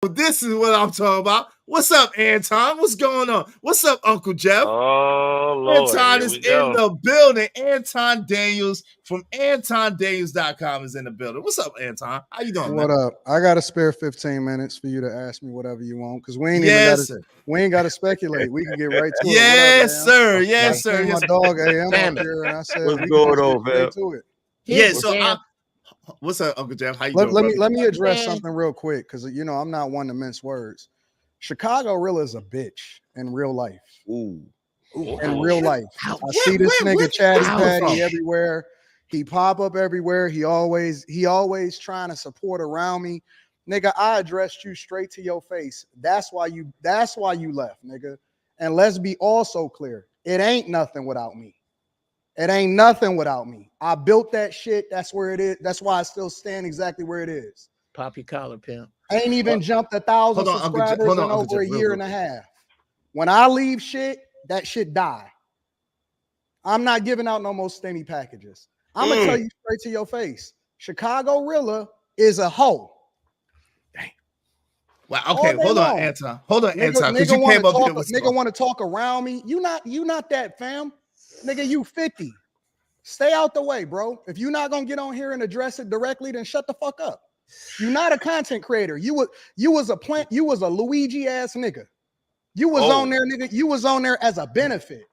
This is what I'm talking about. What's up, Anton? What's going on? What's up, Uncle Jeff? Oh Lord, Anton here is we in go. the building. Anton Daniels from AntonDaniels.com is in the building. What's up, Anton? How you doing, What man? up? I got a spare 15 minutes for you to ask me whatever you want because Yes, sir. we ain't got to speculate. We can get right to it. What up, Yes, Am? sir. I Yes, sir. seen my Yes. dog AM up Damn it. here, and I said What's we can going just get on, straight man? to it. Yeah. What's So, up? what's up, Uncle Jeff? How you Let, doing, let me brother? let me address Man. something real quick because I'm not one to mince words. Chicago real is a bitch in real life. Ooh. In real life, I Yeah, see this where nigga you Chatty coming Patty from? everywhere. He pop up everywhere. He always trying to support around me. Nigga, I addressed you straight to your face. That's why you left, nigga. And let's be also clear. It ain't nothing without me. It ain't nothing without me. I built that shit. That's where it is. That's why I still stand exactly where it is. Pop your collar, pimp. Ain't even jumped 1,000 Hold on, Uncle Jeff. subscribers Hold on, in Uncle over Jeff, a year and a half. When I leave shit, that shit die. I'm not giving out no more stimmy packages. I'm gonna tell you straight to your face. Chicago Rilla is a hoe. Wow. All Okay, day hold on, long. Anton. Hold on, Nigga, Anton, because nigga you want came to up here talk. with Nigga some. want to talk around me. You not that, fam. Nigga, you 50. Stay out the way, bro. If you're not gonna get on here and address it directly, then shut the fuck up. You're not a content creator. You was a plant. You was a Luigi ass nigga. You was on there, nigga. You was on there as a benefit.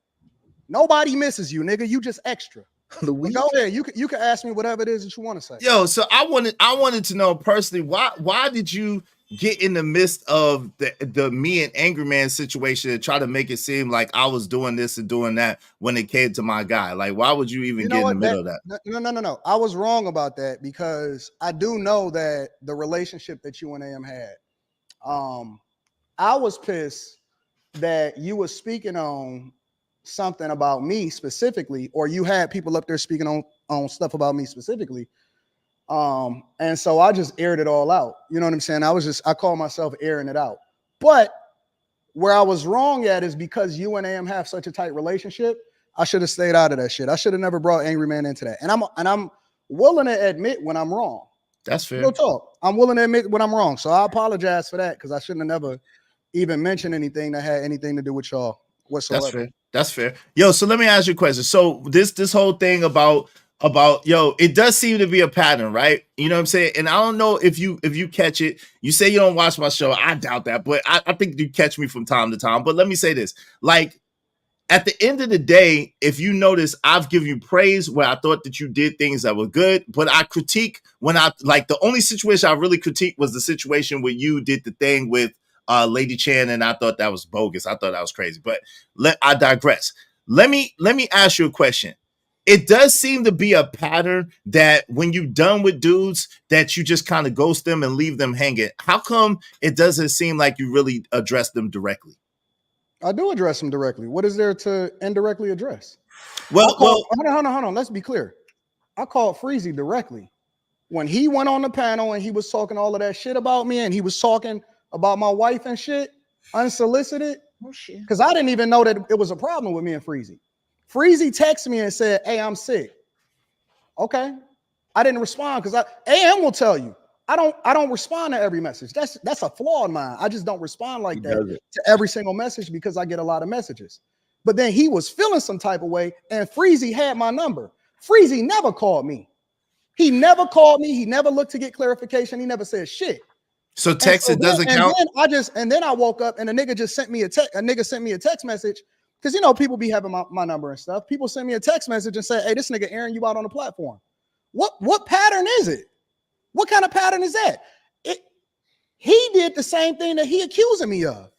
Nobody misses you, nigga. You just extra. But go ahead. You can ask me whatever it is that you want to say. Yo, so I wanted to know personally why did you get in the midst of the me and Angry Man situation and try to make it seem like I was doing this and doing that when it came to my guy? Like, why would you even You get know in the what? middle of that? No. I was wrong about that because I do know that the relationship that you and AM had. I was pissed that you were speaking on something about me specifically, or you had people up there speaking on stuff about me specifically. And so I just aired it all out. You know what I'm saying? I call myself airing it out. But where I was wrong at is because you and AM have such a tight relationship, I should have stayed out of that shit. I should have never brought Angry Man into that. And I'm willing to admit when I'm wrong. That's fair. Real talk. I'm willing to admit when I'm wrong. So I apologize for that because I shouldn't have never even mentioned anything that had anything to do with y'all whatsoever. That's fair. That's fair. Yo, so let me ask you a question. So this whole thing about yo, it does seem to be a pattern, right? You know what I'm saying? And I don't know if you catch it. You say you don't watch my show. I doubt that, but I think you catch me from time to time. But let me say this. Like, at the end of the day, if you notice, I've given you praise where I thought that you did things that were good, but I critique when I like the only situation I really critiqued was the situation where you did the thing with Lady Chan, and I thought that was bogus. I thought that was crazy. But I digress. Let me ask you a question. It does seem to be a pattern that when you're done with dudes, that you just kind of ghost them and leave them hanging. How come it doesn't seem like you really address them directly? I do address them directly. What is there to indirectly address? Well, hold on. Let's be clear. I called Freezy directly. When he went on the panel and he was talking all of that shit about me and he was talking about my wife and shit, unsolicited, because I didn't even know that it was a problem with me and Freezy. Freezy texted me and said, "Hey, I'm sick." Okay. I didn't respond because AM will tell you. I don't respond to every message. That's a flaw in mine. I just don't respond like that to every single message because I get a lot of messages. But then he was feeling some type of way, and Freezy had my number. Freezy never called me. He never called me. He never looked to get clarification. He never said shit. So text it doesn't count. And then I woke up and a nigga just sent me a text. A nigga sent me a text message because you know people be having my number and stuff. People send me a text message and say, "Hey, this nigga airing you out on the platform." What pattern is it? What kind of pattern is that? He did the same thing that he accusing me of.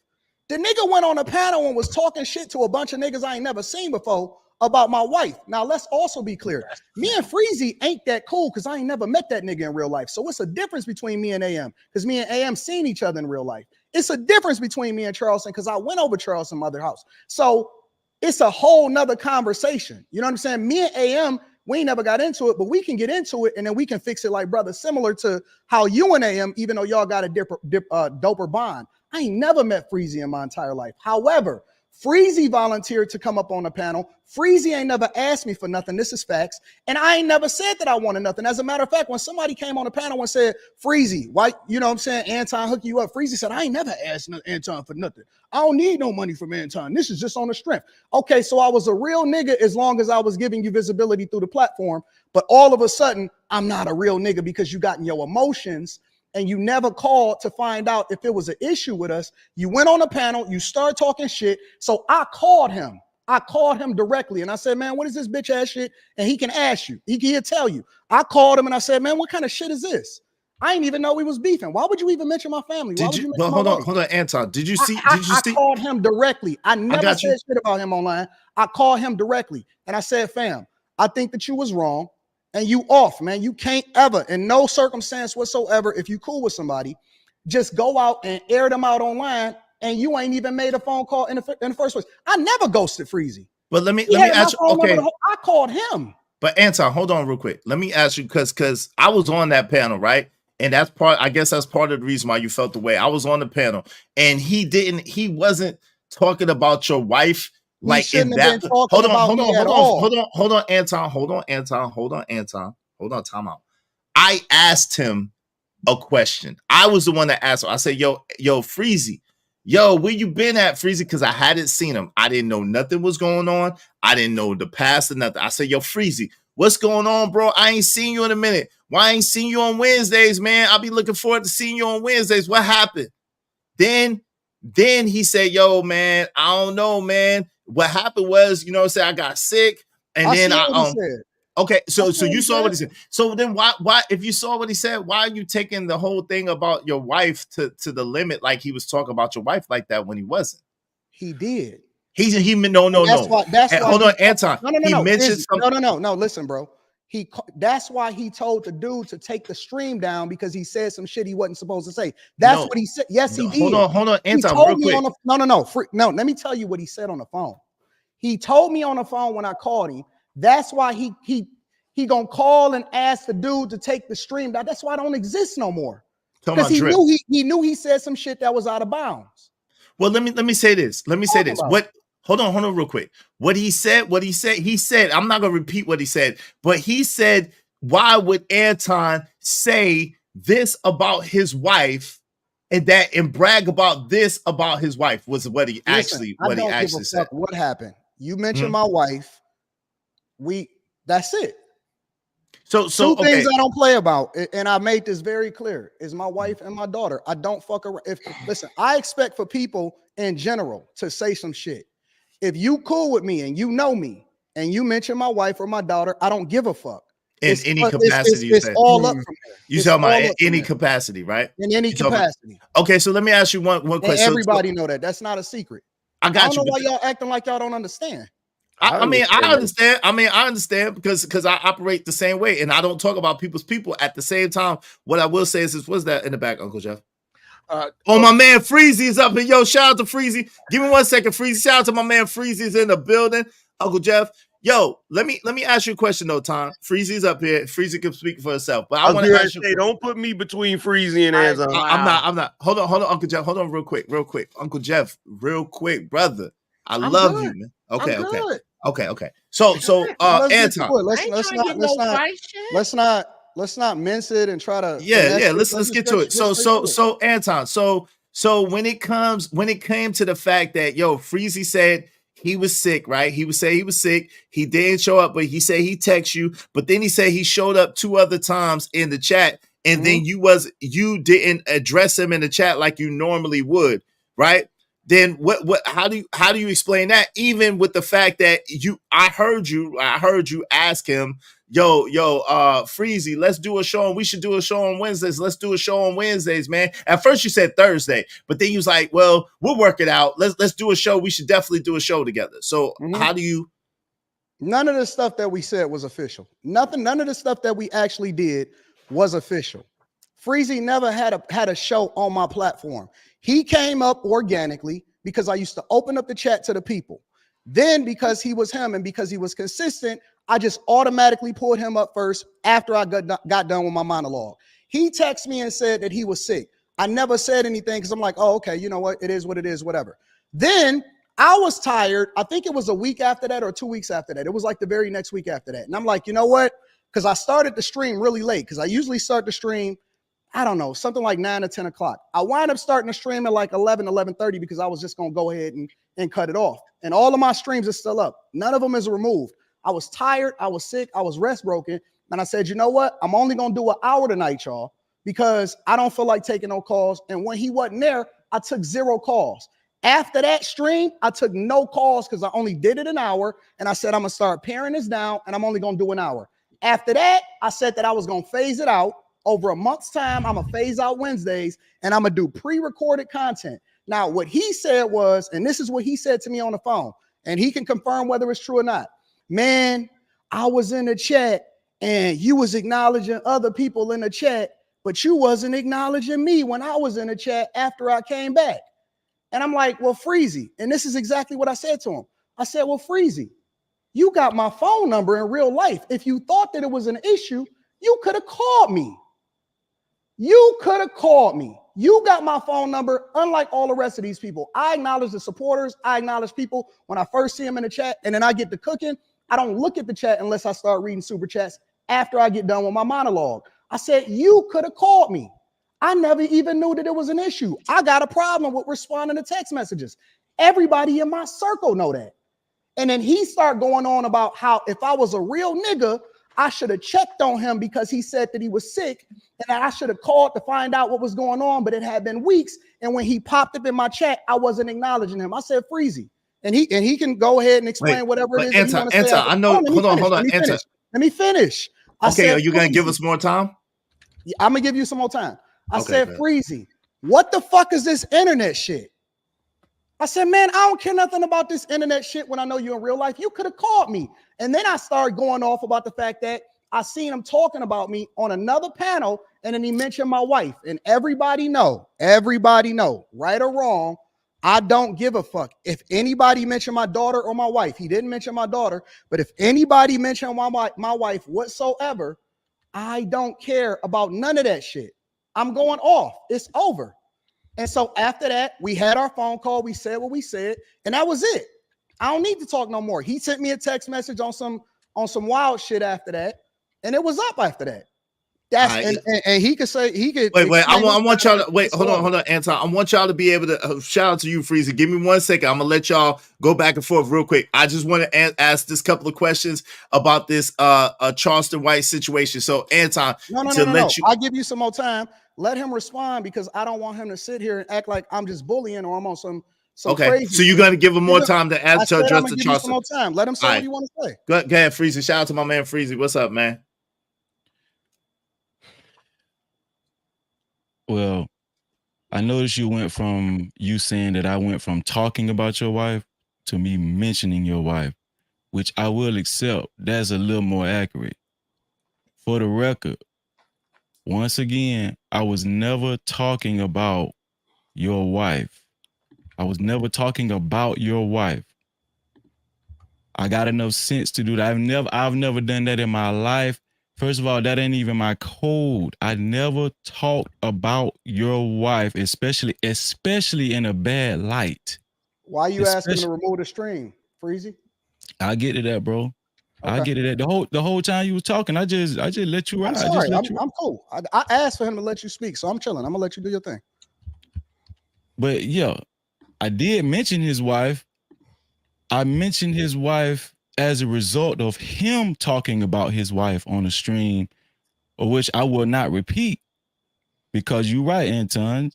The nigga went on a panel and was talking shit to a bunch of niggas I ain't never seen before about my wife. Now, let's also be clear. Me and Freezy ain't that cool because I ain't never met that nigga in real life. So what's the difference between me and AM? Because me and AM seen each other in real life. It's a difference between me and Charleston because I went over Charleston's mother house. So it's a whole nother conversation. You know what I'm saying? Me and AM, we ain't never got into it, but we can get into it and then we can fix it like brother, similar to how you and AM, even though y'all got a doper bond. I ain't never met Freezy in my entire life. However, Freezy volunteered to come up on the panel. Freezy ain't never asked me for nothing. This is facts. And I ain't never said that I wanted nothing. As a matter of fact, when somebody came on the panel and said, Freezy, why, you know what I'm saying, Anton hook you up. Freezy said, I ain't never asked Anton for nothing. I don't need no money from Anton. This is just on the strength. Okay, so I was a real nigga as long as I was giving you visibility through the platform. But all of a sudden, I'm not a real nigga because you got in your emotions and you never called to find out if it was an issue with us. You went on a panel, you start talking shit. So I called him. I called him directly and I said, man, what is this bitch ass shit? And he can ask you. He'll tell you. I called him and I said, man, what kind of shit is this? I didn't even know we was beefing. Why would you even mention my family? Why would you mention my wife? Hold on, Anton. Did you see? I called him directly. I never said shit about him online. I called him directly and I said, fam, I think that you was wrong. And you off, man. You can't ever, in no circumstance whatsoever, if you cool with somebody, just go out and air them out online, and you ain't even made a phone call in the first place. I never ghosted Freezy. But let me ask you. Okay, I called him. But Anton, hold on real quick. Let me ask you because I was on that panel, right? And that's part. I guess that's part of the reason why you felt the way. I was on the panel, and he wasn't talking about your wife. Like in that, hold on, Anton, time out. I asked him a question. I was the one that asked him. I said, yo, Freezy, where you been at, Freezy? Because I hadn't seen him. I didn't know nothing was going on. I didn't know the past or nothing. I said, yo, Freezy, what's going on, bro? I ain't seen you in a minute. Why I ain't seen you on Wednesdays, man? I'll be looking forward to seeing you on Wednesdays. What happened? Then he said, yo, man, I don't know, man. What happened was, you know what I'm saying, I got sick, and then okay, so you saw what he said. So then why if you saw what he said, why are you taking the whole thing about your wife to the limit, like he was talking about your wife like that when he wasn't? He did. No. That's why hold on, Anton. No. Listen, bro. That's why he told the dude to take the stream down, because he said some shit he wasn't supposed to say. That's what he said. Yes, he did. Hold on, Anton. Real quick. No. Let me tell you what he said on the phone. He told me on the phone when I called him. That's why he gonna call and ask the dude to take the stream down. That's why I don't exist no more. Because he knew he said some shit that was out of bounds. Well, let me say this. What? Hold on real quick. What he said, I'm not going to repeat what he said, but he said, why would Anton say this about his wife and brag about this about his wife was what he actually said. What happened? You mentioned my wife. That's it. So two things I don't play about, and I made this very clear, is my wife and my daughter. I don't fuck around. Listen, I expect for people in general to say some shit. If you cool with me and you know me and you mention my wife or my daughter, I don't give a fuck. In any capacity, it's all up from there. You talking about any capacity, right? In any capacity. Okay, so let me ask you one question. Everybody know that. That's not a secret. I got you. I don't know why y'all acting like y'all don't understand. I understand because I operate the same way, and I don't talk about people's people. At the same time, what I will say is what's that in the back, Uncle Jeff? My man Freezy is up here. Yo, shout out to Freezy. Give me 1 second, Freezy. Shout out to my man Freezy's in the building. Uncle Jeff. Yo, let me ask you a question though, Tom. Freezy's up here. Freezy can speak for herself. But I want to ask you. Don't put me between Freezy and Anton. I'm not. Hold on, Uncle Jeff. Hold on real quick. Uncle Jeff, real quick, brother. I'm love good. You, man. Okay. So Anton. Let's not mince it and try to let's get to it. So Anton, so when it came to the fact that Freezy said he was sick, right? He was sick. He didn't show up, but he said he texted you, but then he said he showed up 2 other times in the chat, and then you didn't address him in the chat like you normally would, right? Then how do you explain that? Even with the fact that I heard you ask him, Freezy, let's do a show, and we should do a show on Wednesdays. Let's do a show on Wednesdays, man. At first you said Thursday, but then you was like, well, we'll work it out. Let's do a show. We should definitely do a show together. So how do you? None of the stuff that we said was official. None of the stuff that we actually did was official. Freezy never had a show on my platform. He came up organically because I used to open up the chat to the people. Then because he was him and because he was consistent, I just automatically pulled him up first after I got done with my monologue. He texted me and said that he was sick. I never said anything because I'm like, oh, okay, you know what? It is what it is, whatever. Then I was tired. I think it was a week after that or 2 weeks after that. It was like the very next week after that. And I'm like, you know what? Because I started the stream really late because I usually start the stream, I don't know, something like 9 or 10 o'clock. I wind up starting the stream at like 11:30 because I was just going to go ahead and cut it off. And all of my streams are still up. None of them is removed. I was tired. I was sick. I was rest broken. And I said, you know what? I'm only going to do an hour tonight, y'all, because I don't feel like taking no calls. And when he wasn't there, I took 0 calls. After that stream, I took no calls because I only did it an hour. And I said, I'm going to start paring this down and I'm only going to do an hour. After that, I said that I was going to phase it out. Over a month's time, I'm going to phase out Wednesdays and I'm going to do pre-recorded content. Now, what he said was, and this is what he said to me on the phone, and he can confirm whether it's true or not. Man, I was in the chat and you was acknowledging other people in the chat, but you wasn't acknowledging me when I was in the chat after I came back. And I'm like, well, Freezy. And this is exactly what I said to him. I said, well, Freezy, you got my phone number in real life. If you thought that it was an issue, you could have called me. You could have called me. You got my phone number, unlike all the rest of these people. I acknowledge the supporters. I acknowledge people when I first see them in the chat, and then I get to cooking. I don't look at the chat unless I start reading super chats after I get done with my monologue. I said, you could have called me. I never even knew that it was an issue. I got a problem with responding to text messages. Everybody in my circle know that. And then he started going on about how if I was a real nigga, I should have checked on him because he said that he was sick and that I should have called to find out what was going on, but it had been weeks. And when he popped up in my chat, I wasn't acknowledging him. I said, Freezy. And he can go ahead and explain whatever it is that he want to say. I know. Hold on. Let me finish. Okay, are you going to give us more time? I'm going to give you some more time. I said, Freezy, what the fuck is this internet shit? I said, man, I don't care nothing about this internet shit when I know you in real life. You could have called me. And then I started going off about the fact that I seen him talking about me on another panel, and then he mentioned my wife. And everybody know, right or wrong, I don't give a fuck. If anybody mentioned my daughter or my wife, he didn't mention my daughter, but if anybody mentioned my wife whatsoever, I don't care about none of that shit. I'm going off. It's over. And so after that, we had our phone call. We said what we said, and that was it. I don't need to talk no more. He sent me a text message on some wild shit after that, and it was up after that. That's and he could say he could wait. I want y'all to wait. Hold on, Anton. I want y'all to be able to shout out to you, Freezy. Give me 1 second. I'm gonna let y'all go back and forth real quick. I just want to ask this couple of questions about this Charleston White situation. So Anton, no. I'll give you some more time. Let him respond because I don't want him to sit here and act like I'm just bullying or I'm on some okay. Crazy so you're gonna give him more time to address the Charleston. Some more time. Let him say what you want to say. Go ahead, Freezy. Shout out to my man Freezy. What's up, man? Well, I noticed you saying that I went from talking about your wife to me mentioning your wife, which I will accept. That's a little more accurate. For the record, once again, I was never talking about your wife. I was never talking about your wife. I got enough sense to do that. I've never done that in my life. First of all, that ain't even my code. I never talked about your wife, especially in a bad light. Why are you asking to remove the stream, Freezy? I get to that, bro. Okay. I get it. The whole time you was talking, I just let you ride. I'm sorry. I'm cool. I asked for him to let you speak, so I'm chilling. I'm gonna let you do your thing. But yeah, I did mention his wife. I mentioned his wife as a result of him talking about his wife on the stream, which I will not repeat, because you're right, Anton.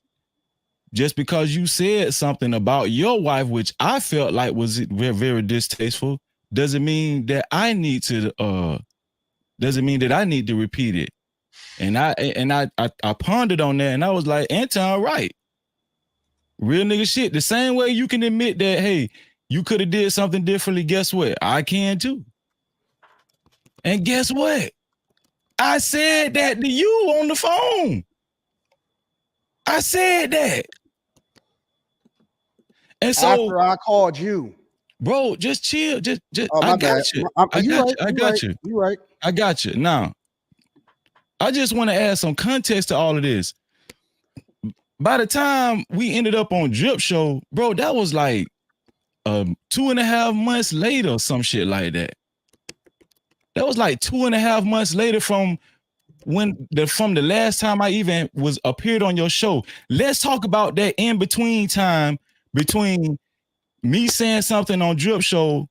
Just because you said something about your wife, which I felt like was very, very distasteful, doesn't mean that I need to repeat it. And I pondered on that, and I was like, Anton, right. Real nigga shit. The same way you can admit that, hey, you could have did something differently. Guess what? I can too. And guess what? I said that to you on the phone. I said that. And so after I called you, bro, just chill. Just I got you. I got you. You're right. I got you. Now, I just want to add some context to all of this. By the time we ended up on Drip Show, bro, that was like 2.5 months later, some shit like that. That was like 2.5 months later from the last time I even was appeared on your show. Let's talk about that in between time between me saying something on Drip Show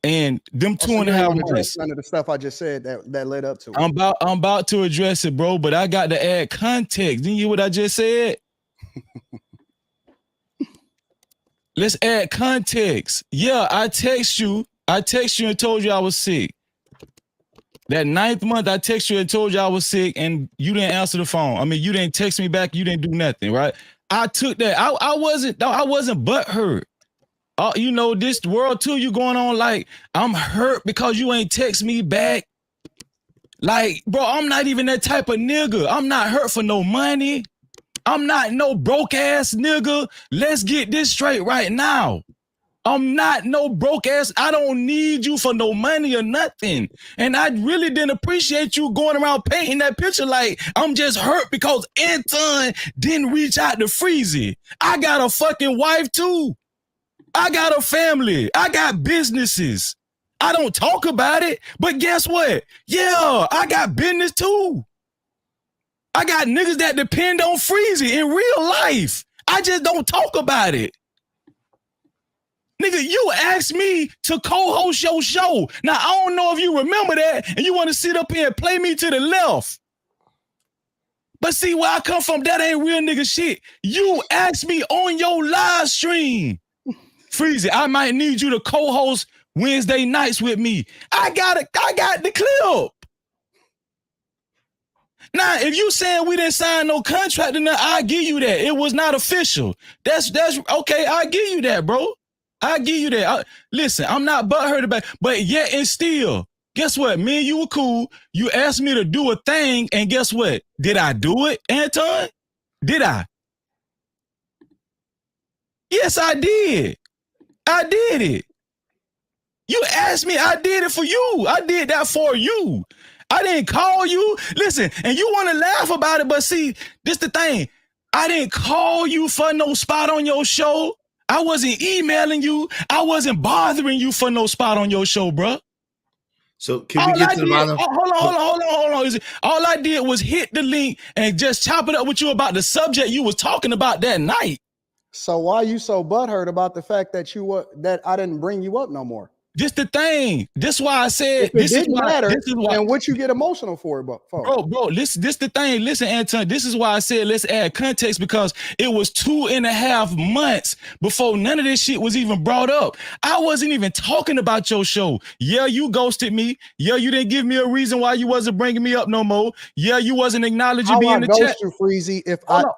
and them 2.5 months. None of the stuff I just said that led up to it. I'm about to address it, bro, but I got to add context. Didn't you hear what I just said? Let's add context. Yeah, I text you and told you I was sick. That 9th month, I text you and told you I was sick, and you didn't answer the phone. I mean, you didn't text me back. You didn't do nothing, right? I took that. I wasn't butthurt. You know, this world too, you going on like, I'm hurt because you ain't text me back. Like, bro, I'm not even that type of nigga. I'm not hurt for no money. I'm not no broke ass nigga. Let's get this straight right now. I'm not no broke ass. I don't need you for no money or nothing. And I really didn't appreciate you going around painting that picture like I'm just hurt because Anton didn't reach out to Freezy. I got a fucking wife too. I got a family. I got businesses. I don't talk about it, but guess what? Yeah, I got business too. I got niggas that depend on Freezy in real life. I just don't talk about it. Nigga, you asked me to co-host your show. Now, I don't know if you remember that and you want to sit up here and play me to the left. But see, where I come from, that ain't real nigga shit. You asked me on your live stream. Freezy, I might need you to co-host Wednesday nights with me. I got the clip. Now, if you saying we didn't sign no contract, then I give you that. It was not official. That's okay. I give you that, bro. I give you that. Listen, I'm not butthurt about, but yet and still, guess what? Me and you were cool. You asked me to do a thing, and guess what? Did I do it, Anton? Did I? Yes, I did. I did it. You asked me, I did it for you. I did that for you. I didn't call you. Listen, and you want to laugh about it, but see, this the thing. I didn't call you for no spot on your show. I wasn't emailing you. I wasn't bothering you for no spot on your show, bro. So can we get to the bottom? Hold on. All I did was hit the link and just chop it up with you about the subject you was talking about that night. So why you so butthurt about the fact that that I didn't bring you up no more? This the thing. This why I said this is why. And what you get emotional for, bro? This the thing. Listen, Anton. This is why I said let's add context because it was 2.5 months before none of this shit was even brought up. I wasn't even talking about your show. Yeah, you ghosted me. Yeah, you didn't give me a reason why you wasn't bringing me up no more. Yeah, you wasn't acknowledging me in the chat. You, Freezy.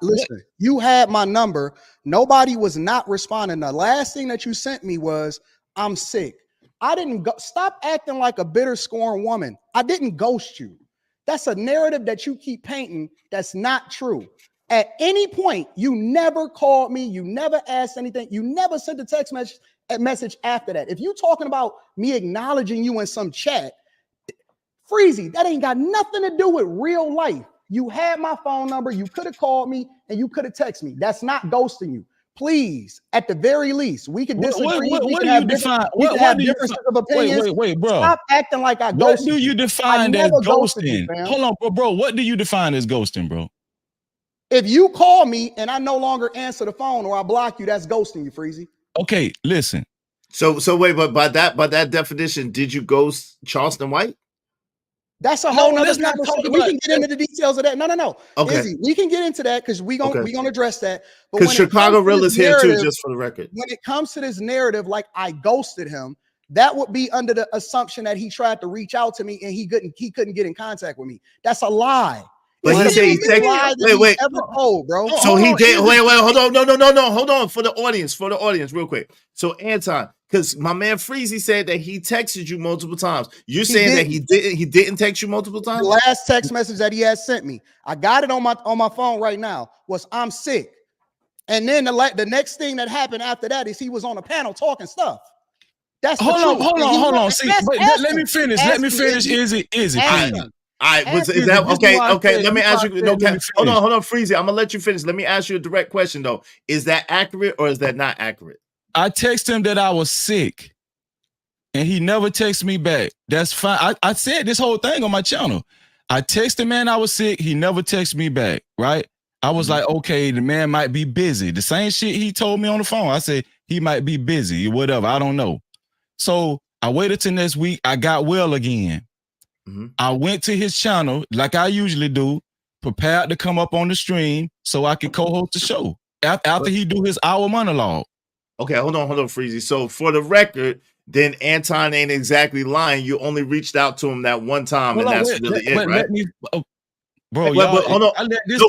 Listen, you had my number. Nobody was not responding. The last thing that you sent me was, "I'm sick." I didn't go. Stop acting like a bitter scorned woman. I didn't ghost you. That's a narrative that you keep painting that's not true. At any point, you never called me. You never asked anything. You never sent a text message after that. If you're talking about me acknowledging you in some chat, Freezy, that ain't got nothing to do with real life. You had my phone number. You could have called me and you could have texted me. That's not ghosting you. Please, at the very least, we can disagree. What do you define? What do you differences of opinions. Wait, bro. Stop acting like I ghosted. What do you define as ghosting? Hold on, bro. What do you define as ghosting, bro? If you call me and I no longer answer the phone or I block you, that's ghosting you, Freezy. Okay, listen. So wait, but by that definition, did you ghost Charleston White? That's a whole nother conversation. We can get into the details of that. No. Okay. Izzy, we can get into that because we're gonna address that. Because Chicago Real is here too, just for the record. When it comes to this narrative, like I ghosted him, that would be under the assumption that he tried to reach out to me and he couldn't get in contact with me. That's a lie. But he said he texted. Wait. Bro. So he did. Wait. Hold on. No. Hold on for the audience, real quick. So Anton, because my man Freezy said that he texted you multiple times. You're saying that he didn't text you multiple times? The last text message that he has sent me, I got it on my phone right now, was "I'm sick." And then the next thing that happened after that is he was on a panel talking stuff. That's hold on. See, let me finish. Izzy, please. All right, is that okay? Okay, let me ask you. Hold on, Freezy. I'm gonna let you finish. Let me ask you a direct question though. Is that accurate or is that not accurate? I text him that I was sick, and he never texted me back. That's fine. I said this whole thing on my channel. I texted the man I was sick. He never texted me back, right? I was like, okay, the man might be busy. The same shit he told me on the phone. I said, he might be busy or whatever. I don't know. So I waited till next week. I got well again. I went to his channel like I usually do, prepared to come up on the stream so I could co-host the show after he do his hour monologue. Okay, hold on, Freezy. So for the record, then Anton ain't exactly lying. You only reached out to him that one time, and that's really it, right? Bro, but hold on. I let this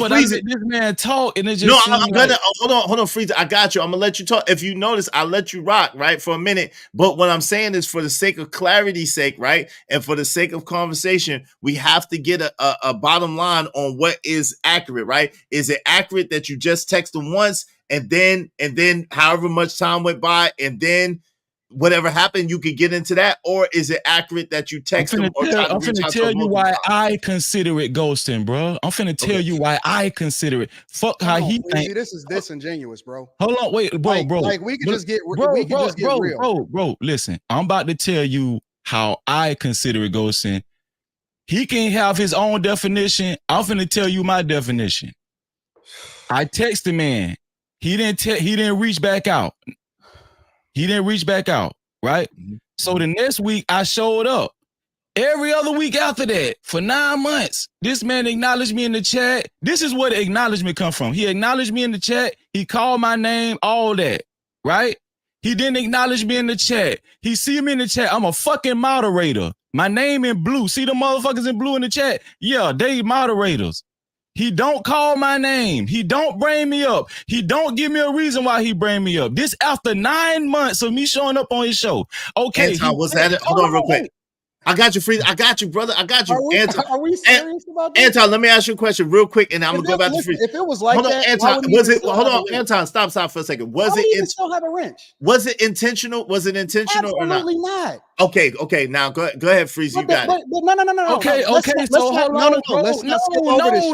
man talk, and it just I'm gonna hold on, Freezy. I got you. I'm gonna let you talk. If you notice, I let you rock, right, for a minute. But what I'm saying is, for the sake of clarity's sake, right, and for the sake of conversation, we have to get a bottom line on what is accurate, right? Is it accurate that you just text him once, and then however much time went by, and then whatever happened, you could get into that, or is it accurate that you text them? I'm finna tell you why I consider it ghosting, bro. I'm finna tell you why I consider it. Fuck how he think. This is disingenuous, bro. Hold on, wait, bro. Like we could just get real. Bro. Listen, I'm about to tell you how I consider it ghosting. He can have his own definition. I'm finna tell you my definition. I text the man. He didn't reach back out. He didn't reach back out, right? So the next week I showed up. Every other week after that, for 9 months, this man acknowledged me in the chat. This is where the acknowledgement come from. He acknowledged me in the chat. He called my name, all that, right? He didn't acknowledge me in the chat. He see me in the chat. I'm a fucking moderator. My name in blue. See the motherfuckers in blue in the chat? Yeah, they moderators. He don't call my name. He don't bring me up. He don't give me a reason why he bring me up. This after 9 months of me showing up on his show. Okay. Anton, was that it? Hold on real quick. I got you, Freezy. I got you, brother. I got you. Are we serious about this? Anton, let me ask you a question real quick, and I'm gonna go back to Freezy. If it was like hold on, that, Anton, was it? Hold on, Anton, stop for a second. Was it still have a wrench? Was it intentional? Was it intentional or not? Absolutely not. Okay. Now go ahead, Freezy. You got it. No. Okay. So hold on,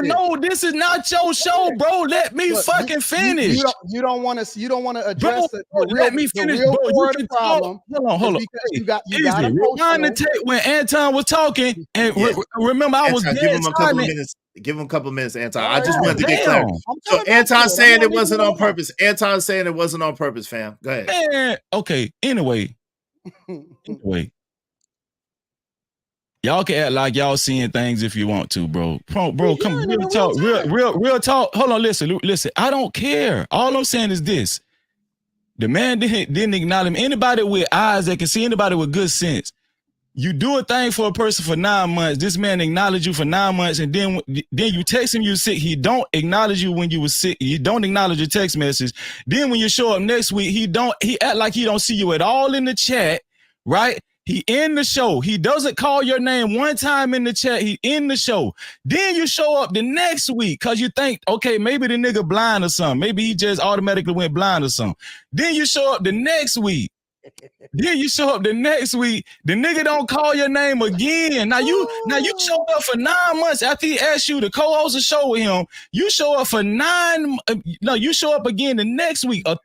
no. This is not your show, bro. Let me fucking finish. You don't want to address the real. Let me finish, bro. You can problem. Hold on. You got rewind the tape when Anton was talking, and remember I was dead silent. Give him a couple minutes, Anton. I just wanted to get clarity. So Anton saying it wasn't on purpose. Anton saying it wasn't on purpose, fam. Go ahead. Man, okay. Anyway, y'all can act like y'all seeing things if you want to, bro. Bro, come real talk. Real talk. Hold on, listen. I don't care. All I'm saying is this. The man didn't acknowledge me. Anybody with eyes that can see, anybody with good sense. You do a thing for a person for 9 months. This man acknowledged you for 9 months, and then you text him you sick. He don't acknowledge you when you was sick. He don't acknowledge your text message. Then when you show up next week, he act like he don't see you at all in the chat, right? He in the show. He doesn't call your name one time in the chat. He in the show. Then you show up the next week because you think, okay, maybe the nigga blind or something. Maybe he just automatically went blind or something. Then you show up the next week. The nigga don't call your name again. Now you show up for 9 months after he asked you to co-host a show with him. You show up for you show up again the next week, a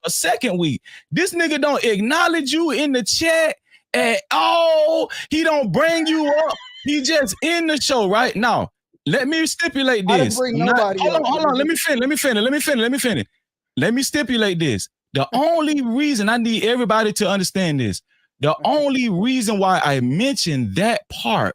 second week. This nigga don't acknowledge you in the chat at all. He don't bring you up. He just in the show right now. Let me stipulate this. Hold on. Let me finish. Let me stipulate this. The only reason I need everybody to understand this, the only reason why I mentioned that part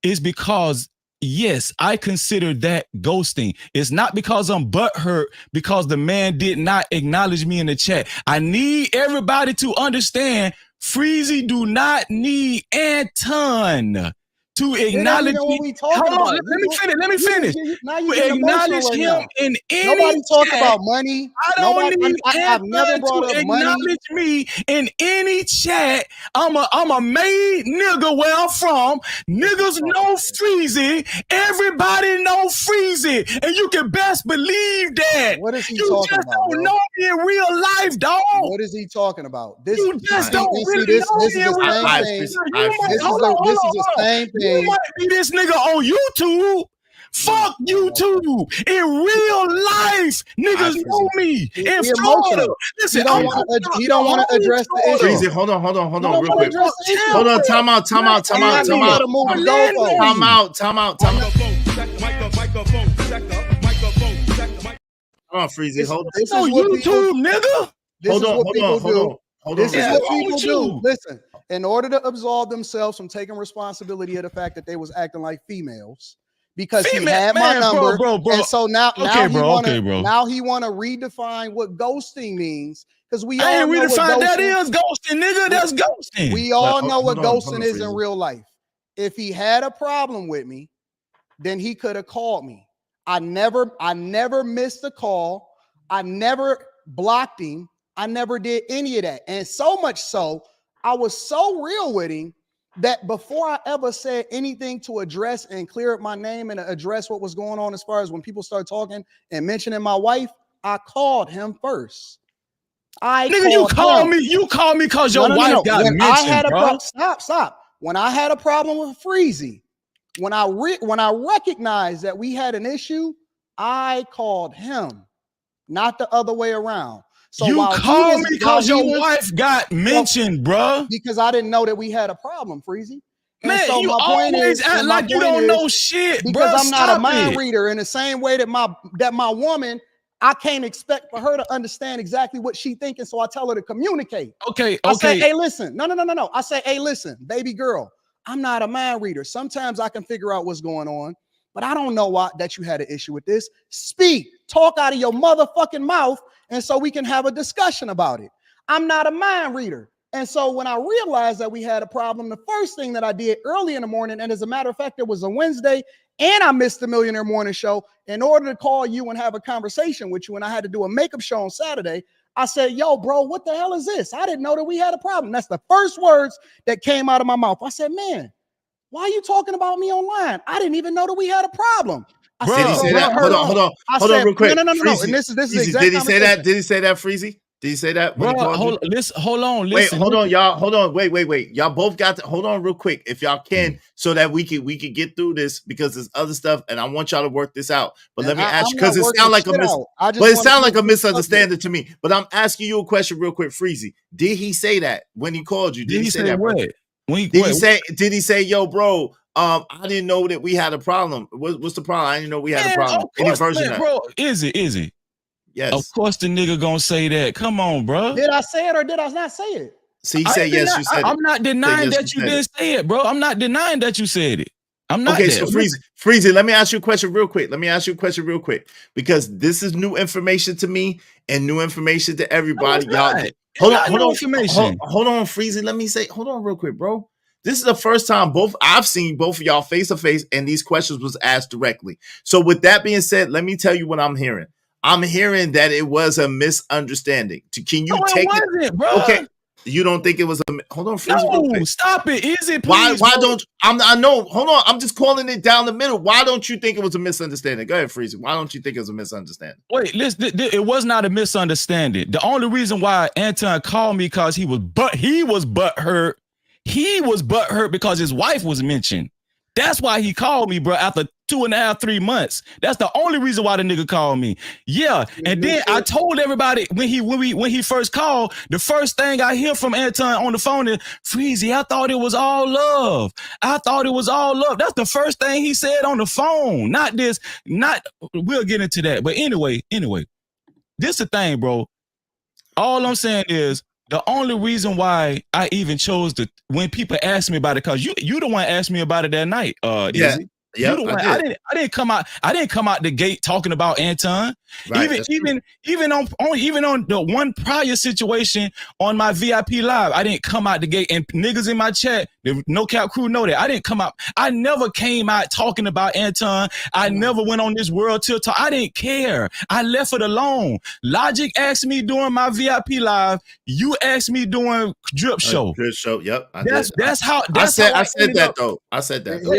is because, yes, I consider that ghosting. It's not because I'm butthurt because the man did not acknowledge me in the chat. I need everybody to understand Freezy do not need Anton to acknowledge me. Hold on, let me finish. To acknowledge him in any Nobody talk about money. I don't need I've never brought up acknowledge me in any chat. I'm a made nigga where I'm from. Niggas know Freezy. Everybody know Freezy. And you can best believe that. What is he talking about? You just don't know me in real life, dog. What is he talking about? You just don't really know me in real life. This is the same thing. You might be this nigga on YouTube Fuck YouTube. In real life, niggas know me. In Florida. Listen, he don't want to address the issue. Freezy, hold on, real quick. address the issue. Hold on, time out. Time out. Come on, Freezy, hold on. This on YouTube, nigga. Hold on. This is what wrong people with do. you? Listen, in order to absolve themselves from taking responsibility of the fact that they was acting like females, because he had my number, bro. and so now he want to redefine what ghosting means. Because we all know what ghosting that is ghosting, nigga. That's ghosting. We all know what ghosting is in real life. If he had a problem with me, then he could have called me. I never missed a call. I never blocked him. I never did any of that. And so much so, I was so real with him that before I ever said anything to address and clear up my name and address what was going on as far as when people start talking and mentioning my wife, I called him first. You called me because your wife got mentioned, bro. Stop. When I had a problem with Freezy, when I recognized that we had an issue, I called him, not the other way around. So you called me because your wife got mentioned, bro. Because I didn't know that we had a problem, Freezy. Man, so you always act like you don't know shit, bro. Because I'm not a mind reader. In the same way that my woman, I can't expect for her to understand exactly what she's thinking. So I tell her to communicate. Okay. I say, hey, listen. No. I say, hey, listen, baby girl, I'm not a mind reader. Sometimes I can figure out what's going on, but I don't know that you had an issue with this. Speak, talk out of your motherfucking mouth, and so we can have a discussion about it. I'm not a mind reader. And so when I realized that we had a problem, the first thing that I did early in the morning, and as a matter of fact, it was a Wednesday, and I missed the Millionaire Morning Show in order to call you and have a conversation with you, and I had to do a makeup show on Saturday. I said, yo, bro, what the hell is this? I didn't know that we had a problem. That's the first words that came out of my mouth. I said, man, why are you talking about me online? I didn't even know that we had a problem. Did he say that? Hold on, real quick. No. And this is exactly. Did he say that? Did he say that, Freezy? Did he say that? Bro, hold on. Wait, hold on, y'all. Hold on. Wait. Y'all both got to hold on real quick, if y'all can, so that we can get through this, because there's other stuff, and I want y'all to work this out. But let me ask you, because it sounds like a misunderstanding to me. But I'm asking you a question real quick, Freezy. Did he say that when he called you? Did he say that? What? Did he say, yo, bro? I didn't know that we had a problem. What's the problem? I didn't know we had a problem. Any version of bro, is it? Yes. Of course the nigga gonna say that. Come on, bro. Did I say it or did I not say it? See, you say yes, you said it. I'm not denying that you did say it, bro. I'm not denying that you said it. I'm not. Okay, so Freezy, let me ask you a question real quick. Because this is new information to me and new information to everybody. Y'all, hold on, Freezy. Let me say, hold on real quick, bro. This is the first time I've seen both of y'all face to face, and these questions was asked directly. So with that being said, let me tell you what I'm hearing. I'm hearing that it was a misunderstanding. Can you take it, bro? Okay, you don't think it was a? Hold on, Freezy. No, stop it. Is it? Please, why don't? I know. Hold on. I'm just calling it down the middle. Why don't you think it was a misunderstanding? Go ahead, Freezy. Why don't you think it was a misunderstanding? Wait, listen. It was not a misunderstanding. The only reason why Anton called me because he was butthurt. He was butthurt because his wife was mentioned. That's why he called me, bro, after 2.5, 3 months. That's the only reason why the nigga called me. Yeah. And then I told everybody when he first called, the first thing I hear from Anton on the phone is, Freezy, I thought it was all love. That's the first thing he said on the phone. We'll get into that. But anyway, this is the thing, bro. All I'm saying is, the only reason why I even chose when people ask me about it, because you the one asked me about it that night. Izzy. Yeah, I didn't come out the gate talking about Anton. Right, even on the one prior situation on my VIP live, I didn't come out the gate, and niggas in my chat, the No Cap crew know that I didn't come out. I never came out talking about Anton. I never went on this world tilt talk. I didn't care. I left it alone. Logic asked me during my VIP live. You asked me during Drip Show. Drip Show. Yep. That's how I said that though.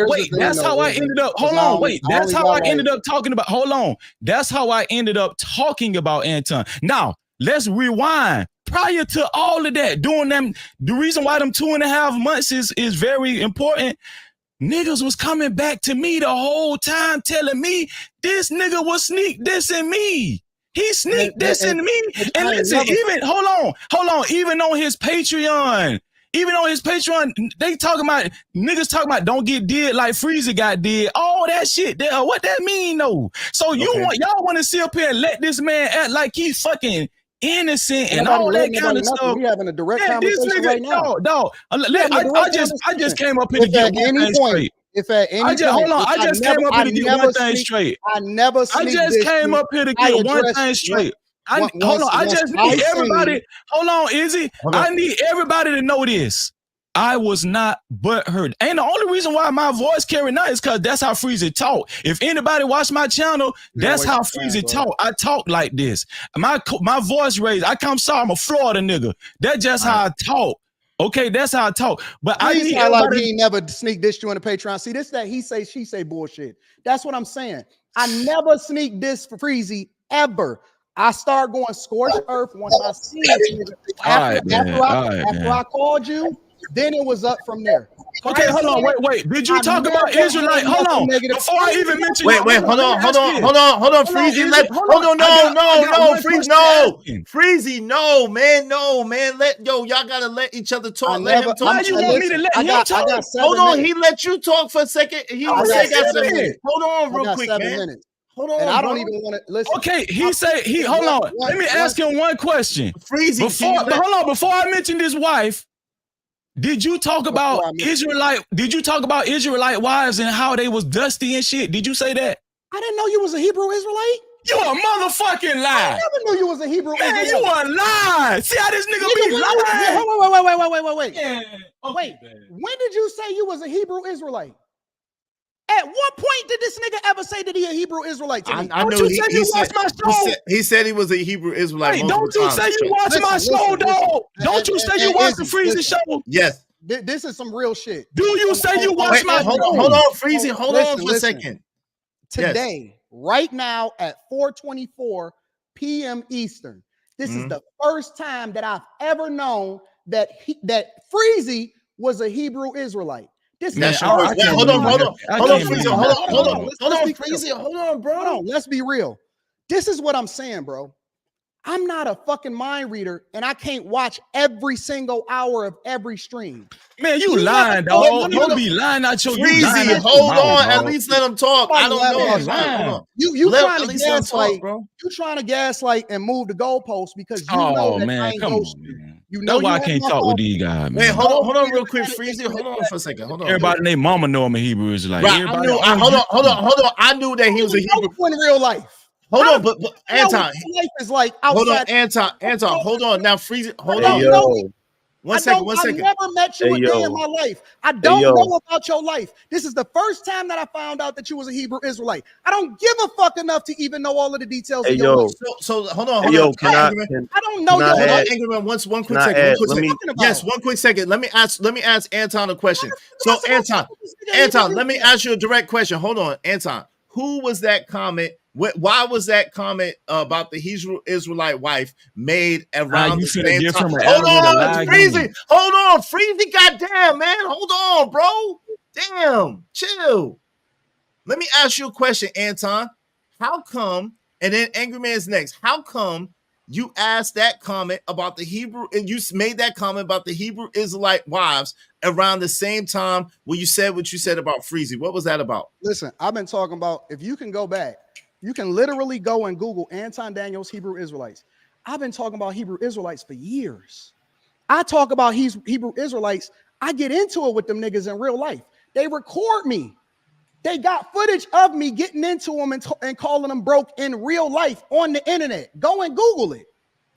Wait, that's how I ended up. Hold on. Wait, that's how I ended up talking about. Hold on. That's how I ended up talking about Anton. Now, let's rewind. Prior to all of that, doing them, the reason why them 2.5 months is very important. niggas was coming back to me the whole time telling me this nigga was sneak dissing me. He sneak dissing me. And listen, even, hold on, even on his Patreon, they talking about, niggas talking about don't get did like Freezy got did. All that shit. What that mean though? So y'all want to sit up here and let this man act like he's fucking innocent and all that kind of stuff. We having a direct conversation right now. Dog. I just came up here to get one thing straight. If at any point, I just came up here to get one thing straight. I just came up here to get one thing straight. Hold on, I just need everybody. Hold on, Izzy. I need everybody to know this. I was not butthurt. And the only reason why my voice carried out is because that's how Freezy talk. If anybody watch my channel, that's how Freezy talk. I talk like this. My voice raised. I'm sorry, I'm a Florida nigga. That's just how I talk. Okay, that's how I talk. But I need like he ain't never sneak diss you in the Patreon. See, this that he say, she say bullshit. That's what I'm saying. I never sneak diss for Freezy ever. I start going scorched earth once I see it. After I called you, then it was up from there. Okay, hold on, wait. Did you talk about Israelite? Hold on. Before I even mention, wait, hold on, Freezy. Freezy, no, man. Y'all gotta let each other talk. Let him talk. Why you want me to let him talk? Hold on, he let you talk for a second. Hold on, real quick, man. Hold on, and I don't even want to listen. Okay, hold on. Let me ask him one question. Freezy, before I mention his wife, did you talk about Israelite? Did you talk about Israelite wives and how they was dusty and shit? Did you say that? I didn't know you was a Hebrew Israelite. You a motherfucking lie. I never knew you was a Hebrew Israelite. You a lie. See how this nigga be lying? Wait. Yeah. Wait. When did you say you was a Hebrew Israelite? At what point did this nigga ever say that he a Hebrew Israelite to me? I know he said he was a Hebrew Israelite. Hey, don't you say you watch my show, dog? Don't you say you watch the Freezy show? Yes. This is some real shit. Do you say you watch my show? Hold on, Freezy. Hold on for a second. Today, right now at 4:24 p.m. Eastern, this is the first time that I've ever known that Freezy was a Hebrew Israelite. Hold on, Freezy. Hold on, bro. Hold on, let's be real. This is what I'm saying, bro. I'm not a fucking mind reader, and I can't watch every single hour of every stream. Man, you lying, dog. You be lying out your Freezy, hold on. At least let him talk. I don't know. Hold on. You trying to gaslight, bro. You trying to gaslight and move the goalposts because you know that I ain't ghosting you. You know why I can't talk with these guys, man. Wait, hold on real quick, Freezy. Hold on for a second. Hold on. Everybody named Mama know him in Hebrew is like. Right, hold on. I knew that he was a Hebrew in real life. Hold on, but Anton. Life is like outside. Hold on, Anton. Hold on. Now, Freezy. Hold on. One second. I've never met you a day in my life. I don't know about your life. This is the first time that I found out that you was a Hebrew Israelite. I don't give a fuck enough to even know all of the details of your life. So hold on. I don't know your life. One quick second. Yes, one quick second. Let me ask Anton a question. So Anton, let me ask you a direct question. Hold on, Anton. Who was that comment? Why was that comment about the Hebrew Israelite wife made around the same time? Hold on, Freezy. Hold on, Freezy. Goddamn, man. Hold on, bro. Damn. Chill. Let me ask you a question, Anton. How come, and then Angry Man's next, how come you asked that comment about the Hebrew, and you made that comment about the Hebrew Israelite wives around the same time when you said what you said about Freezy? What was that about? Listen, I've been talking about, if you can go back, you can literally go and Google Anton Daniels Hebrew Israelites. I've been talking about Hebrew Israelites for years. I talk about Hebrew Israelites. I get into it with them niggas in real life. They record me. They got footage of me getting into them and calling them broke in real life on the internet. Go and Google it.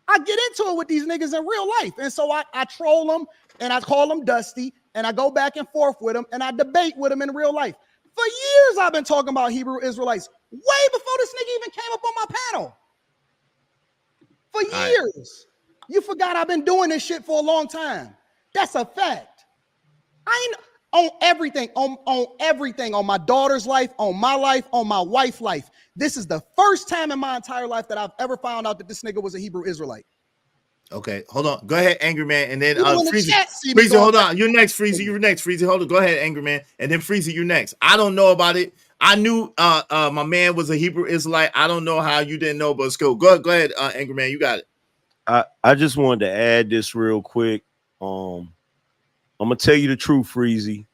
I get into it with these niggas in real life. And so I troll them and I call them Dusty and I go back and forth with them and I debate with them in real life. For years, I've been talking about Hebrew Israelites, way before this nigga even came up on my panel. For years. You forgot I've been doing this shit for a long time. That's a fact. I ain't on everything, on everything, on my daughter's life, on my life, on my wife's life. This is the first time in my entire life that I've ever found out that this nigga was a Hebrew Israelite. Okay, hold on. Go ahead, Angry Man, and then People in the Freezy. chat see me Freezy, going hold back. on. You're next, Freezy. You're next, Freezy. Hold on. Go ahead, Angry Man, and then Freezy, you're next. I don't know about it. I knew my man was a Hebrew Israelite. I don't know how you didn't know, but it's cool. Go ahead, Angry Man. You got it. I just wanted to add this real quick. I'm gonna tell you the truth, Freezy.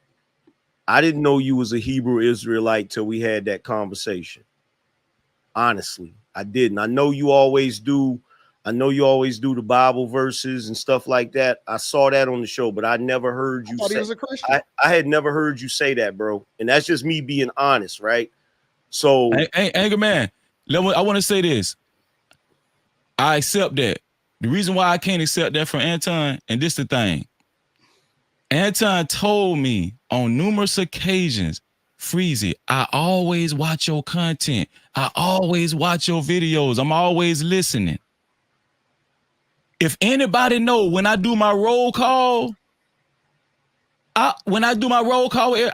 I didn't know you was a Hebrew Israelite till we had that conversation. Honestly, I didn't. I know you always do. I know you always do the Bible verses and stuff like that. I saw that on the show, but I never heard you I thought say. he was a Christian. I had never heard you say that, bro. And that's just me being honest, right? So, Angry Man, I want to say this. I accept that. The reason why I can't accept that from Anton, and this the thing. Anton told me on numerous occasions, Freezy, I always watch your content. I always watch your videos. I'm always listening. If anybody know, when I do my roll call, I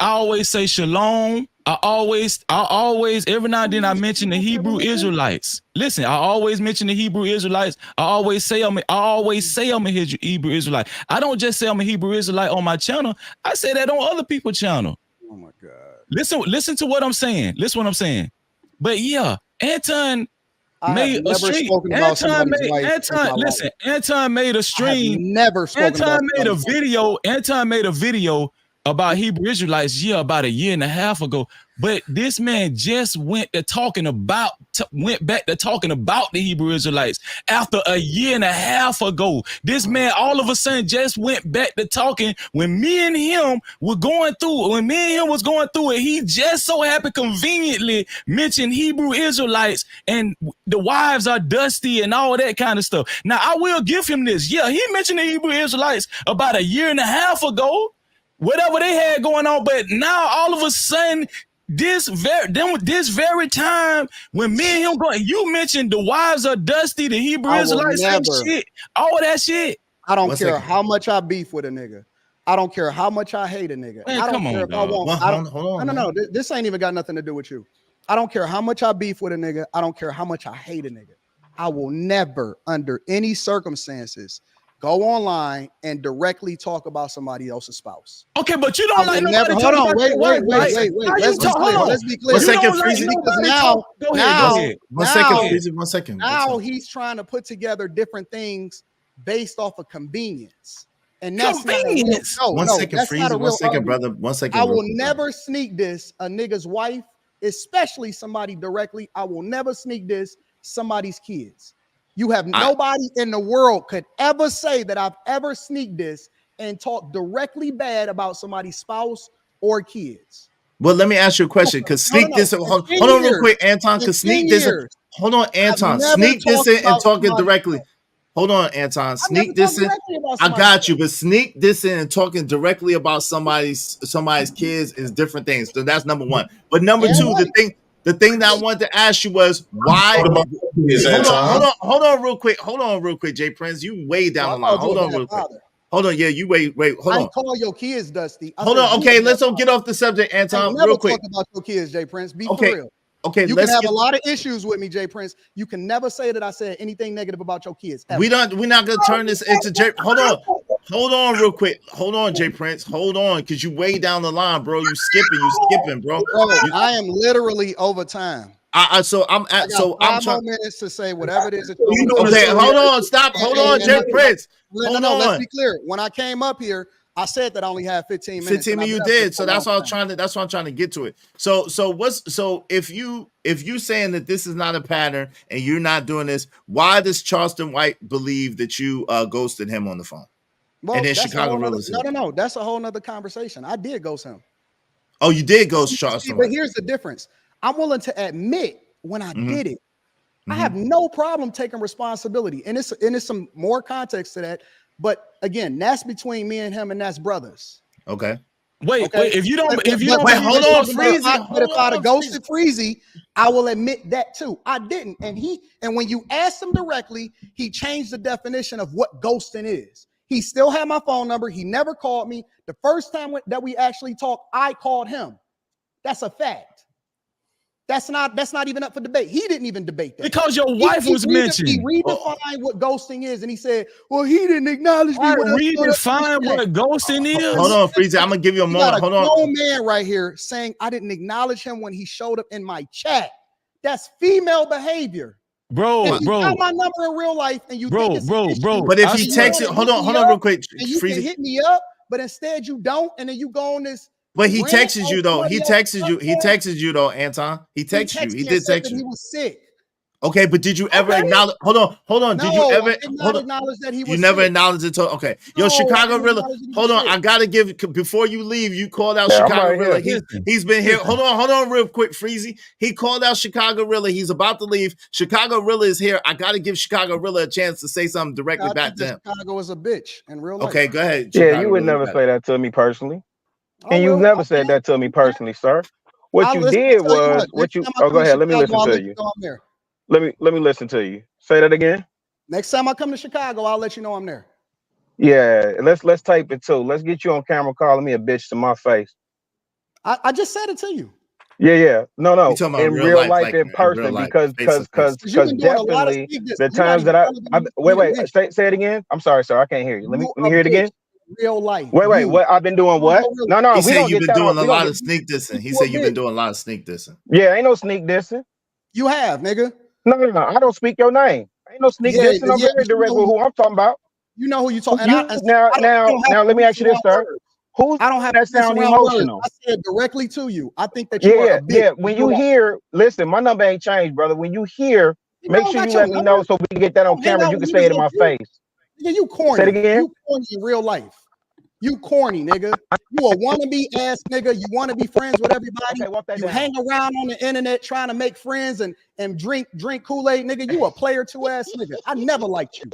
always say shalom. I always, every now and then I mention the Hebrew Israelites. Listen, I always mention the Hebrew Israelites. I always say I'm a Hebrew Israelite. I don't just say I'm a Hebrew Israelite on my channel. I say that on other people's channel. Oh my God. Listen to what I'm saying. Listen what I'm saying. But yeah, Anton I made have a never stream. spoken about somebody's wife. Anton made a stream. Never spoken about Anton made a somebody's wife. video. Anton made a video about Hebrew Israelites, about a year and a half ago. But this man just went back to talking about the Hebrew Israelites after a year and a half ago. This man all of a sudden just went back to talking when me and him was going through it. He just so happened conveniently mentioned Hebrew Israelites and the wives are dusty and all that kind of stuff. Now I will give him this. Yeah, he mentioned the Hebrew Israelites about a year and a half ago. Whatever they had going on, but now all of a sudden, this very time when me and him you mentioned the wives are dusty, the Hebrew Israelites ain't shit, all that shit. I don't care how much I beef with a nigga. I don't care how much I hate a nigga. Man, I don't care if I want. Hold on. No. This ain't even got nothing to do with you. I don't care how much I beef with a nigga. I don't care how much I hate a nigga. I will never, under any circumstances, go online and directly talk about somebody else's spouse. Okay, but you don't like nobody. Hold on, wait. Let's be clear. 1 second, Freezy. One second. Now he's trying to put together different things based off of convenience. And that's convenience. One second, Freezy. 1 second, brother. 1 second. I will never sneak this a nigga's wife, especially somebody directly. I will never sneak this somebody's kids. You have nobody in the world could ever say that I've ever sneaked this and talk directly bad about somebody's spouse or kids. Well, let me ask you a question. Because sneak this. Hold on real quick, Anton. Because sneak this. Hold on, Anton. Sneak this in and talk it directly. Hold on, Anton. Sneak this in. I got you, but sneak this in and talking directly about somebody's kids is different things. So that's number one. But number two, the thing that I wanted to ask you was why. Hold on, real quick, Jay Prince. You way down the line. Hold on, real quick. Hold on, yeah, you wait. Hold on. I call your kids dusty. Hold on, okay. Let's don't get off the subject, Anton. Real quick. Talk about your kids, Jay Prince. Be okay. for real. Okay, you can have a lot of issues with me, Jay Prince. You can never say that I said anything negative about your kids. Ever. We're not gonna turn this into Jay. Hold on, real quick. Hold on, Jay Prince. Hold on, because you way down the line, bro. You skipping, bro. I am literally over time. I'm 5 more minutes to say whatever it is. Okay, hold on, stop. Hold on, Jay Prince. No, let's be clear. When I came up here, I said that I only had 15 minutes. 15 minutes you did. So that's what I'm trying to get to it. So if you saying that this is not a pattern and you're not doing this, why does Charleston White believe that you ghosted him on the phone? Well, and then Chicago No. That's a whole nother conversation. I did ghost him. Oh, you did ghost Charleston White. But here's the difference. I'm willing to admit when I did it. I have no problem taking responsibility. And it's some more context to that. But again, that's between me and him, and that's brothers. Okay. Wait, if you don't, hold on, Freezy. But if I'd have ghosted Freezy, I will admit that too. I didn't. And when you asked him directly, he changed the definition of what ghosting is. He still had my phone number. He never called me. The first time that we actually talked, I called him. That's a fact. That's not even up for debate. He didn't even debate that. Because your wife was mentioned. He redefined what ghosting is, and he said, "Well, he didn't acknowledge me." I redefine what ghosting is. Hold on, Freezy. I'm gonna give you a moment. Hold on. Grown man right here saying I didn't acknowledge him when he showed up in my chat. That's female behavior. Bro, if you got my number in real life and you think it's an issue, but if he texts you, hold on real quick. And you can hit me up, but instead you don't, and then you go on this. But he texts you though. He texts you. He texts you though, Anton. He texts you. He did text you. He was sick. Okay, but did you ever acknowledge? Hold on. No, did you ever acknowledge that he was? You never acknowledged it. Okay, yo, Chicago Rilla. Hold on, I gotta give before you leave. You called out Chicago Rilla. He's been here. Hold on, real quick, Freezy. He called out Chicago Rilla. He's about to leave. Chicago Rilla is here. I gotta give Chicago Rilla a chance to say something directly back to him. Chicago is a bitch in real life. Okay, go ahead. Yeah, you would never say that to me personally. And you've never said that to me personally, sir. What you did was what you. Oh, go ahead. Let me listen to you. Let me listen to you. Say that again. Next time I come to Chicago, I'll let you know I'm there. Yeah, let's type it too. Let's get you on camera calling me a bitch to my face. I just said it to you. Yeah. No. In real life, in person, because definitely the times that I wait. Say it again. I'm sorry, sir. I can't hear you. Let me hear it again. Real life. Wait. What I've been doing? What? No. He said you've been doing a lot of sneak dissing. He said you've been doing a lot of sneak dissing. Yeah, ain't no sneak dissing. You have, nigga. No. I don't speak your name. Ain't no sneak dissing. I'm very direct with who I'm talking about. You know who you talking. Now, let me ask you this, sir. I don't have that sound emotional. I said directly to you. I think that you are a bitch. Yeah. When you hear, listen, my number ain't changed, brother. When you hear, make sure you let me know so we can get that on camera. You can say it in my face. Yeah, you corny. Say it again. You corny in real life. You corny, nigga. You a wannabe ass nigga. You want to be friends with everybody. You hang around on the internet trying to make friends and drink Kool-Aid, nigga. You a player 2 ass nigga. I never liked you.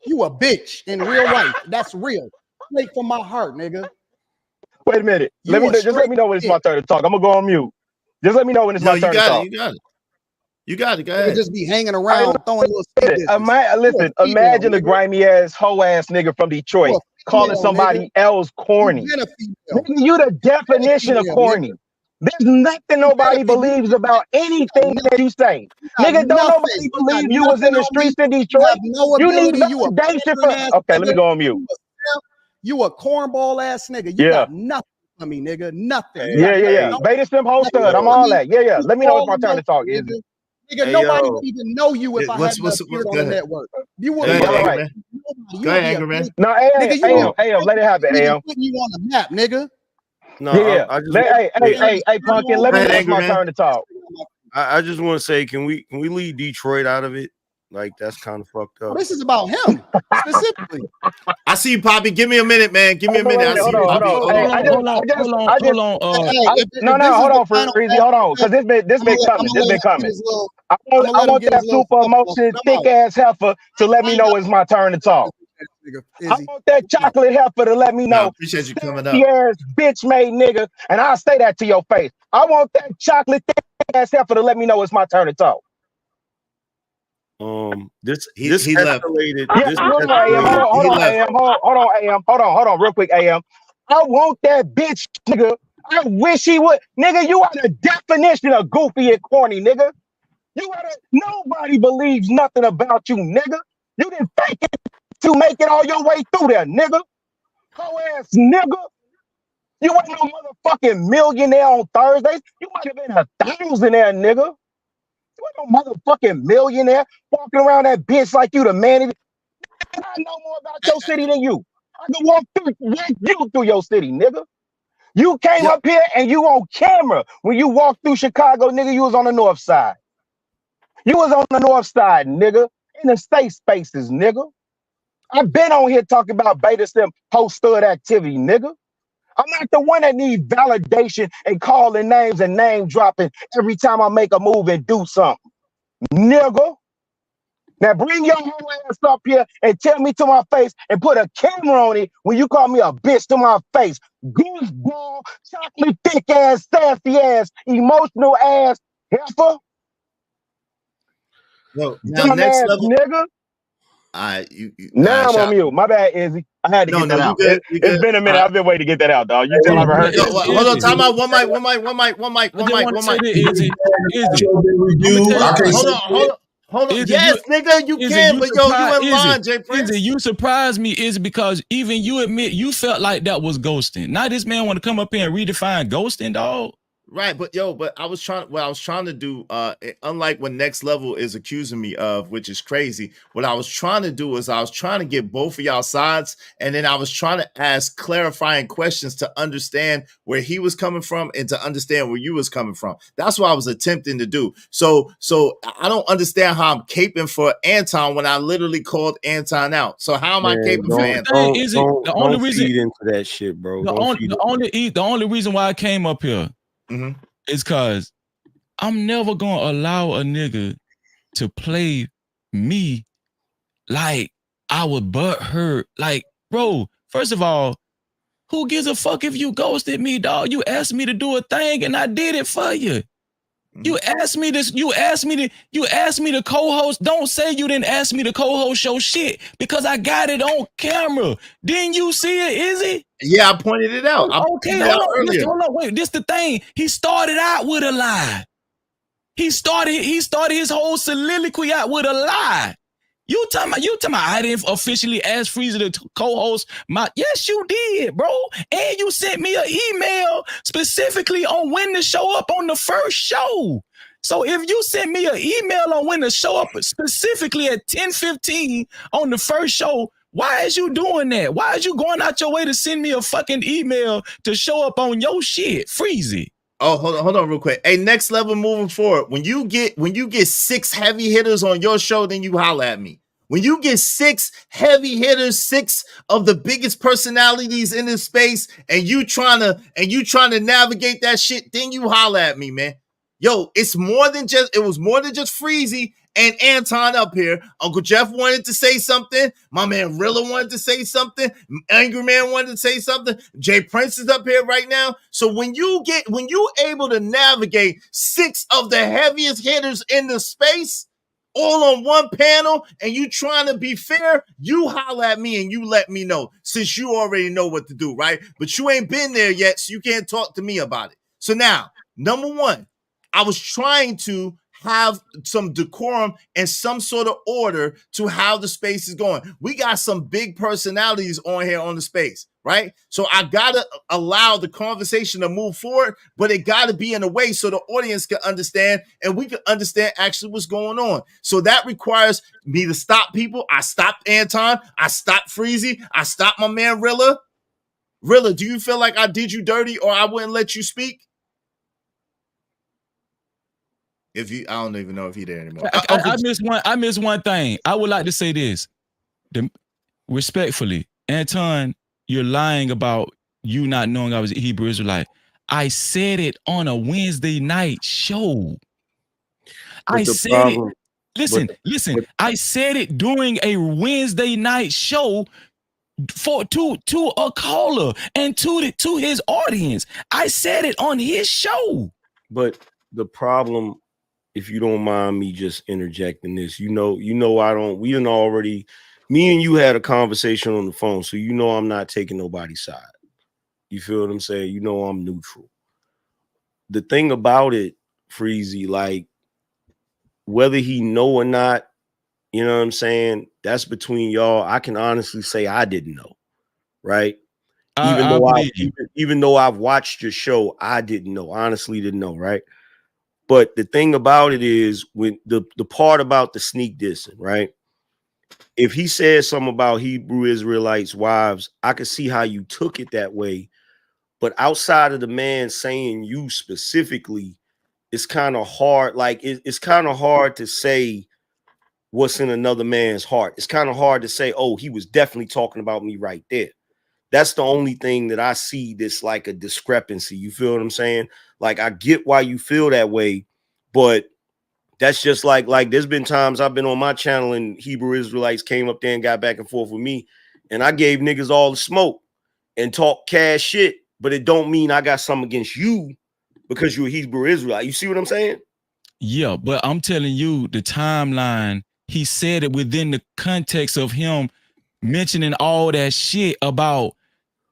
You a bitch in real life. That's real. Straight from my heart, nigga. Wait a minute. Let me know when it's my turn to talk. I'm gonna go on mute. Just let me know when it's my turn to talk. You got it. Go ahead. Just be hanging around throwing little listen, imagine a grimy ass hoe ass nigga from Detroit calling somebody else corny. You the definition of corny. There's nothing nobody believes about anything that you say. Nigga, don't nobody believe you was in the streets in Detroit. You need validation for. Okay, let me go on mute. You a cornball ass nigga. You got nothing for me, nigga. Nothing. Yeah. Beta Stem host stud. I'm all that. Yeah. Let me know it's my turn to talk. Is it? Nigga, nobody would even know you if I hadn't appeared on the network. You wouldn't know. Go ahead, Angry Man. No, AM, let it happen, AM. Putting you on the map, nigga. No, hey, Pumpkin, let me know it's my turn to talk. I just want to say, can we leave Detroit out of it? Like, that's kind of fucked up. This is about him specifically. I see you, Poppy. Give me a minute, man. Give me a minute. Hold on, Freezy. Hold on, because this been coming. I want that super emotion, thick ass heifer to let me know it's my turn to talk. I want that chocolate heifer to let me know. I appreciate you coming up. Yes, bitch made nigga, and I'll say that to your face. I want that chocolate thick ass heifer to let me know it's my turn to talk. This left. Hold on, real quick, AM. I want that bitch, nigga. I wish he would, nigga. You are the definition of goofy and corny, nigga. Nobody believes nothing about you, nigga. You didn't fake it to make it all your way through there, nigga. Ho ass nigga. You ain't no motherfucking millionaire on Thursdays. You might have been 1,000 there, nigga. You ain't no motherfucking millionaire walking around that bitch like you the man. I know more about your city than you. I can walk you through your city, nigga. You came up here and you on camera. When you walked through Chicago, nigga, you was on the north side. You was on the north side, nigga. In the state spaces, nigga. I've been on here talking about beta stem post-stud activity, nigga. I'm not the one that needs validation and calling names and name dropping every time I make a move and do something. Nigga. Now bring your whole ass up here and tell me to my face and put a camera on it when you call me a bitch to my face. Gooseball, chocolate thick ass, sassy ass, emotional ass, heifer. Yo, now next level, nigga. Now I'm on mute. My bad, Izzy. I had to get that you out. good. You It's good. been a minute. I've been waiting to get that out, dog. You tell I've heard Yo, this. hold on, time out. One mic. I just want to say this, Izzy. Hold on. Izzy, Yes, nigga, you Izzy, can, you but yo, you in Izzy, line, Jay Prince. Izzy, you surprised me, Izzy, because even you admit you felt like that was ghosting. Now this man want to come up here and redefine ghosting, dog. Right, but what I was trying to do, unlike what Next Level is accusing me of, which is crazy, what I was trying to do is I was trying to get both of y'all sides, and then I was trying to ask clarifying questions to understand where he was coming from and to understand where you was coming from. That's what I was attempting to do. So I don't understand how I'm caping for Anton when I literally called Anton out. So how am I caping for Anton? The only reason feed into that shit, bro. The only reason why I came up here is because I'm never gonna allow a nigga to play me like I would butt hurt. Like, bro, first of all, who gives a fuck if you ghosted me, dog? You asked me to do a thing and I did it for you. You asked me this, you asked me to co-host. Don't say you didn't ask me to co-host your shit because I got it on camera. Didn't you see it, Izzy? Yeah, I pointed it out. Okay, hold on, wait. This the thing. He started out with a lie. He started his whole soliloquy out with a lie. You talking about I didn't officially ask Freezy to co-host my. Yes, you did, bro. And you sent me an email specifically on when to show up on the first show. So if you sent me an email on when to show up specifically at 10:15 on the first show, why is you doing that? Why is you going out your way to send me a fucking email to show up on your shit, Freezy? Oh, hold on real quick. Hey, Next Level moving forward. When you get 6 heavy hitters on your show, then you holler at me. When you get 6 heavy hitters, 6 of the biggest personalities in this space, and you trying to navigate that shit, then you holler at me, man. Yo, it was more than just Freezy and Anton up here. Uncle Jeff wanted to say something. My man Rilla wanted to say something. Angry Man wanted to say something. Jay Prince is up here right now. So when you able to navigate 6 of the heaviest hitters in the space, all on one panel, and you trying to be fair, you holler at me and you let me know, since you already know what to do, right? But you ain't been there yet, so you can't talk to me about it. So now, number one, I was trying to have some decorum and some sort of order to how the space is going. We got some big personalities on here on the space, right? So I gotta allow the conversation to move forward, but it gotta be in a way so the audience can understand and we can understand actually what's going on. So that requires me to stop people. I stopped Anton. I stopped Freezy. I stopped my man Rilla. Rilla, do you feel like I did you dirty or I wouldn't let you speak? I don't even know if he's there anymore. I missed one thing. I would like to say this. Respectfully, Anton, you're lying about you not knowing I was a Hebrew Israelite. I said it on a Wednesday night show. I said it. Listen. I said it during a Wednesday night show to a caller and to his audience. I said it on his show. But the problem, if you don't mind me just interjecting this, we didn't already, me and you had a conversation on the phone, so I'm not taking nobody's side. You feel what I'm saying? I'm neutral. The thing about it, Freezy, like, whether he know or not, you know what I'm saying? That's between y'all. I can honestly say I didn't know, right? Even though I've watched your show, I didn't know. Honestly, didn't know, right? But the thing about it is, when the part about the sneak dissing, right? If he says something about Hebrew Israelites' wives, I could see how you took it that way. But outside of the man saying you specifically, it's kind of hard. Like, it's kind of hard to say what's in another man's heart. It's kind of hard to say, oh, he was definitely talking about me right there. That's the only thing that I see that's like a discrepancy. You feel what I'm saying? Like, I get why you feel that way, but that's just like there's been times I've been on my channel and Hebrew Israelites came up there and got back and forth with me, and I gave niggas all the smoke and talk cash shit, but it don't mean I got something against you because you're a Hebrew Israelite. You see what I'm saying? Yeah, but I'm telling you, the timeline he said it within the context of him mentioning all that shit about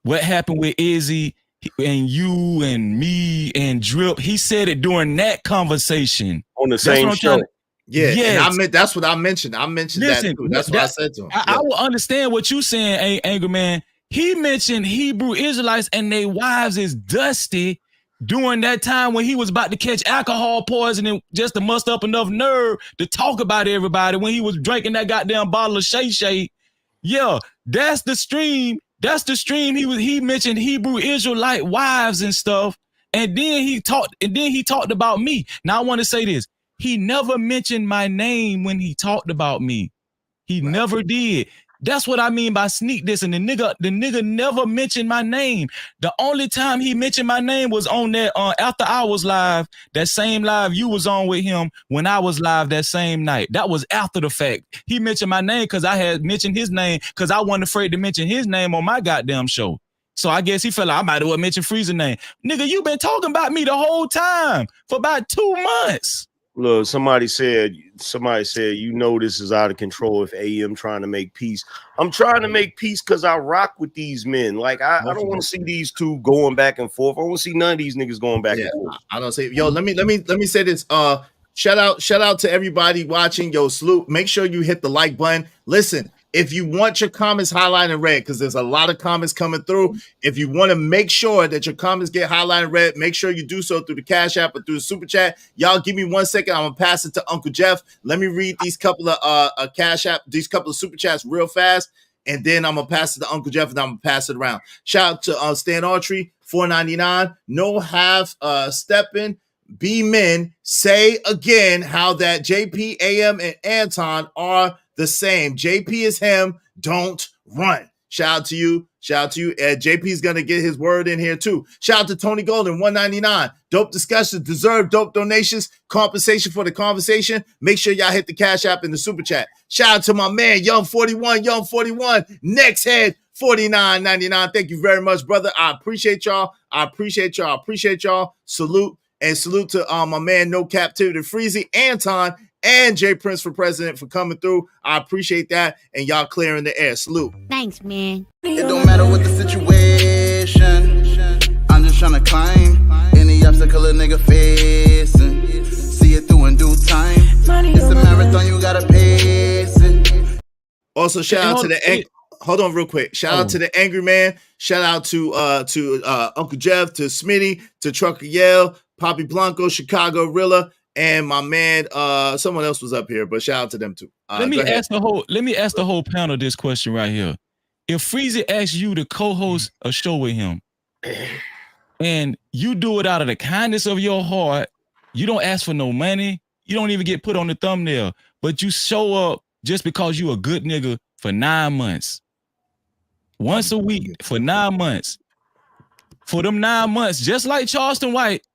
what happened with Izzy and you and me and Drip. He said it during that conversation. On the That's same what I'm show. trying to. Yeah, and Yes. that's what I mentioned. I mentioned Listen, that too. That's what I said to him. I will understand what you saying, Angry Man. He mentioned Hebrew Israelites and their wives is dusty during that time when he was about to catch alcohol poisoning just to muster up enough nerve to talk about everybody when he was drinking that goddamn bottle of Shay Shay. Yeah, that's the stream. That's the stream. He mentioned Hebrew Israelite wives and stuff. And then he talked about me. Now I want to say this. He never mentioned my name when he talked about me. He never did. That's what I mean by sneak this. And the nigga never mentioned my name. The only time he mentioned my name was on that After Hours live, that same live you was on with him when I was live that same night. That was after the fact. He mentioned my name because I had mentioned his name because I wasn't afraid to mention his name on my goddamn show. So I guess he felt like I might as well mention Freezy's name. Nigga, you been talking about me the whole time for about 2 months. Look, somebody said, you know, this is out of control if AM trying to make peace. I'm trying to make peace because I rock with these men. Like, I don't want to see these two going back and forth. I don't want to see none of these niggas going back and forth. I don't say, yo, let me say this. Shout out to everybody watching. Yo, salute. Make sure you hit the like button. Listen, if you want your comments highlighted in red, because there's a lot of comments coming through. If you want to make sure that your comments get highlighted in red, make sure you do so through the Cash App or through the Super Chat. Y'all give me 1 second. I'm gonna pass it to Uncle Jeff. Let me read these couple of Cash App, these couple of Super Chats real fast, and then I'm gonna pass it to Uncle Jeff, and I'm gonna pass it around. Shout out to Stan Autry, $4.99. No half stepping. Be men. Say again how that JP, AM, and Anton are the same. JP is him. Don't run. Shout out to you. Shout out to you. JP's going to get his word in here too. Shout out to Tony Golden, $1.99. Dope discussions, deserve dope donations, compensation for the conversation. Make sure y'all hit the Cash App in the Super Chat. Shout out to my man, Young 41, next head, $49.99. Thank you very much, brother. I appreciate y'all. Salute. And salute to my man, NoCaptivity, Freezy, Anton, and Jay Prince for president for coming through. I appreciate that. And y'all clearing the air. Salute. Thanks, man. It don't matter what the situation. I'm just trying to climb any obstacle a nigga facing. See it through in due time. It's a marathon, you gotta pace it. Also, shout out to the hold on real quick. Shout out to the Angry Man. Shout out to Uncle Jeff, to Smitty, to Trucker Yale, Poppy Blanco, Chicago Rilla, and my man, someone else was up here, but shout out to them too. Let me ask the whole panel this question right here. If Freezy asks you to co-host a show with him, and you do it out of the kindness of your heart, you don't ask for no money, you don't even get put on the thumbnail, but you show up just because you a good nigga for 9 months. Once a week for 9 months. For them 9 months, just like Charleston White,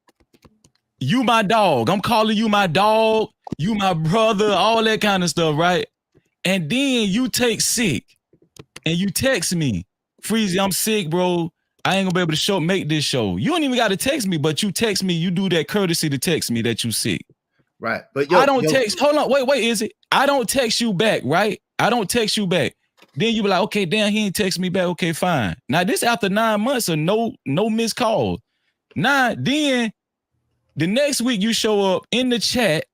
you my dog. I'm calling you my dog. You my brother, all that kind of stuff, right? And then you take sick and you text me, Freezy, I'm sick, bro. I ain't gonna be able to make this show. You don't even got to text me, but you text me. You do that courtesy to text me that you sick. Right. But I don't text. Hold on. Wait, is it? I don't text you back, right? I don't text you back. Then you be like, okay, damn, he ain't text me back. Okay, fine. Now this after 9 months of no missed calls. Then the next week you show up in the chat.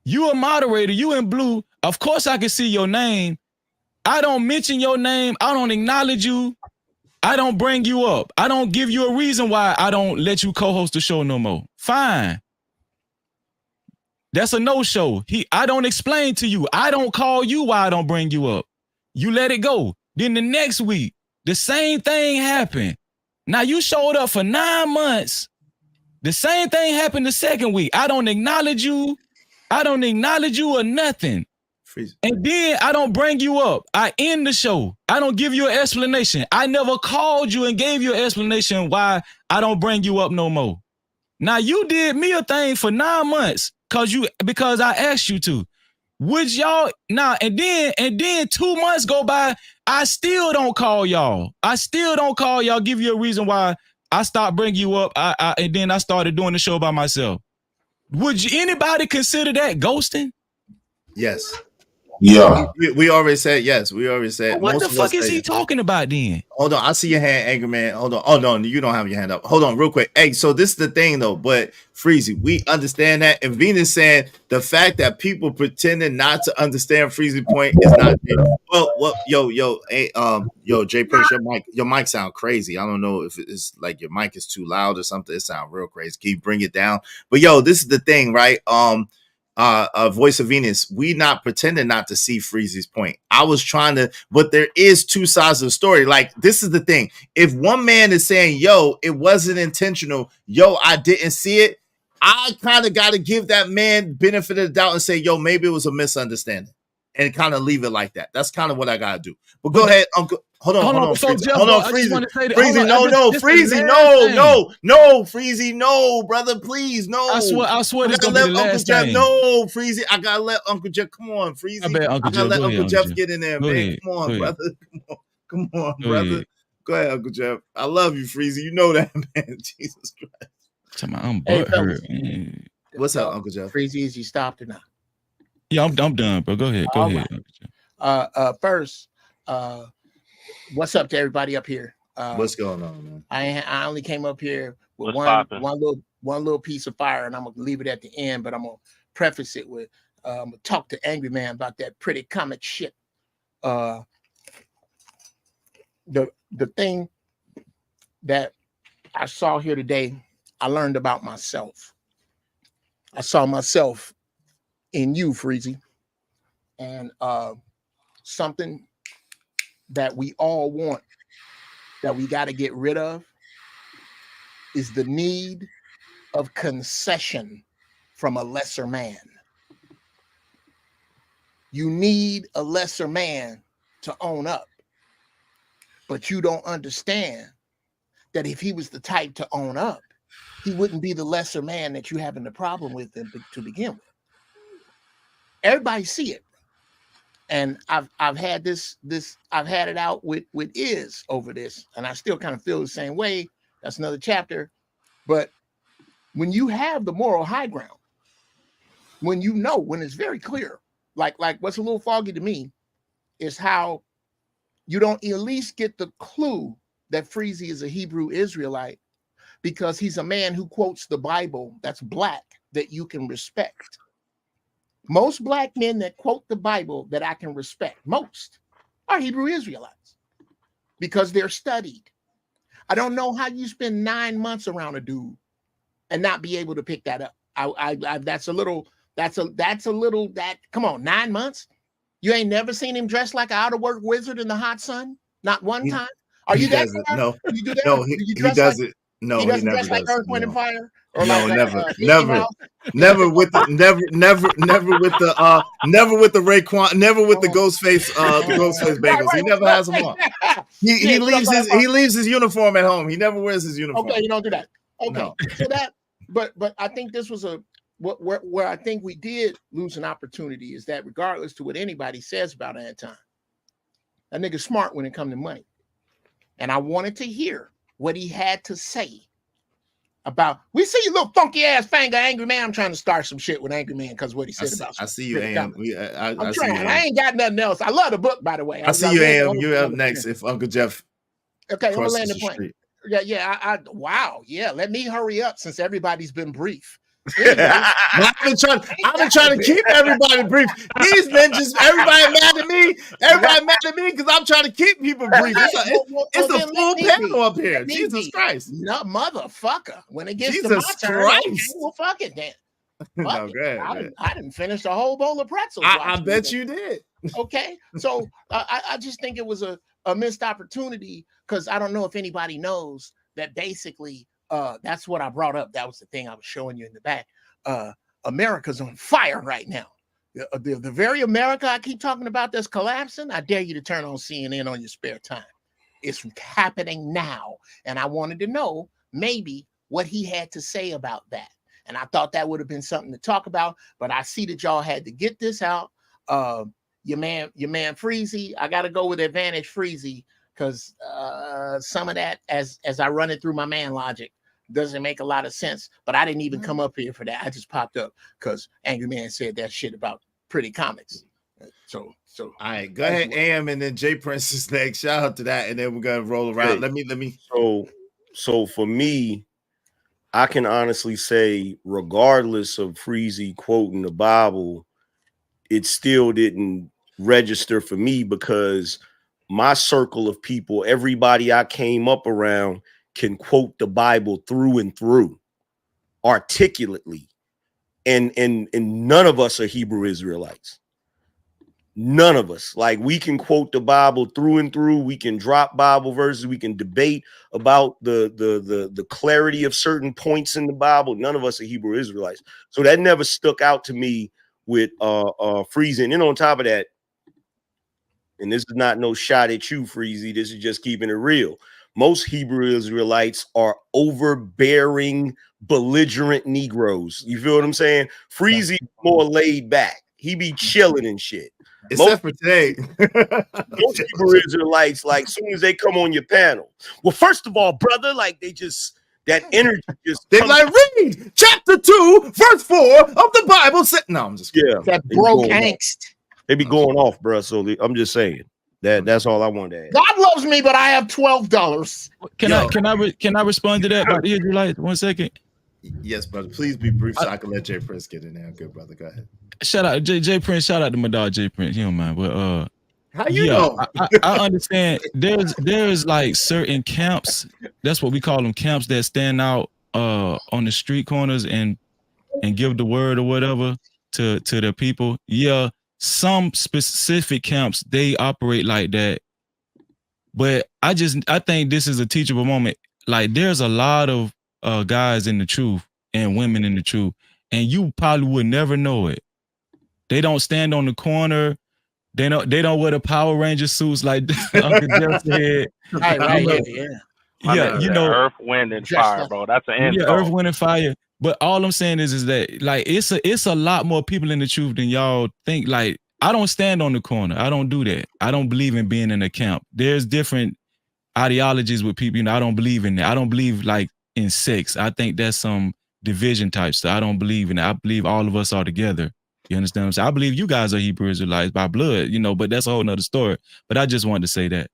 You a moderator. You in blue. Of course I can see your name. I don't mention your name. I don't acknowledge you. I don't bring you up. I don't give you a reason why I don't let you co-host the show no more. Fine. That's a no-show. I don't explain to you. I don't call you why I don't bring you up. You let it go. Then the next week, the same thing happened. Now you showed up for 9 months. The same thing happened the second week. I don't acknowledge you. I don't acknowledge you or nothing. Freeze. And then I don't bring you up. I end the show. I don't give you an explanation. I never called you and gave you an explanation why I don't bring you up no more. Now you did me a thing for 9 months because I asked you to. Would y'all now and then 2 months go by, I still don't call y'all. Give you a reason why I stopped bringing you up. And then I started doing the show by myself. Would anybody consider that ghosting? Yes. Yeah. We already said yes. We already said What most the of us fuck is said he yes. talking about then? Hold on, I see your hand, Angry Man. Hold on. Oh no, you don't have your hand up. Hold on, real quick. Hey, so this is the thing though, but Freezy, we understand that. And Venus saying the fact that people pretending not to understand Freezy's point is not well, hey, Jay Prince, your mic sound crazy. I don't know if it's like your mic is too loud or something. It sound real crazy. Can you bring it down? But this is the thing, right? Voice of Venus, we not pretending not to see Freezy's point. I was trying to, but there is two sides of the story. Like, this is the thing. If one man is saying, yo, it wasn't intentional, yo, I didn't see it, I kind of got to give that man benefit of the doubt and say, yo, maybe it was a misunderstanding, and kind of leave it like that. That's kind of what I got to do. But go ahead, Uncle. Hold on, Before Freezy. Jeff Hold go, on, I just Freezy. want to say that. Freezy, Freezy, no, Freezy, no, brother, please, no. I swear this gonna be the last Jeff, thing. no, Freezy, I gotta let Uncle Jeff. Come on, Freezy. I bet Uncle Jeff. Let Go Uncle ahead, Jeff get in there, go man. Ahead. Come on, brother. Come on, Go brother. ahead. Go ahead, Uncle Jeff. I love you, Freezy. You know that, man. Jesus Christ. I'm Hey, butthurt. fellas. What's up, Uncle Jeff? Freezy, is you stopped or not? Yeah, I'm done, bro. Go ahead. Go ahead. Right. First, what's up to everybody up here? What's going on, man? I only came up here with What's one little piece of fire, and I'm gonna leave it at the end. But I'm gonna preface it with I'm gonna talk to Angry Man about that pretty comic shit. The thing that I saw here today, I learned about myself. I saw myself in you, Freezy, and something that we all want, that we got to get rid of, is the need of concession from a lesser man. You need a lesser man to own up, but you don't understand that if he was the type to own up, he wouldn't be the lesser man that you having the problem with to begin with. Everybody see it. And I've had I've had it out with Iz over this, and I still kind of feel the same way. That's another chapter. But when you have the moral high ground, when it's very clear, like what's a little foggy to me is how you don't at least get the clue that Freezy is a Hebrew Israelite, because he's a man who quotes the Bible that's black, that you can respect. Most black men that quote the Bible that I can respect, most, are Hebrew Israelites, because they're studied. I don't know how you spend 9 months around a dude and not be able to pick that up. Come on, 9 months? You ain't never seen him dressed like an out-of-work wizard in the hot sun? Not one time? Are you that? No, you do that? no, he does it. No, he doesn't never dress like does. Earth, Wind, and Fire? Or No, like never with the never with the Raekwon, never with the Ghostface bagels. He never has them on. He leaves his uniform at home. He never wears his uniform. Okay, you don't do that. Okay, No. so that, but I think this was where I think we did lose an opportunity, is that regardless to what anybody says about Anton, that nigga's smart when it comes to money, and I wanted to hear what he had to say about. We see you little funky ass finger, Angry Man. I'm trying to start some shit with Angry Man because what he said about. I see you, AM. I'm trying. I ain't got nothing else. I love the book, by the way. I see you, AM. You're up next. If Uncle Jeff. Okay, I'm gonna land the plane. Yeah. Wow. Yeah. Let me hurry up since everybody's been brief. Anyway, I've been trying to keep everybody brief. These men everybody mad at me. Everybody mad at me because I'm trying to keep people brief. It's a full panel up here. Jesus Christ. No, motherfucker. When it gets to my turn, okay, well, fuck it then. No, go ahead, I didn't finish a whole bowl of pretzels. I bet you did. Okay. So I just think it was a missed opportunity, because I don't know if anybody knows that basically that's what I brought up. That was the thing I was showing you in the back. America's on fire right now. The very America I keep talking about that's collapsing, I dare you to turn on CNN on your spare time. It's happening now. And I wanted to know maybe what he had to say about that. And I thought that would have been something to talk about, but I see that y'all had to get this out. Your man Freezy, I got to go with Advantage Freezy, because some of that, as I run it through my man logic, doesn't make a lot of sense. But I didn't even come up here for that. I just popped up because Angry Man said that shit about pretty comics. So all right, go ahead, AM, and then Jay Prince is next. Shout out to that, and then we're gonna roll around. Let me. So for me, I can honestly say, regardless of Freezy quoting the Bible, it still didn't register for me because my circle of people, everybody I came up around, can quote the Bible through and through, articulately, and none of us are Hebrew Israelites. None of us. Like, we can quote the Bible through and through. We can drop Bible verses. We can debate about the clarity of certain points in the Bible. None of us are Hebrew Israelites. So that never stuck out to me with Freezy. And then on top of that, and this is not no shot at you, Freezy, this is just keeping it real. Most Hebrew Israelites are overbearing, belligerent Negroes. You feel what I'm saying? Freezy more laid back. He be chilling and shit. Except for today. Most Hebrew Israelites, like, soon as they come on your panel, well, first of all, brother, like, they just, that energy just, they like, read chapter 2, verse 4 of the Bible. No, I'm just kidding. That broke angst. They be going off, bro. So I'm just saying that's all I wanted to add. God loves me, but I have $12. Can I respond to that about the Israelites? 1 second. Yes, brother. Please be brief so I can let Jay Prince get in there. Good brother. Go ahead. Shout out Jay Prince. Shout out to my dog Jay Prince. You don't mind, but how you know? I understand. There's like certain camps. That's what we call them, camps that stand out on the street corners and give the word or whatever to the people. Yeah, some specific camps they operate like that. But I think this is a teachable moment. Like, there's a lot of guys in the truth and women in the truth, and you probably would never know it. They don't stand on the corner. They don't wear the Power Ranger suits like Uncle Jeff said. Right, Yeah, you know, Earth, Wind, and Fire, bro. That's an end. Yeah, Earth, Wind, and Fire. But all I'm saying is that, like, it's a lot more people in the truth than y'all think. Like, I don't stand on the corner. I don't do that. I don't believe in being in a camp. There's different ideologies with people. You know, I don't believe in that. I don't believe like in sex. I think that's some division type stuff. I don't believe in it. I believe all of us are together. You understand what I'm saying? I believe you guys are Hebrew Israelites by blood, you know, but that's a whole nother story. But I just wanted to say that.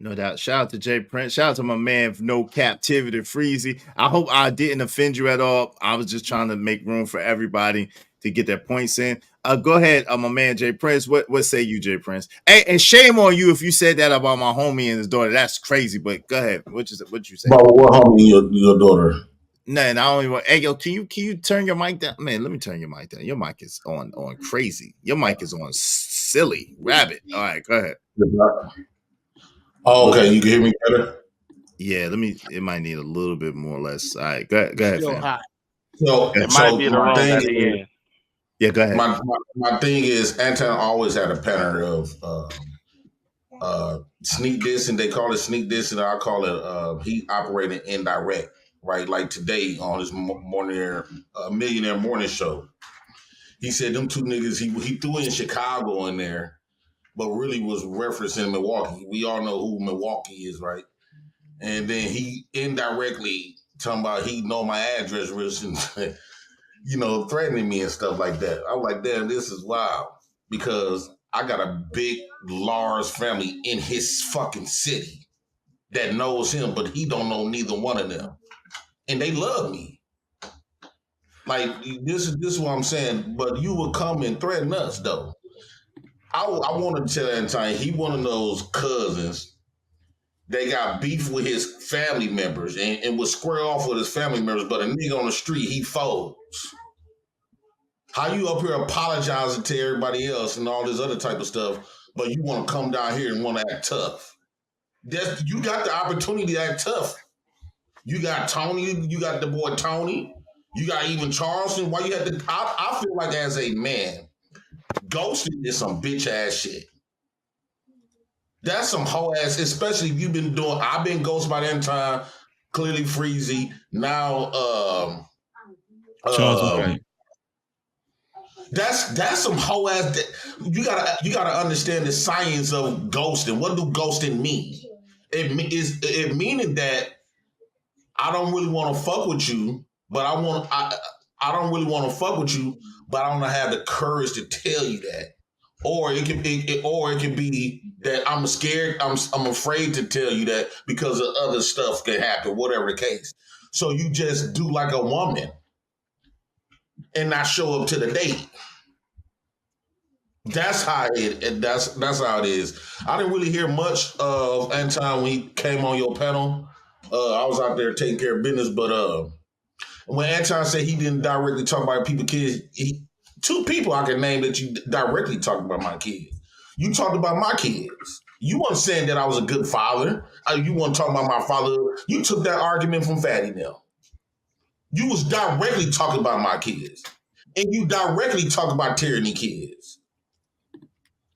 No doubt. Shout out to Jay Prince. Shout out to my man NoCaptivity, Freezy. I hope I didn't offend you at all. I was just trying to make room for everybody to get their points in. Go ahead, my man Jay Prince. What say you, Jay Prince? Hey, and shame on you if you said that about my homie and his daughter. That's crazy. But go ahead. What you say? About what homie your daughter? Nah, I only want. Hey, yo, can you turn your mic down? Man, let me turn your mic down. Your mic is on crazy. Your mic is on silly rabbit. All right, go ahead. Oh, okay. You can hear me better? Yeah, it might need a little bit more or less. All right, go ahead, fam. So it might be the wrong at the end. Yeah, go ahead. My thing is, Anton always had a pattern of sneak dissing. They call it sneak dissing. I call it he operated indirect, right? Like today on his millionaire morning show, he said them two niggas he threw in Chicago in there, but really was referencing Milwaukee. We all know who Milwaukee is, right? And then he indirectly talking about he know my address, and you know, threatening me and stuff like that. I'm like, damn, this is wild because I got a big, large family in his fucking city that knows him, but he don't know neither one of them, and they love me. Like this is what I'm saying. But you would come and threaten us, though. I wanted to tell Anton he one of those cousins. They got beef with his family members and would square off with his family members, but a nigga on the street, he folds. How you up here apologizing to everybody else and all this other type of stuff, but you want to come down here and want to act tough? You got the opportunity to act tough. You got Tony, you got the boy Tony, you got even Charleston. Why you had to? I feel like as a man, ghosting is some bitch ass shit. That's some hoe ass, especially if you've been doing. I've been ghosted by that time. Clearly, Freezy. Now, that's some hoe ass. You gotta understand the science of ghosting. What do ghosting mean? It meaning that I don't really want to fuck with you, but I don't really want to fuck with you, but I don't have the courage to tell you that. Or it can be that I'm scared, I'm afraid to tell you that because of other stuff can happen, whatever the case. So you just do like a woman and not show up to the date. That's how that's how it is. I didn't really hear much of Anton when he came on your panel. I was out there taking care of business, but when Anton said he didn't directly talk about people's kids, two people I can name that you directly talked about my kids. You talked about my kids. You weren't saying that I was a good father. You weren't talking about my father. You took that argument from Fatty now. You was directly talking about my kids. And you directly talk about tyranny kids.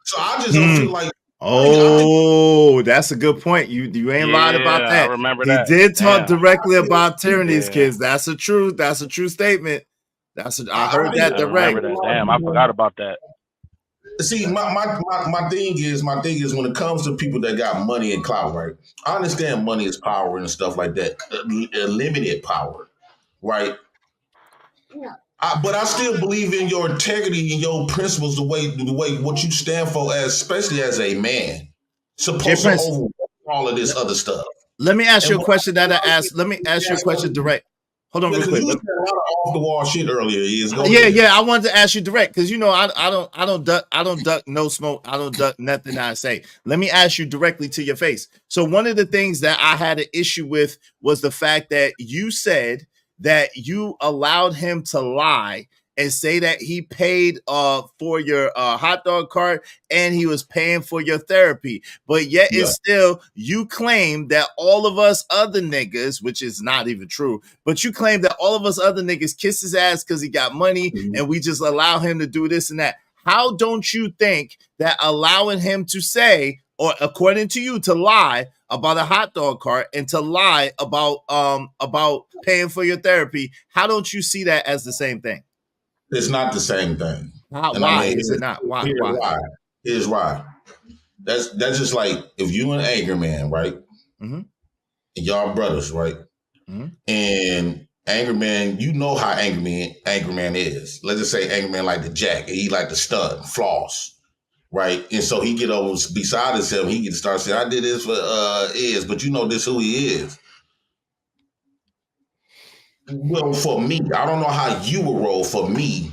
So I just don't feel like that's a good point. You ain't lied about that. I remember he that. did talk directly about tyranny's kids. That's a true statement. I heard that direct. Remember that. Damn, I forgot about that. See, my thing is when it comes to people that got money and clout, right? I understand money is power and stuff like that, limited power, right? Yeah. But I still believe in your integrity and your principles, the way what you stand for, especially as a man, supposed to overrule all of this other stuff. Let me ask you a question that I asked. Let me ask you a question direct. Hold on, real quick. You said a lot of off the wall shit earlier. Yeah. I wanted to ask you direct because I don't duck no smoke. I don't duck nothing I say. Let me ask you directly to your face. So one of the things that I had an issue with was the fact that you said that you allowed him to lie and say that he paid for your hot dog cart and he was paying for your therapy. But yet it's still, you claim that all of us other niggas, which is not even true, but you claim that all of us other niggas kiss his ass because he got money and we just allow him to do this and that. How don't you think that allowing him to say, or according to you, to lie about a hot dog cart and to lie about paying for your therapy, how don't you see that as the same thing? It's not the same thing. Why is it not? Why? Here's why. That's just like if you an Angry Man, right? Mm-hmm. And y'all brothers, right? Mm-hmm. And Angry Man, you know how Angry Man is. Let's just say Angry Man like the jack. He like the stud, floss, right? And so he get over beside himself. He can start saying, "I did this for Iz, but you know this who he is." Well, for me, I don't know how you would roll. For me,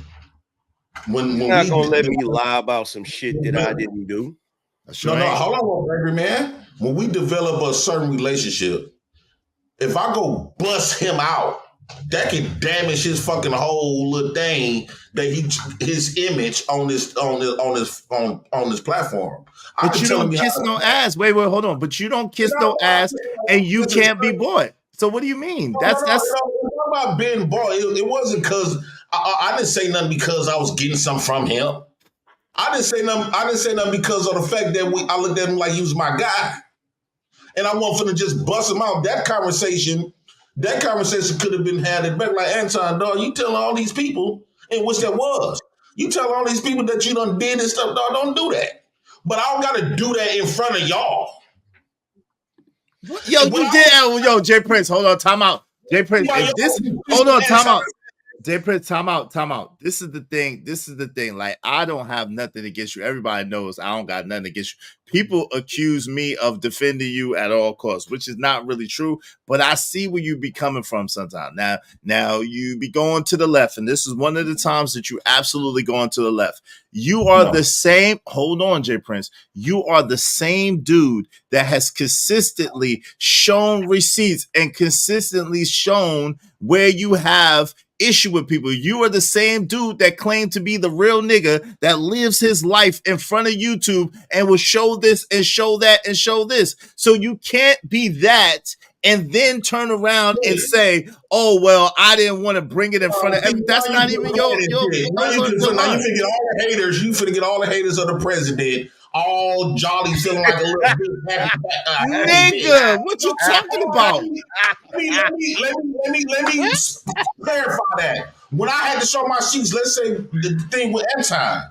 when you're not gonna let me lie about some shit that I didn't do. No, hold on, Angry Man. When we develop a certain relationship, if I go bust him out, that can damage his fucking whole little thing that his image on this platform. But you don't kiss no ass. Wait, hold on. But you don't kiss no ass, and you can't be bought. So what do you mean? That's about being bought. It wasn't because I didn't say nothing because I was getting something from him. I didn't say nothing because of the fact that I looked at him like he was my guy, and I wasn't finna just bust him out. That conversation could have been had it back. Like, Anton, dog, you tell all these people, and which that was. You tell all these people that you done did this stuff, dog. Don't do that. But I don't gotta do that in front of y'all. Yo, you did. Yo, Jay Prince, hold on, time out. Jay Prince, hold on, time out. Jay Prince, time out. This is the thing. Like, I don't have nothing against you. Everybody knows I don't got nothing against you. People accuse me of defending you at all costs, which is not really true. But I see where you be coming from sometimes. Now you be going to the left, and this is one of the times that you absolutely going to the left. You are the same. Hold on, Jay Prince. You are the same dude that has consistently shown receipts and consistently shown where you have issue with people. You are the same dude that claimed to be the real nigga that lives his life in front of YouTube and will show this and show that and show this. So you can't be that and then turn around and say, "Oh well, I didn't want to bring it in front of everyone." That's not even your. Now you finna get all the haters. You finna get all the haters of the president. All jolly, feeling like a little bit happy. Nigga, what you talking about? Let me clarify that. When I had to show my sheets, let's say the thing with Anton,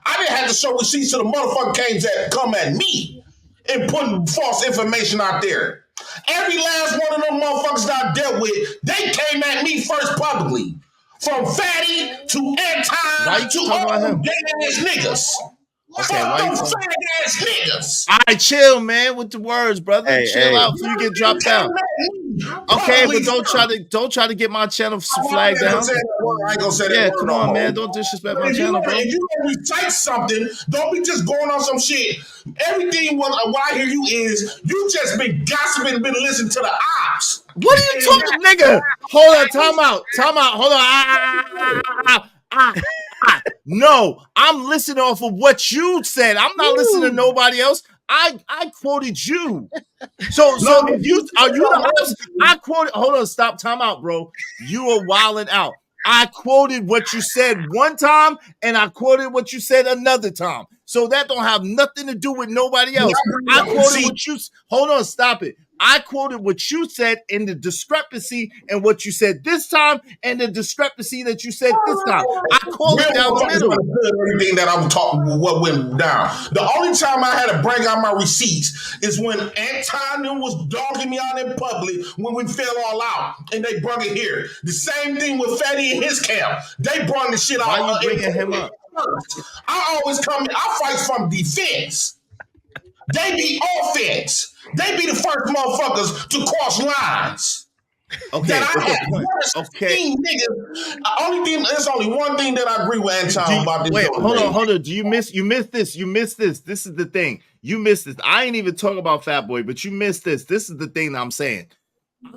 I didn't have to show receipts to the motherfucker came that come at me and putting false information out there. Every last one of them motherfuckers that I dealt with, they came at me first publicly. From Fatty to Anton to all them gay-ass niggas. Okay, Fuck why them you fag-ass niggas. All right, chill, man, with the words, brother. Chill out before you get dropped down. Okay, but don't try to get my channel flagged down. I ain't gonna say that Yeah, word come no on, more. man. Don't disrespect But my channel, bro. If you gonna recite something, don't be just going on some shit. Everything what I hear you is you just been gossiping, been listening to the ops. What are you talking, nigga? Hold on, time out. Hold on. No, I'm listening off of what you said. I'm not listening to nobody else. I quoted you. So if you are you the ops, I quoted. Hold on, stop. Time out, bro. You are wilding out. I quoted what you said one time, and I quoted what you said another time. So that don't have nothing to do with nobody else. I quoted what you. Hold on, stop it. I quoted what you said in the discrepancy and what you said this time and the discrepancy that you said this time. I called it down the middle. Everything that I'm talking, what went down. The only time I had to bring out my receipts is when Anton was dogging me out in public when we fell all out, and they brought it here. The same thing with Fatty and his camp. They brought the shit out. Why you bringing him up? I fight from defense. They be offense. They be the first motherfuckers to cross lines. Okay. Okay. There's only one thing that I agree with Anton about this. Wait, hold on. You missed this. This is the thing. You missed this. I ain't even talking about Fat Boy, but you missed this. This is the thing that I'm saying.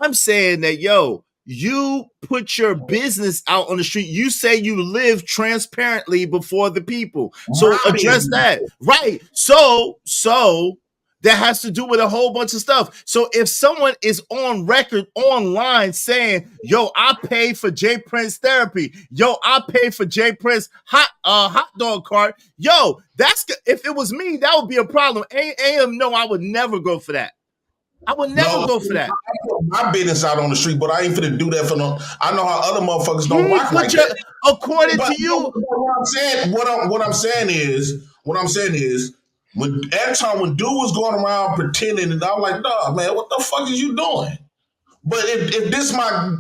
I'm saying that, you put your business out on the street. You say you live transparently before the people. So address that. Right. So that has to do with a whole bunch of stuff. So if someone is on record online saying, I pay for J Prince therapy. I pay for J Prince hot dog cart. That's if it was me, that would be a problem. I would never go for that. I would never go for that. I put my business out on the street, but I ain't finna do that for no. I know how other motherfuckers don't rock like that. According to you, what I'm saying is, when dude was going around pretending, and I'm like, nah, man, what the fuck is you doing? But if this my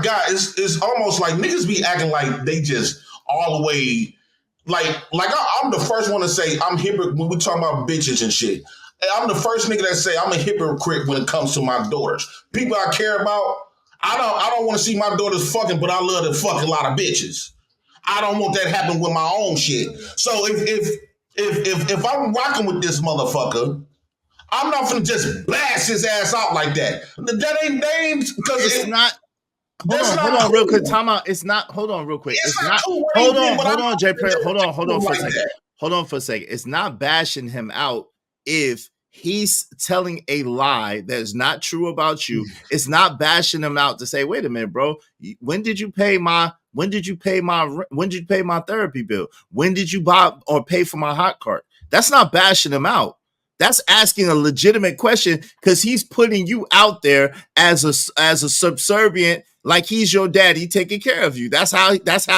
guy, it's almost like niggas be acting like they just all the way, like I'm the first one to say I'm hypocrite when we talking about bitches and shit. I'm the first nigga that say I'm a hypocrite when it comes to my daughters. People I care about, I don't want to see my daughters fucking, but I love to fuck a lot of bitches. I don't want that happen with my own shit. So if I'm rocking with this motherfucker, I'm not gonna just blast his ass out like that. That ain't because it's not. Hold on, real quick. Time out. It's not. Hold on, real quick. It's not. Hold on, Jay. Hold on for a second. Hold on for a second. It's not bashing him out if he's telling a lie that is not true about you. It's not bashing him out to say, wait a minute, bro. When did you pay my therapy bill? When did you buy or pay for my hot cart? That's not bashing him out. That's asking a legitimate question because he's putting you out there as a subservient, like he's your daddy taking care of you. That's how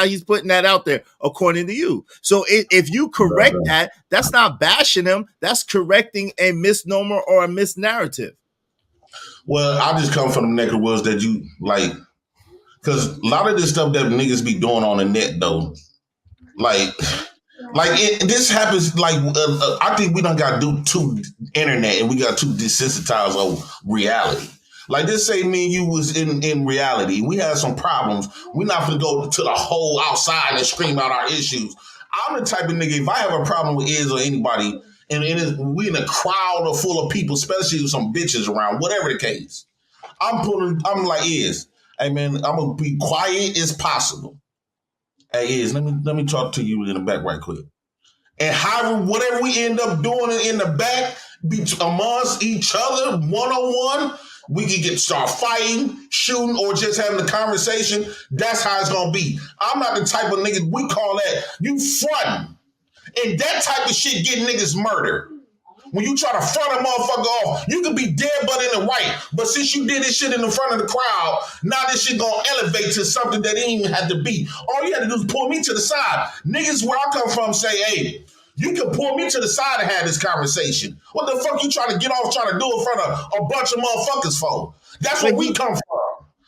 he's putting that out there, according to you. So if you correct that, that's not bashing him. That's correcting a misnomer or a misnarrative. Well, I just come from the neck of the woods that you like, because a lot of this stuff that niggas be doing on the net though, this happens. I think we done got to do too internet and we got too desensitized of reality. Like this say me and you was in reality. We had some problems. We're not gonna go to the whole outside and scream out our issues. I'm the type of nigga, if I have a problem with Iz or anybody, and we in a crowd full of people, especially with some bitches around, whatever the case, I'm like, Iz, hey man, I'm gonna be quiet as possible. Hey, Iz, let me talk to you in the back right quick. And whatever we end up doing in the back, amongst each other, one-on-one, we can start fighting, shooting, or just having a conversation. That's how it's gonna be. I'm not the type of nigga, we call that, you fronting. And that type of shit get niggas murdered. When you try to front a motherfucker off, you could be dead but in the right. But since you did this shit in the front of the crowd, now this shit gonna elevate to something that didn't even have to be. All you had to do is pull me to the side. Niggas where I come from say, hey, you can pull me to the side and have this conversation. What the fuck you trying to get off trying to do in front of a bunch of motherfuckers for? That's where we come from.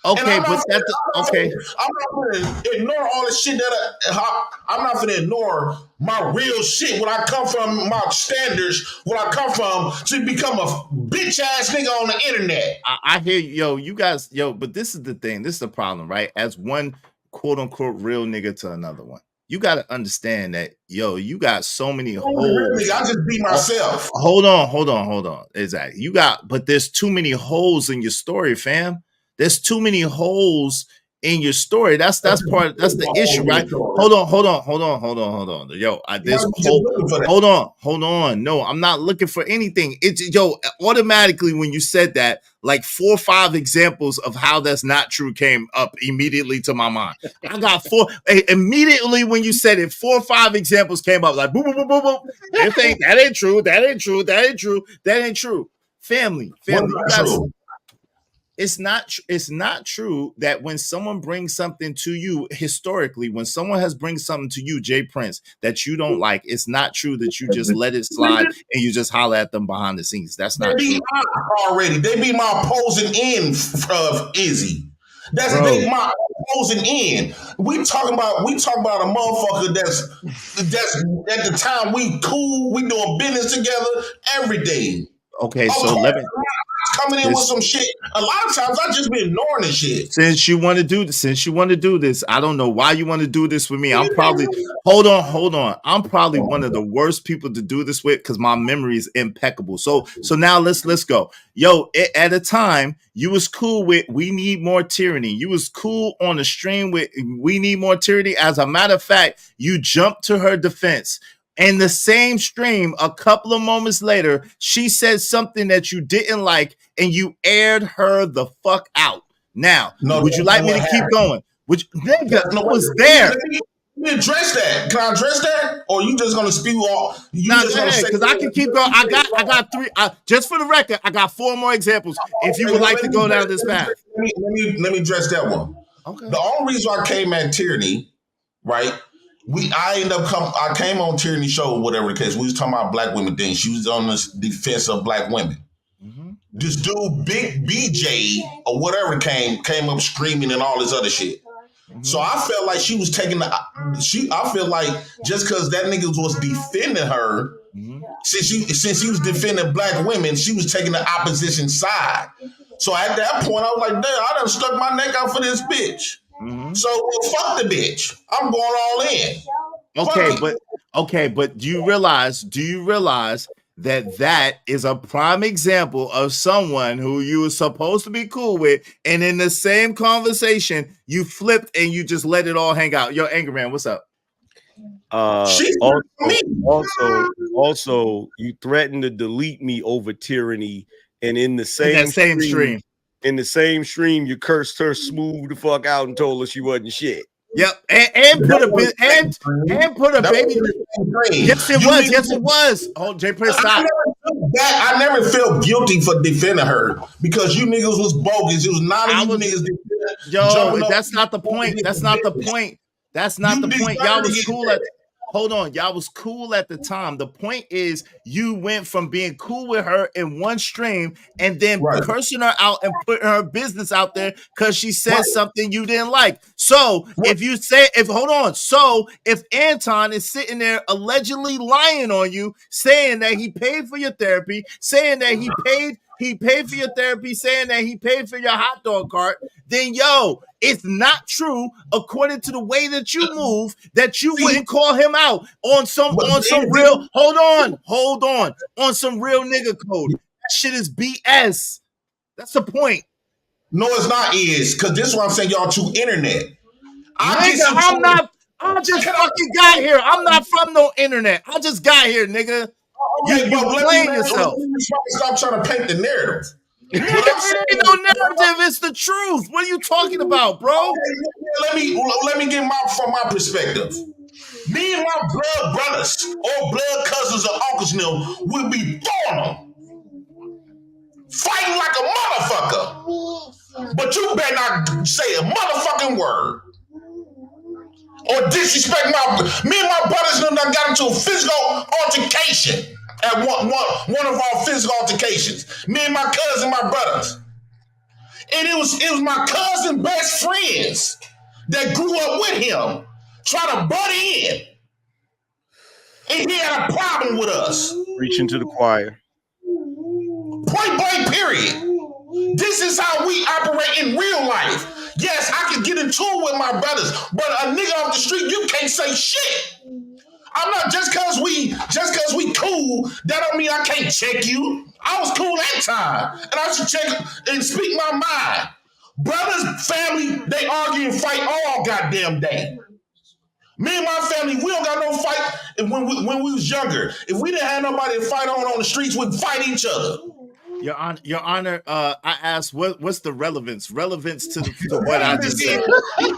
Okay, but that's okay. I'm not gonna ignore all the shit I'm not gonna ignore my real shit. When I come from my standards, when I come from to become a bitch ass nigga on the internet. I hear you, you guys, but this is the thing. This is the problem, right? As one quote unquote real nigga to another one, you got to understand that, you got so many holes. I just be myself. Hold on. Exactly. But there's too many holes in your story, fam. There's too many holes in your story. That's the issue, right? Hold on. Hold on. No, I'm not looking for anything. It's automatically when you said that, like 4 or 5 examples of how that's not true came up immediately to my mind. I got 4 immediately when you said it. 4 or 5 examples came up, like boom, boom, boom, boom, boom. That ain't true. Family. It's not true that when someone brings something to you historically, when someone has bring something to you, Jay Prince, that you don't like, it's not true that you just let it slide and you just holler at them behind the scenes. That's not true. Already, they be my opposing end of Izzy. That's my opposing end. We talking about a motherfucker that's at the time we cool, we doing business together every day. Okay, so let me coming in with some shit. A lot of times I just be ignoring this shit. Since you want to do this, I don't know why you want to do this with me. I'm probably hold on. I'm probably one of the worst people to do this with because my memory is impeccable. So now let's go. At a time you was cool with We Need More Tyranny. You was cool on the stream with We Need More Tyranny. As a matter of fact, you jumped to her defense. In the same stream, a couple of moments later, she said something that you didn't like, and you aired her the fuck out. Now, would you like me to keep going? Which nigga was there? Let me address that. Can I address that, or you just gonna spew all? Because I can keep going. I got 3. Just for the record, I got 4 more exampps. If you would like to go down this path, let me address that one. Okay. The only reason I came at Tyranny, right? I came on Tyranny show, whatever the case. We was talking about black women things. She was on the defense of black women. Mm-hmm. This dude, Big BJ or whatever, came up screaming and all this other shit. Mm-hmm. So I felt like she was taking I feel like just because that nigga was defending her, mm-hmm. since he was defending black women, she was taking the opposition side. So at that point, I was like, damn, I done stuck my neck out for this bitch. Mm-hmm. So fuck the bitch. I'm going all in. Okay, but do you realize that is a prime example of someone who you were supposed to be cool with, and in the same conversation you flipped and you just let it all hang out. Yo, Angry Man, what's up? Also, you threatened to delete me over Tyranny, and in the same stream. In the same stream, you cursed her smooth the fuck out and told her she wasn't shit. Yep, and put a baby. Yes, it was. Oh, Jay Prince, stop. I never felt guilty for defending her because you niggas was bogus. It was not you niggas. That's not the point. That's not the point. Y'all was cool at. Hold on, y'all was cool at the time. The point is, you went from being cool with her in one stream and then cursing her out and putting her business out there because she said something you didn't like. So if Anton is sitting there allegedly lying on you, saying that he paid for your therapy, saying that he paid for your therapy, saying that he paid for your hot dog cart, then it's not true according to the way that you move that you wouldn't call him out on some real on some real nigga code. That shit is BS. That's the point. No, it's not because this is what I'm saying, y'all too internet. I just fucking got here. I'm not from no internet. I just got here, nigga. You playing yourself. Stop trying to paint the narrative. It ain't no narrative. It's the truth. What are you talking about, bro? Let me get from my perspective. Me and my blood brothers or blood cousins or uncles will be throwing them, fighting like a motherfucker. But you better not say a motherfucking word or disrespect me and my brothers got into a physical altercation. At one of our physical altercations, me and my cousin, my brothers, And it was my cousin best friends that grew up with him try to butt in. And he had a problem with us. Reaching to the choir. Point blank, period. This is how we operate in real life. Yes, I can get into it with my brothers, but a nigga off the street, you can't say shit. I'm not just cause we cool, that don't mean I can't check you. I was cool that time, and I should check and speak my mind. Brothers, family, they argue and fight all goddamn day. Me and my family, we don't got no fight when we was younger. If we didn't have nobody to fight on the streets, we'd fight each other. Your Honor, I asked what's the relevance to what I just said?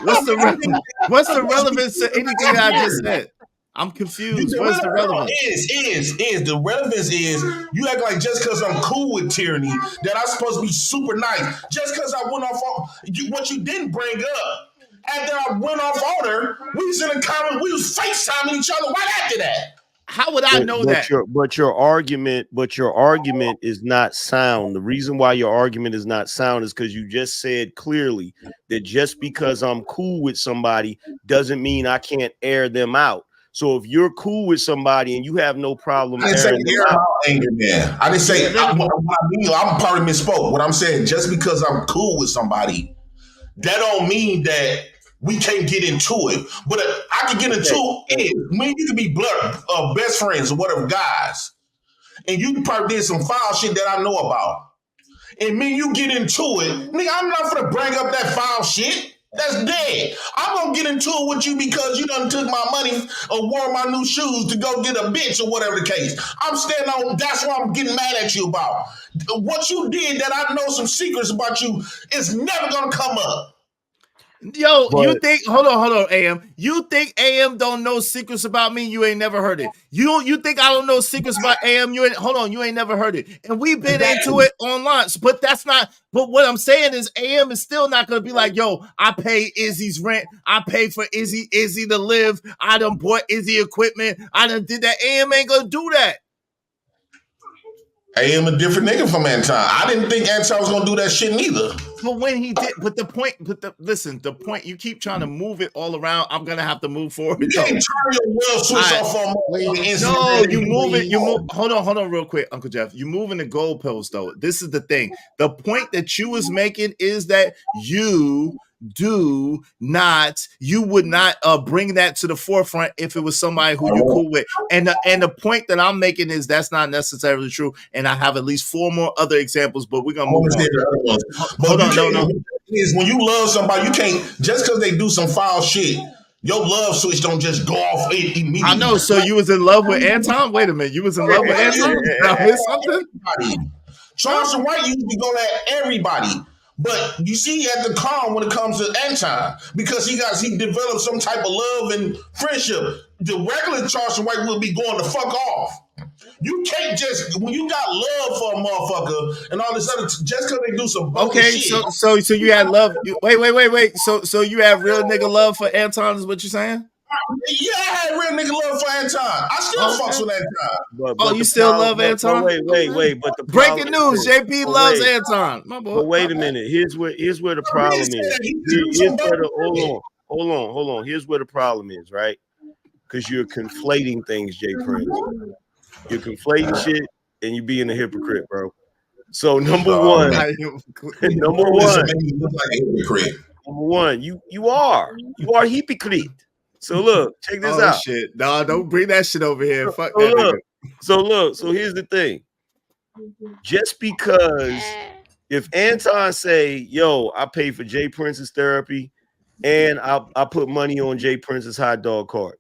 What's the relevance to anything that I just said? I'm confused. What's the relevance? The relevance is you act like just because I'm cool with tyranny that I'm supposed to be super nice. Just because I went off on what you didn't bring up. After I went off on her, we was in a comment, we was FaceTiming each other right after that. How would I know that? Your argument is not sound. The reason why your argument is not sound is because you just said clearly that just because I'm cool with somebody doesn't mean I can't air them out. So if you're cool with somebody and you have no problem, I didn't say air out anger, man. I didn't say. I'm probably misspoke. What I'm saying, just because I'm cool with somebody, that don't mean that we can't get into it. But I can get into it. I mean, you can be best friends or whatever, guys, and you probably did some foul shit that I know about. And me, you get into it, nigga. I'm not gonna bring up that foul shit. That's dead. I'm gonna get into it with you because you done took my money or wore my new shoes to go get a bitch or whatever the case. I'm standing on. That's what I'm getting mad at you about. What you did that I know some secrets about you is never gonna come up. Yo, you think? Hold on, AM. You think AM don't know secrets about me? You ain't never heard it. You think I don't know secrets about AM? You ain't never heard it. And we've been into it online, but that's not. But what I'm saying is, AM is still not gonna be like, yo, I pay Izzy's rent. I pay for Izzy to live. I done bought Izzy equipment. I done did that. AM ain't gonna do that. AM a different nigga from Anton. I didn't think Anton was gonna do that shit neither. But when he did, the point, you keep trying to move it all around. I'm gonna have to move forward. You can't turn your will switch off on No, you move it. Hold on, real quick, Uncle Jeff. You moving the goalpost though. This is the thing. The point that you was making is that you would not bring that to the forefront if it was somebody who you're cool with. And the point that I'm making is that's not necessarily true. And I have at least 4 more other examples, but we're gonna move on. Hold on, no. Is when you love somebody, you can't just because they do some foul shit. Your love switch don't just go off immediately. I know. So you was in love with Anton? Wait a minute. You was in love with Anton? Did I miss something? Charleston White used to go at everybody. But you see, he had to calm when it comes to Anton because he developed some type of love and friendship. The regular Charleston White will be going to fuck off. You can't just when you got love for a motherfucker and all this other just because they do some shit. So you had love. Wait. So you have real nigga love for Anton is what you're saying? Yeah, I had real nigga love for Anton. I still fucks with Anton. But you still love Anton? Wait. But the breaking news: JP loves Anton. My boy. But wait a minute. Here's where the problem is. Hold on. Here's where the problem is, right? Because you're conflating things, Jay Prince. You're conflating shit, and you being a hypocrite, bro. So number one, you are a hypocrite. So look, check this out. Shit. No, don't bring that shit over here. Fuck that. So here's the thing. Just because if Anton say, yo, I pay for Jay Prince's therapy and I put money on Jay Prince's hot dog cart,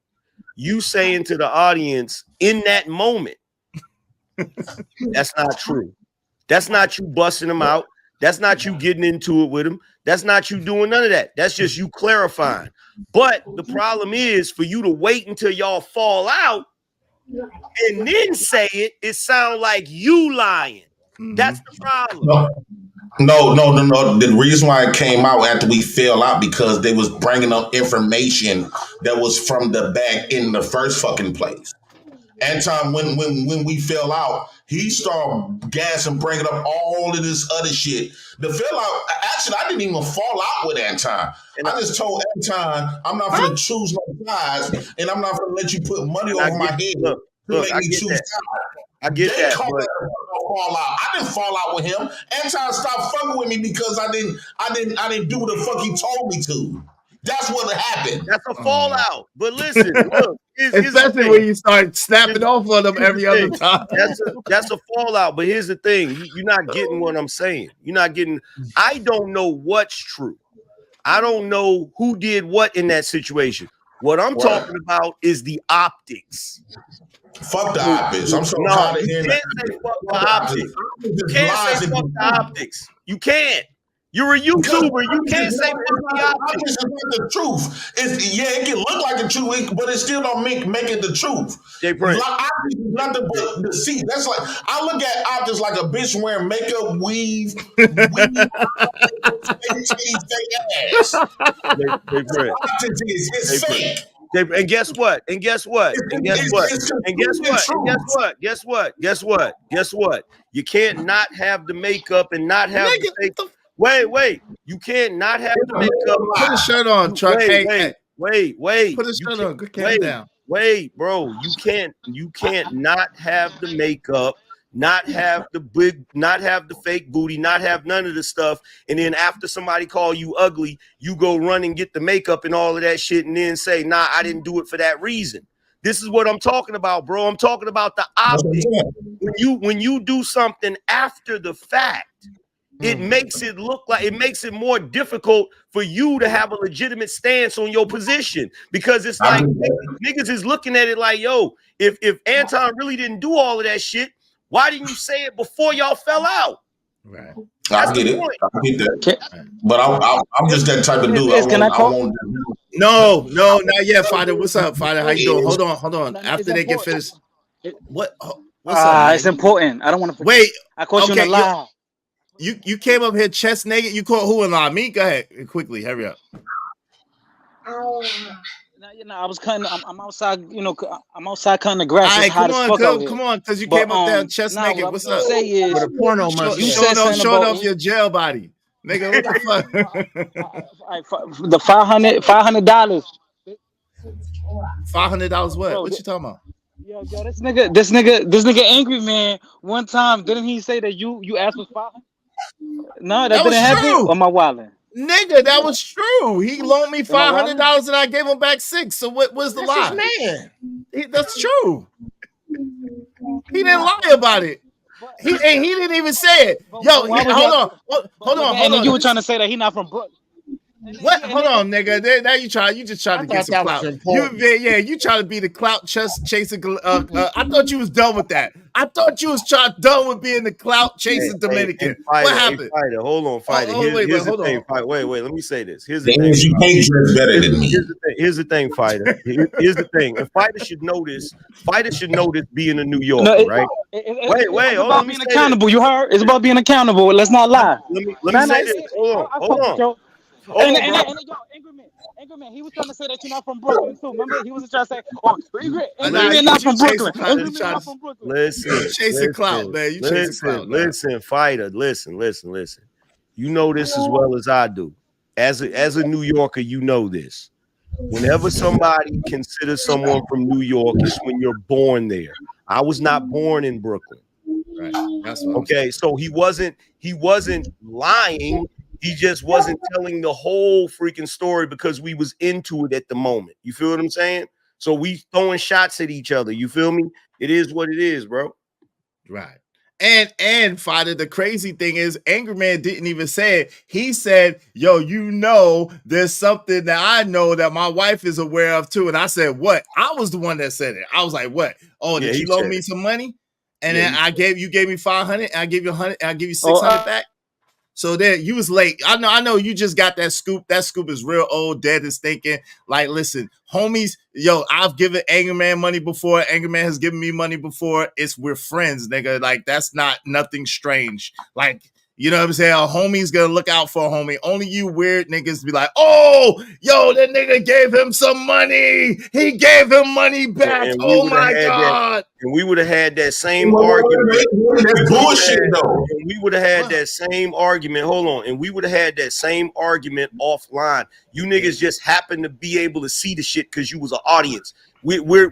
you saying to the audience in that moment, that's not true. That's not you busting him out. That's not you getting into it with him. That's not you doing none of that. That's just you clarifying. But the problem is for you to wait until y'all fall out and then say it, it sounds like you lying. That's the problem. No. The reason why it came out after we fell out because they was bringing up information that was from the back in the first fucking place. Anton, when we fell out, he started gassing, bringing up all of this other shit. The fell out, actually, I didn't even fall out with Anton. I just told Anton, I'm not going to choose no sides, and I'm not going to let you put money over my head to make me choose sides. I get they that, call but that a fall out. I didn't fall out with him. Anton stopped fucking with me because I didn't do what the fuck he told me to. That's what happened. That's a fallout. But listen, look, especially when you start snapping off on them every other time. That's a fallout. But here's the thing: you're not getting what I'm saying. You're not getting. I don't know what's true. I don't know who did what in that situation. What I'm talking about is the optics. Fuck the optics. I'm so tired of hearing that. You can't say fuck the optics. You can't say fuck the optics. You can't. You're a YouTuber. You can't say fuck the optics. It's not the truth. It can look like the truth, but it still don't make it the truth. Optics is nothing but deceit. That's like I look at optics like a bitch wearing makeup, weave ass. Optics is fake. And guess what? Guess what? You can't not have the makeup and not have the fake. Wait. You can't not have the makeup. Put a shirt on, Chuck. Wait. Put a shirt on. Good calm down. Wait, bro. You can't not have the makeup, not have the fake booty, not have none of the stuff. And then after somebody call you ugly, you go run and get the makeup and all of that shit, and then say, nah, I didn't do it for that reason. This is what I'm talking about, bro. I'm talking about the optics. When you do something after the fact, it makes it more difficult for you to have a legitimate stance on your position, because it's like niggas is looking at it like, yo, if Anton really didn't do all of that shit, why didn't you say it before y'all fell out? Right. I get it. I get that. But I'm just that type of dude. No, not yet, Fighter. What's up, Fighter? How you doing? Hold on. After they get finished. What? What's up, it's important. I don't want to wait. I caught you in a lie. You came up here chest naked. You caught who in lie? Me? Go ahead. Quickly. Hurry up. I was cutting. I'm outside. I'm outside cutting the grass. All right, come on, because you came up there chest naked. What's up? Say is, with a porno monster. You showing off your jail body, nigga. What the fuck? The $500. $500 what? What you talking about? Yo, this nigga angry man. One time, didn't he say that you asked for $500? No, that didn't happen. Or am I wilding? Nigga, that was true. He loaned me $500 and I gave him back $6. So what was the lie? Man, that's true. He didn't lie about it. He didn't even say it. Yo, hold on. And then you were trying to say that he not from Brooklyn. What? Hold on, nigga. Now you just trying to get some clout. You trying to be the clout chasing. I thought you was done with that. I thought you was done with being the clout chasing Dominican. Fighter, what happened? Fighter, hold on, Fighter. Here's the thing. Wait, let me say this. Here's the thing. You can't dress better than me. Here's the thing, Fighter. Here's the thing. And Fighter should know this. Fighter should know this being a New Yorker, right? Wait. It's about being accountable. You heard? It's about being accountable. Let's not lie. Let me say this. Hold on. And Anchorman, he was trying to say that you're not from Brooklyn too. Remember, he was trying to say, Anchorman not from Brooklyn. Anchorman not from Brooklyn. Listen, chasing clout, man. You chasing clout. Listen, Fighter. Listen. You know this as well as I do. As a New Yorker, you know this. Whenever somebody considers someone from New York, it's when you're born there. I was not born in Brooklyn. Right. That's what okay. So he wasn't lying. He just wasn't telling the whole freaking story because we was into it at the moment. You feel what I'm saying? So we throwing shots at each other. You feel me? It is what it is, bro. Right. And Fighter, the crazy thing is, Angry Man didn't even say it. He said, yo, there's something that I know that my wife is aware of too. And I said, what? I was the one that said it. I was like, what? Oh, did you loan me some money? And then you gave me $500 and I gave you $100 and I give you $600 back. So then you was late. I know you just got that scoop. That scoop is real old. Dead is thinking like, listen, homies, yo, I've given Angry Man money before. Angry Man has given me money before. We're friends, nigga. Like that's not nothing strange. Like You know what I'm saying? A homie's gonna look out for a homie. Only you weird niggas be like, oh, yo, that nigga gave him some money. He gave him money back. And Oh my God. And we would have had that same argument. That's bullshit, though. And we would have had that same argument. Hold on. And we would have had that same argument offline. You niggas just happen to be able to see the shit because you was an audience. We're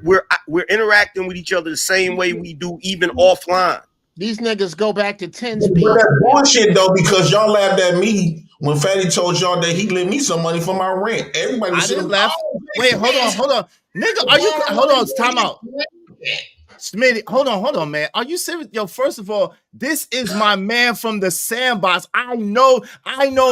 interacting with each other the same way we do even offline. These niggas go back to 10 speed. But that's bullshit though, because y'all laughed at me when Fatty told y'all that he lent me some money for my rent. Everybody was I didn't laugh. Wait, hold on. Nigga, are you hold on, time out. Smitty, hold on, man. Are you serious? Yo, first of all, this is my man from the sandbox. I know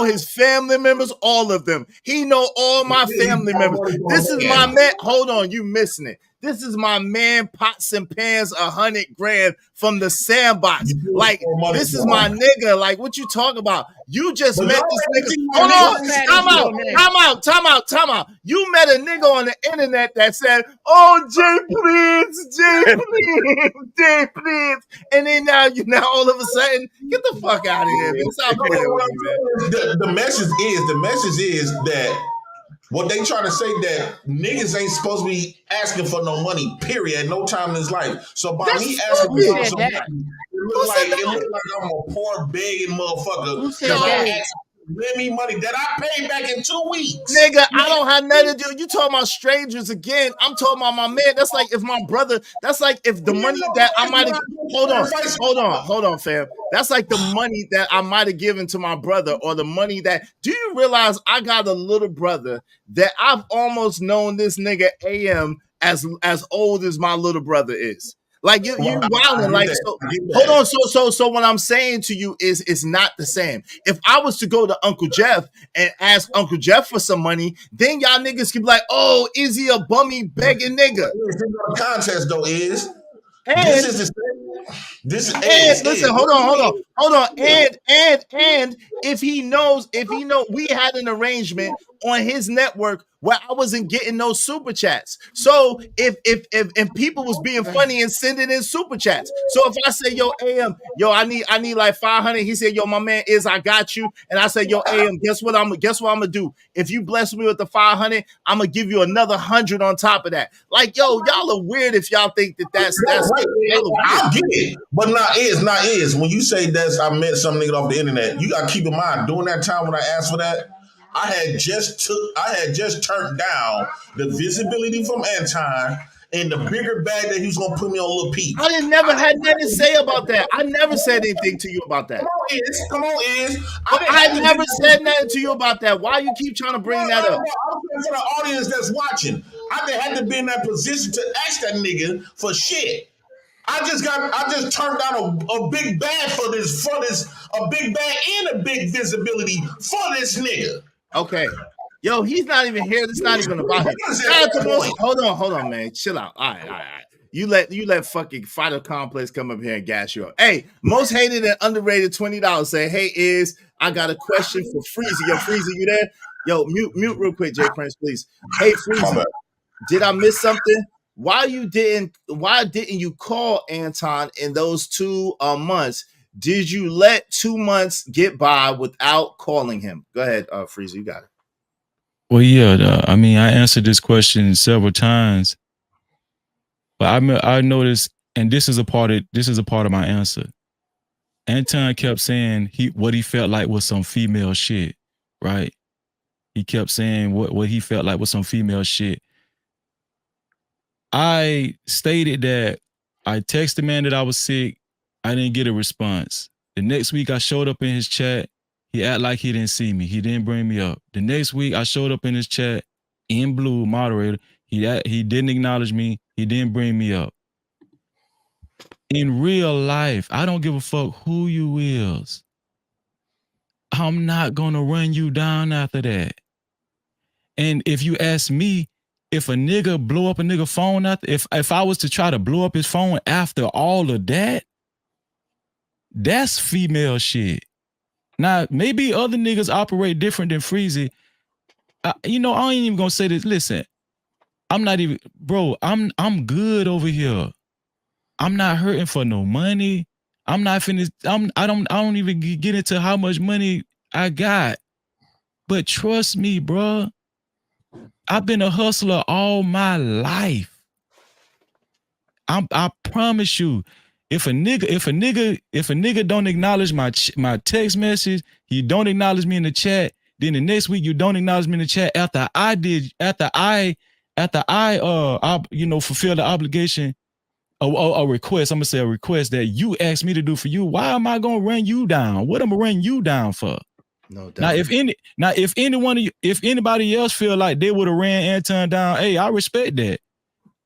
his family members, all of them. He know all my family members. This is my man. Hold on, you missing it. This is my man, Pots and Pans, 100 grand from the sandbox. Like, this is my nigga. Like, what you talking about? You just met this nigga. Hold on, time out. You met a nigga on the internet that said, oh, Jay, please. And then now all of a sudden, get the fuck out of here, man. Stop playing with me, man. The message is that what they trying to say that niggas ain't supposed to be asking for no money, period, at no time in his life. So by me asking for some money, it look like I'm a poor begging motherfucker. Who said that? Lend me money that I paid back in 2 weeks. Nigga, I don't have nothing to do. You talking about strangers again. I'm talking about my man. That's like if my brother, that's like if the money that I might have, hold on, fam. That's like the money that I might have given to my brother or the money that, do you realize I got a little brother that I've almost known this nigga AM as old as my little brother is. Like you wilding. Like, so hold on. So what I'm saying to you is it's not the same. If I was to go to Uncle Jeff and ask Uncle Jeff for some money, then y'all niggas could be like, oh, is he a bummy begging nigga? The contest though is listen, hold on. And if he knows, we had an arrangement on his network where I wasn't getting no super chats. So if people was being funny and sending in super chats. So if I say, yo, AM, I need like 500. He said, yo, my man is, I got you. And I said, yo, AM, guess what I'm gonna do? If you bless me with the 500, I'm gonna give you another 100 on top of that. Like, yo, y'all are weird if y'all think that's right. I get it, but not is. When you say that's, I met some nigga off the internet. You gotta keep in mind during that time when I asked for that, I had just turned down the visibility from Anton and the bigger bag that he was gonna put me on Lil Peep. I never had nothing to say about that. I never said anything to you about that. Come on, Iz. I never said nothing to you about that. Why you keep trying to bring that up? I'm for the audience that's watching. I didn't have to be in that position to ask that nigga for shit. I just turned down a big bag for this, a big bag and a big visibility for this nigga. Okay. Yo, he's not even here. It's not even about him. Hold on, man. Chill out. All right. You let fucking Fighter Complex come up here and gas you up. Hey, most hated and underrated $20. Say, hey, I got a question for Freezy. Yo, Freezy, you there? Yo, mute real quick, Jay Prince, please. Hey, Freezy, did I miss something? Why didn't you call Anton in those 2 months? Did you let 2 months get by without calling him? Go ahead, Freezy, you got it. Well, yeah, I mean, I answered this question several times, but I noticed, and this is a part of my answer. Anton kept saying what he felt like was some female shit, right? He kept saying what he felt like was some female shit. I stated that I texted the man that I was sick. I didn't get a response. The next week I showed up in his chat. He acted like he didn't see me. He didn't bring me up. The next week I showed up in his chat in blue, moderator. He didn't acknowledge me. He didn't bring me up. In real life, I don't give a fuck who you is. I'm not gonna run you down after that. And if you ask me, if a nigga blow up a nigga phone after, if I was to try to blow up his phone after all of that, that's female shit. Now, maybe other niggas operate different than Freezy. I ain't even gonna say this. Listen, I'm not even, bro, I'm good over here. I'm not hurting for no money. I'm not finished. I don't even get into how much money I got. But trust me, bro. I've been a hustler all my life. I promise you, if a nigga don't acknowledge my text message, he don't acknowledge me in the chat, then the next week you don't acknowledge me in the chat after I fulfill the obligation, a request. I'm gonna say a request that you asked me to do for you. Why am I gonna run you down? What am I run you down for? No, now if anybody else feel like they would have ran Anton down, hey, I respect that.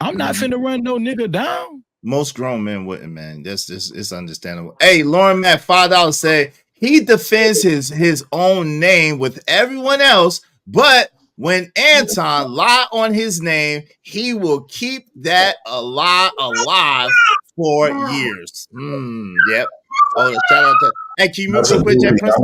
I'm not finna run no nigga down. Most grown men wouldn't, man. It's understandable. Hey, Lauren Matt, $5 say he defends his own name with everyone else, but when Anton lie on his name, he will keep that alive for years. Yep. Oh, shout out to hey, can you mute real quick, Jack Prince?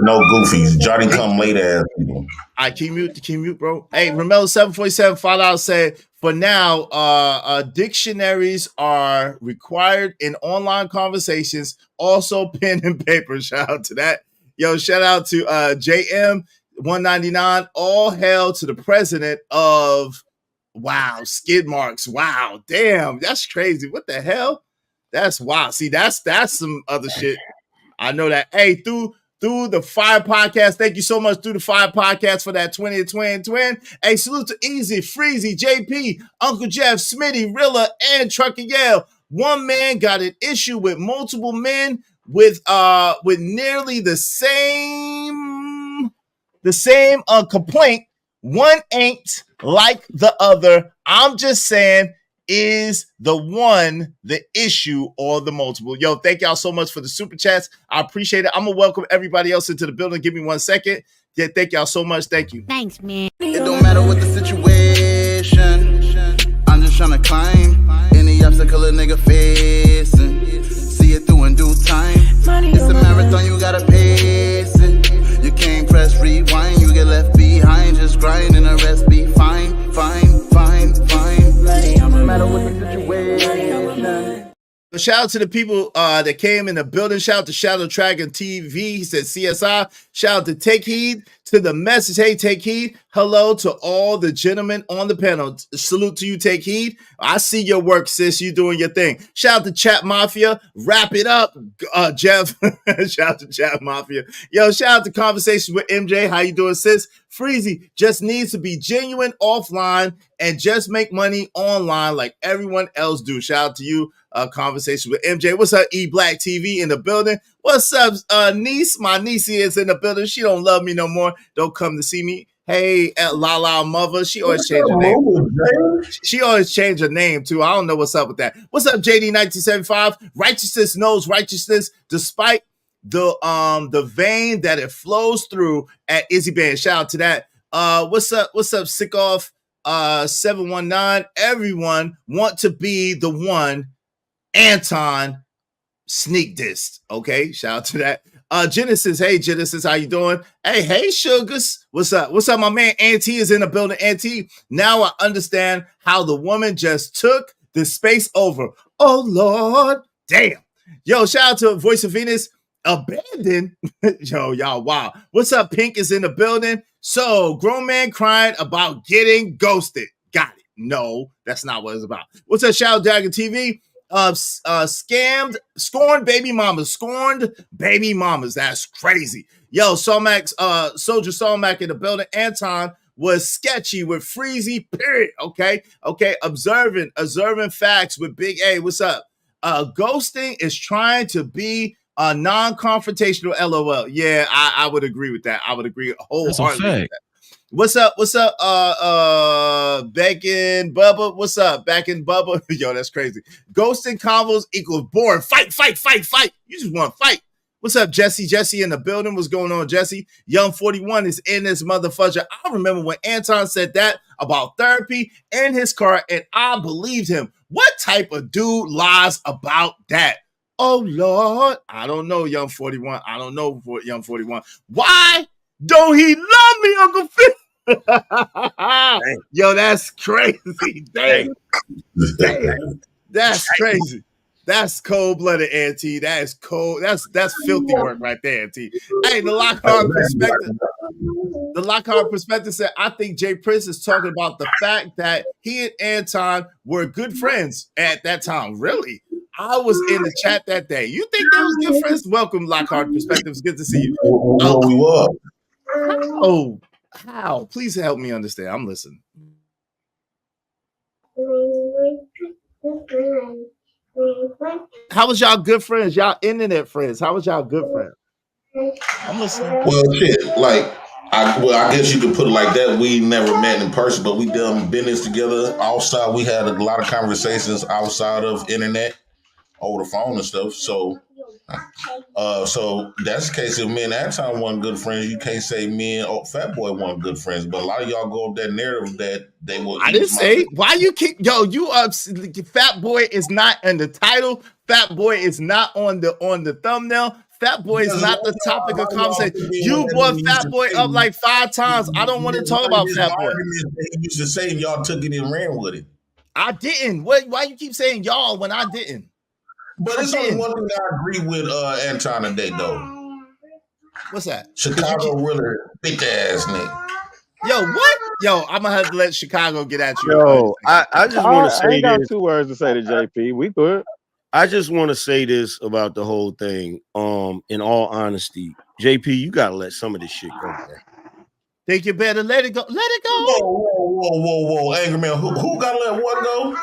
No goofies. Johnny come late ass people. I can you mute, bro. Hey, Ramel 747, $5 say for now, dictionaries are required in online conversations, also pen and paper. Shout out to that. Yo, shout out to JM 199. All hail to the president of skid marks. Wow, damn, that's crazy. What the hell? That's wild. See, that's some other shit. I know that. Hey, through the Fire Podcast, thank you so much through the Fire Podcast for that 20 twin. Hey, salute to Easy, Freezy, JP, Uncle Jeff, Smitty, Rilla, and Trucker Yale. One man got an issue with multiple men with nearly the same complaint. One ain't like the other. I'm just saying, is the one the issue or the multiple? Yo, thank y'all so much for the super chats. I appreciate it. I'm gonna welcome everybody else into the building. Give me 1 second. Yeah, thank y'all so much. Thank you. Thanks, man. It don't matter what the situation. I'm just trying to climb any obstacle a nigga facing. See it through in due time. It's a marathon, you gotta pace it. You can't press rewind, you get left behind. Just grind and the rest be fine. No matter what the situation. Shout out to the people that came in the building. Shout out to Shadow Dragon TV. He said CSI. Shout out to Take Heed to the message. Hey, Take Heed. Hello to all the gentlemen on the panel. Salute to you, Take Heed. I see your work, sis. You doing your thing. Shout out to Chat Mafia. Wrap it up, Jeff. Shout out to Chat Mafia. Yo, shout out to Conversations with MJ. How you doing, sis? Freezy just needs to be genuine offline and just make money online like everyone else do. Shout out to you. Conversation with MJ. What's up, E Black TV in the building? What's up, niece? My niece is in the building. She don't love me no more. Don't come to see me. Hey, Lala mother. She always change her name. She always change her name too. I don't know what's up with that. What's up, JD 1975? Righteousness knows righteousness despite the vein that it flows through at Izzy Band. Shout out to that. What's up, sick off 719? Everyone want to be the one Anton sneak dissed. Okay, shout out to that. Genesis, hey Genesis, how you doing? Hey Sugars, what's up? What's up, my man? Auntie is in the building. Auntie, now I understand how the woman just took the space over. Oh Lord, damn. Yo, shout out to Voice of Venus. Abandoned. Yo, y'all, wow. What's up? Pink is in the building. So, grown man crying about getting ghosted. Got it. No, that's not what it's about. What's up, Shadow Dragon TV? Scorned baby mamas. That's crazy. Yo, Soldier Solmac in the building. Anton was sketchy with Freezy, period. Okay. Observing facts with Big A. What's up? Ghosting is trying to be a non-confrontational LOL. Yeah, I would agree with that. I would agree wholeheartedly with that. What's up? Bacon Bubba. What's up? Back in Bubba. Yo, that's crazy. Ghosting combos equals boring. Fight. You just want to fight. What's up, Jesse? Jesse in the building. What's going on, Jesse? Young 41 is in this motherfucker. I remember when Anton said that about therapy in his car, and I believed him. What type of dude lies about that? Oh, Lord. I don't know, Young 41. I don't know, Young 41. Why don't he love me, Uncle Phil? Yo, that's crazy. Damn. That's crazy. That's cold-blooded, Auntie. That is cold. That's filthy work right there, Auntie. Hey, the Lockhart perspective. The Lockhart perspective said, I think Jay Prince is talking about the fact that he and Anton were good friends at that time. Really? I was in the chat that day. You think they was good friends? Welcome, Lockhart perspective. It's good to see you. We were. How? Please help me understand. I'm listening. How was y'all good friends? Y'all internet friends. How was y'all good friends? I'm listening. Well, shit, like, I guess you could put it like that. We never met in person, but we done business together. Outside, we had a lot of conversations outside of internet, over the phone and stuff. So that's the case. If me and Anton weren't good friends, you can't say me and Fat Boy weren't good friends. But a lot of y'all go up that narrative that they were. I didn't say why you keep you up. Fat Boy is not in the title. Fat Boy is not on the thumbnail. Fat Boy is not the topic of conversation. You brought Fat Boy up like 5 times. I don't want to talk about Fat Boy. He used to say, and y'all took it and ran with it. I didn't. Why you keep saying y'all when I didn't? But it's only one thing I agree with Anton today, though. What's that? Chicago really bitch ass nigga. Yo, what? Yo, I'm gonna have to let Chicago get at you. Yo, I just want to say I ain't got this. 2 words to say to JP. We good. I just want to say this about the whole thing. In all honesty, JP, you gotta let some of this shit go, bro. Think you better let it go. Let it go. Whoa, angry man. Who gotta let what go?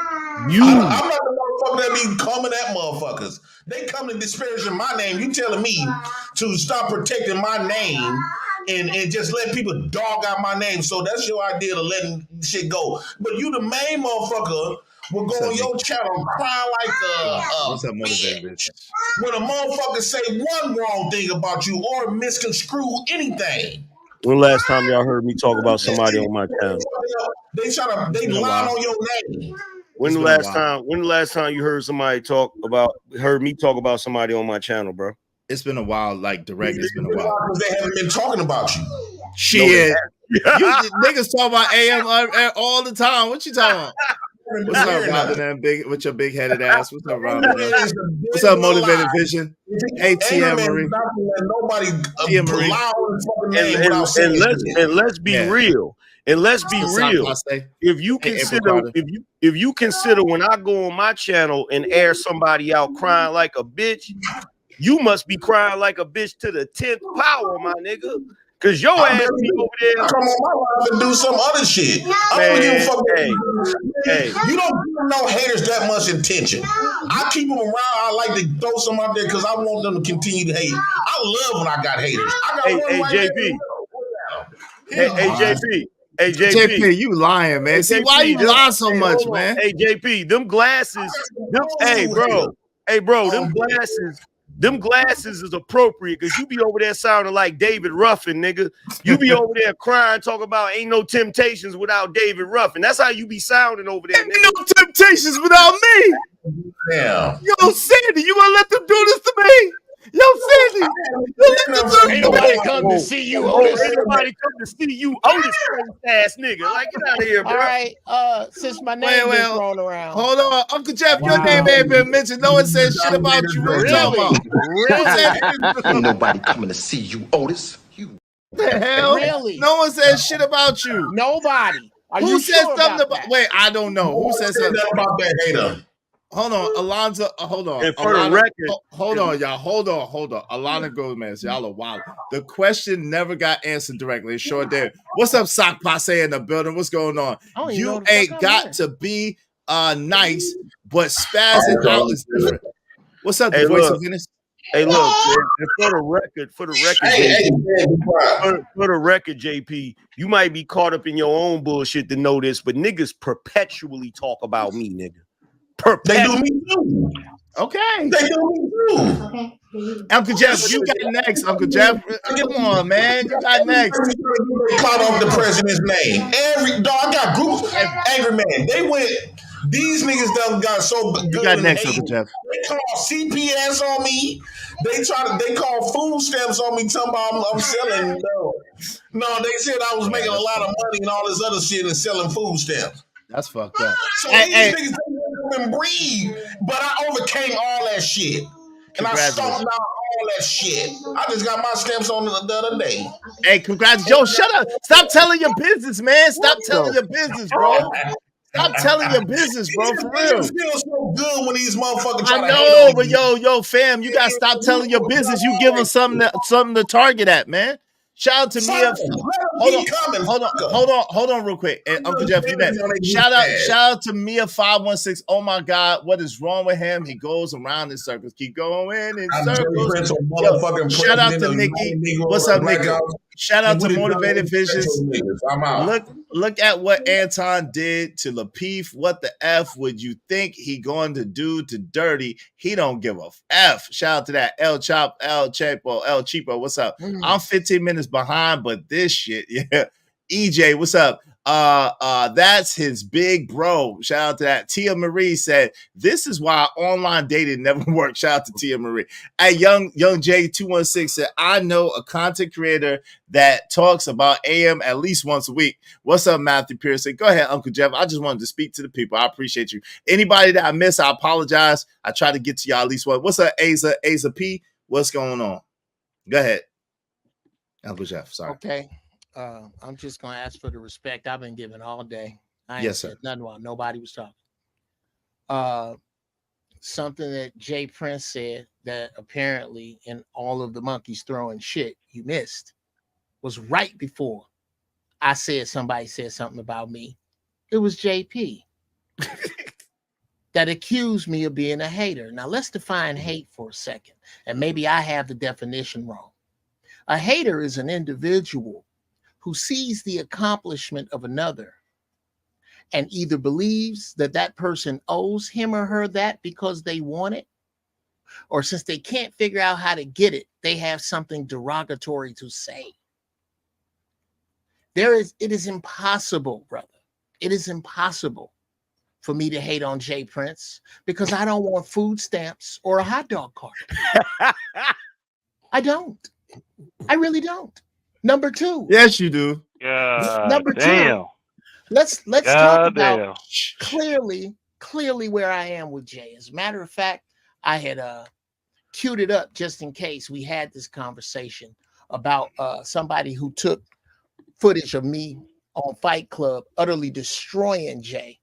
You. I'm not the motherfucker that be coming at motherfuckers. They come to disparaging my name. You telling me to stop protecting my name and just let people dog out my name. So that's your idea of letting shit go. But you the main motherfucker will go on your channel crying like what's up, motivated bitch? When a motherfucker say one wrong thing about you or misconstrue anything. When last time y'all heard me talk about somebody on my channel? They lie on your name. When the last time you heard me talk about somebody on my channel, bro? It's been a while, like direct. It's been a while. They haven't been talking about you. Shit. You niggas talk about AM all the time. What you talking about? What's up, Robin? With your big headed ass. What's up, Robin? What's up, Motivated Vision? Hey, Tia Marie. Nobody and let's be real. And let's be real. If you consider when I go on my channel and air somebody out crying like a bitch, you must be crying like a bitch to the 10th power, my nigga. Cause your ass be over there. Come on my life and do some other shit. I don't give a fuck. Hey, you don't give no haters that much attention. I keep them around. I like to throw some out there because I want them to continue to hate. I love when I got haters. Hey, JP, you lying, man. See, why you lie so much, man? Hey, JP, them glasses. Them glasses is appropriate because you be over there sounding like David Ruffin, nigga. You be over there crying, talking about ain't no temptations without David Ruffin. That's how you be sounding over there, nigga. Ain't no temptations without me. Yeah. Yo, Sandy, you gonna let them do this to me? Yo, Sandy, ain't nobody come to see you, Otis. Ain't nobody come to see you, Otis ass nigga. Like, get out of here, bro. All right, since my name been thrown around. Hold on, Uncle Jeff, your name ain't been mentioned. No one said shit about you. What you talking about? Really? Ain't nobody coming to see you, Otis. You the hell? Really? No one said shit about you. Nobody. Who said something about? Wait, I don't know. Who said something about that hater? Hold on, Alonzo. Hold on. And for the record, hold on, y'all. Hold on. Alana Gomez, y'all are wild. The question never got answered directly. It sure did. What's up, Sock Passe in the building? What's going on? You ain't got to be nice, but spazzing out is different. What's up, the voice of Venice? Hey, look, and for the record, JP, you might be caught up in your own bullshit to know this, but niggas perpetually talk about me, nigga. They do me too. Okay. They do me too. Okay. Uncle Jeff, you got next. Uncle Jeff, come on, man. You got next. Caught off the president's name. I got groups. Angry man. They went. These niggas done got so good. You got next, Uncle Jeff. They call CPS on me. They call food stamps on me. Talking about I'm selling. No, they said I was making a lot of money and all this other shit and selling food stamps. That's fucked up. So these niggas fucking breathe, but I overcame all that shit. And I stomped out all that shit. I just got my stamps on the other day. Hey, congrats. Yo, shut up. Stop telling your business, man. Stop telling your business, bro. Stop telling your business, bro, for real. It feels so good when these motherfuckers I try to hate know, on but you. yo, fam, you gotta stop telling your business. You give them something to target at, man. Shout out to Mia. Hold on, real quick. And Uncle Jeff, you next. Shout out to Mia 516. Oh my God, what is wrong with him? He goes around in circles. Keep going in circles. Yo, shout out to Nikki. What's up, Nikki? Shout out to Motivated Visions. Look at what Anton did to Lapeef. What the F would you think he going to do to Dirty? He don't give a F. Shout out to that El Cheapo. What's up? I'm 15 minutes behind, but this shit, yeah. EJ, what's up? That's his big bro. Shout out to that. Tia Marie said, this is why online dating never worked. Shout out to Tia Marie. Hey, young J216 said, I know a content creator that talks about AM at least once a week. What's up, Matthew Pearson? Go ahead, Uncle Jeff. I just wanted to speak to the people. I appreciate you. Anybody that I miss, I apologize. I try to get to y'all at least one. What's up, Asa P? What's going on? Go ahead, Uncle Jeff. Sorry. Okay. I'm just gonna ask for the respect I've been given all day. I ain't Yes, said sir. nothing while nobody was talking. Something that Jay Prince said that apparently in all of the monkeys throwing shit you missed was right before I said somebody said something about me. It was JP that accused me of being a hater. Now let's define hate for a second, and maybe I have the definition wrong. A hater is an individual who sees the accomplishment of another and either believes that that person owes him or her that because they want it, or since they can't figure out how to get it, they have something derogatory to say. It is impossible, brother. It is impossible for me to hate on Jay Prince because I don't want food stamps or a hot dog cart. I don't. I really don't. Number two. Yes, you do. Number two. Let's talk about clearly where I am with Jay. As a matter of fact, I had queued it up just in case we had this conversation about somebody who took footage of me on Fight Club utterly destroying Jay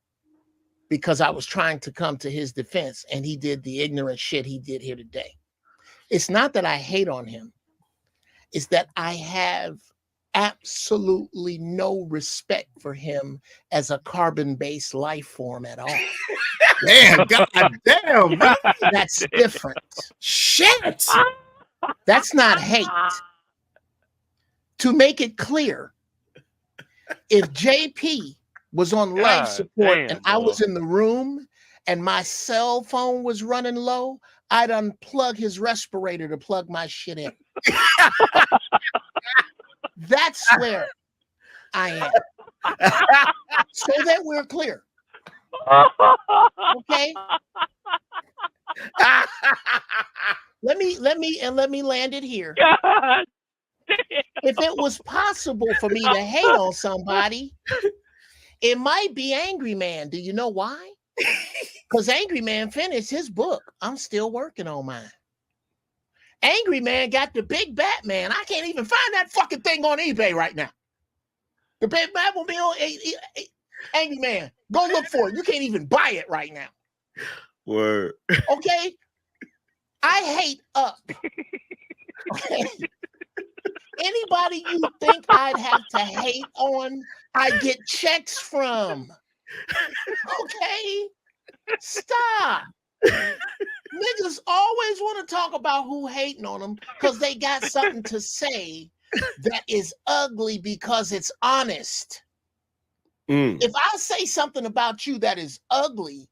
because I was trying to come to his defense and he did the ignorant shit he did here today. It's not that I hate on him. Is that I have absolutely no respect for him as a carbon-based life form at all. Damn, God damn, man. That's different. Shit. That's not hate. To make it clear, if JP was on life support and I was in the room and my cell phone was running low, I'd unplug his respirator to plug my shit in. That's where I am. So that we're clear. Okay. Let me land it here. God. If it was possible for me to hate on somebody, it might be Angry Man. Do you know why? Because Angry Man finished his book. I'm still working on mine. Angry Man got the big Batman. I can't even find that fucking thing on eBay right now. The big Batmobile, Angry Man. Go look for it. You can't even buy it right now. Word. Okay? I hate up. Okay? Anybody you think I'd have to hate on, I get checks from. Okay? Stop. Niggas always want to talk about who hating on them because they got something to say that is ugly because it's honest. If I say something about you that is ugly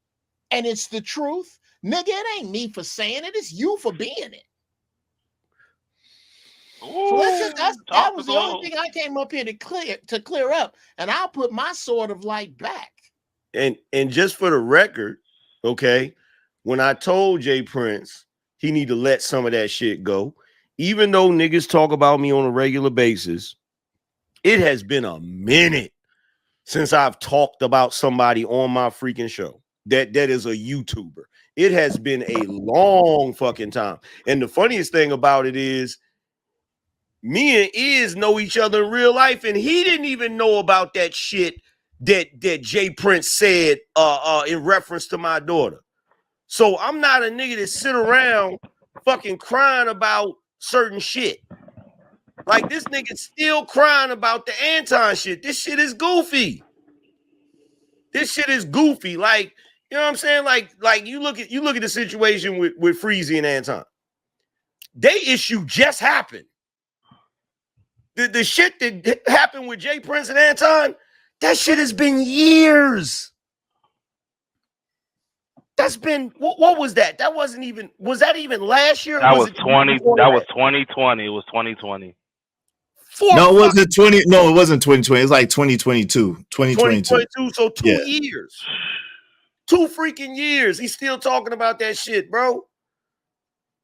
and it's the truth, nigga, it ain't me for saying it, it's you for being it. So that was the only thing I came up here to clear up, and I'll put my sword of light back. And just for the record, okay, when I told Jay Prince he need to let some of that shit go, even though niggas talk about me on a regular basis, it has been a minute since I've talked about somebody on my freaking show. that is a YouTuber. It has been a long fucking time. And the funniest thing about it is me and Iz know each other in real life, and he didn't even know about that shit that Jay Prince said in reference to my daughter. So I'm not a nigga that sit around fucking crying about certain shit. Like this nigga's still crying about the Anton shit. This shit is goofy. This shit is goofy. Like, you know what I'm saying? Like you look at the situation with Freezy and Anton. They issue just happened. The shit that happened with Jay Prince and Anton, that shit has been years. That's been what was that? That wasn't even, was that even last year? That was was 20. That was 2020. It was 2020. No, it wasn't 20. No, it wasn't 2020. It's like 2022. 2022. So 2 years. 2 freaking years. He's still talking about that shit, bro.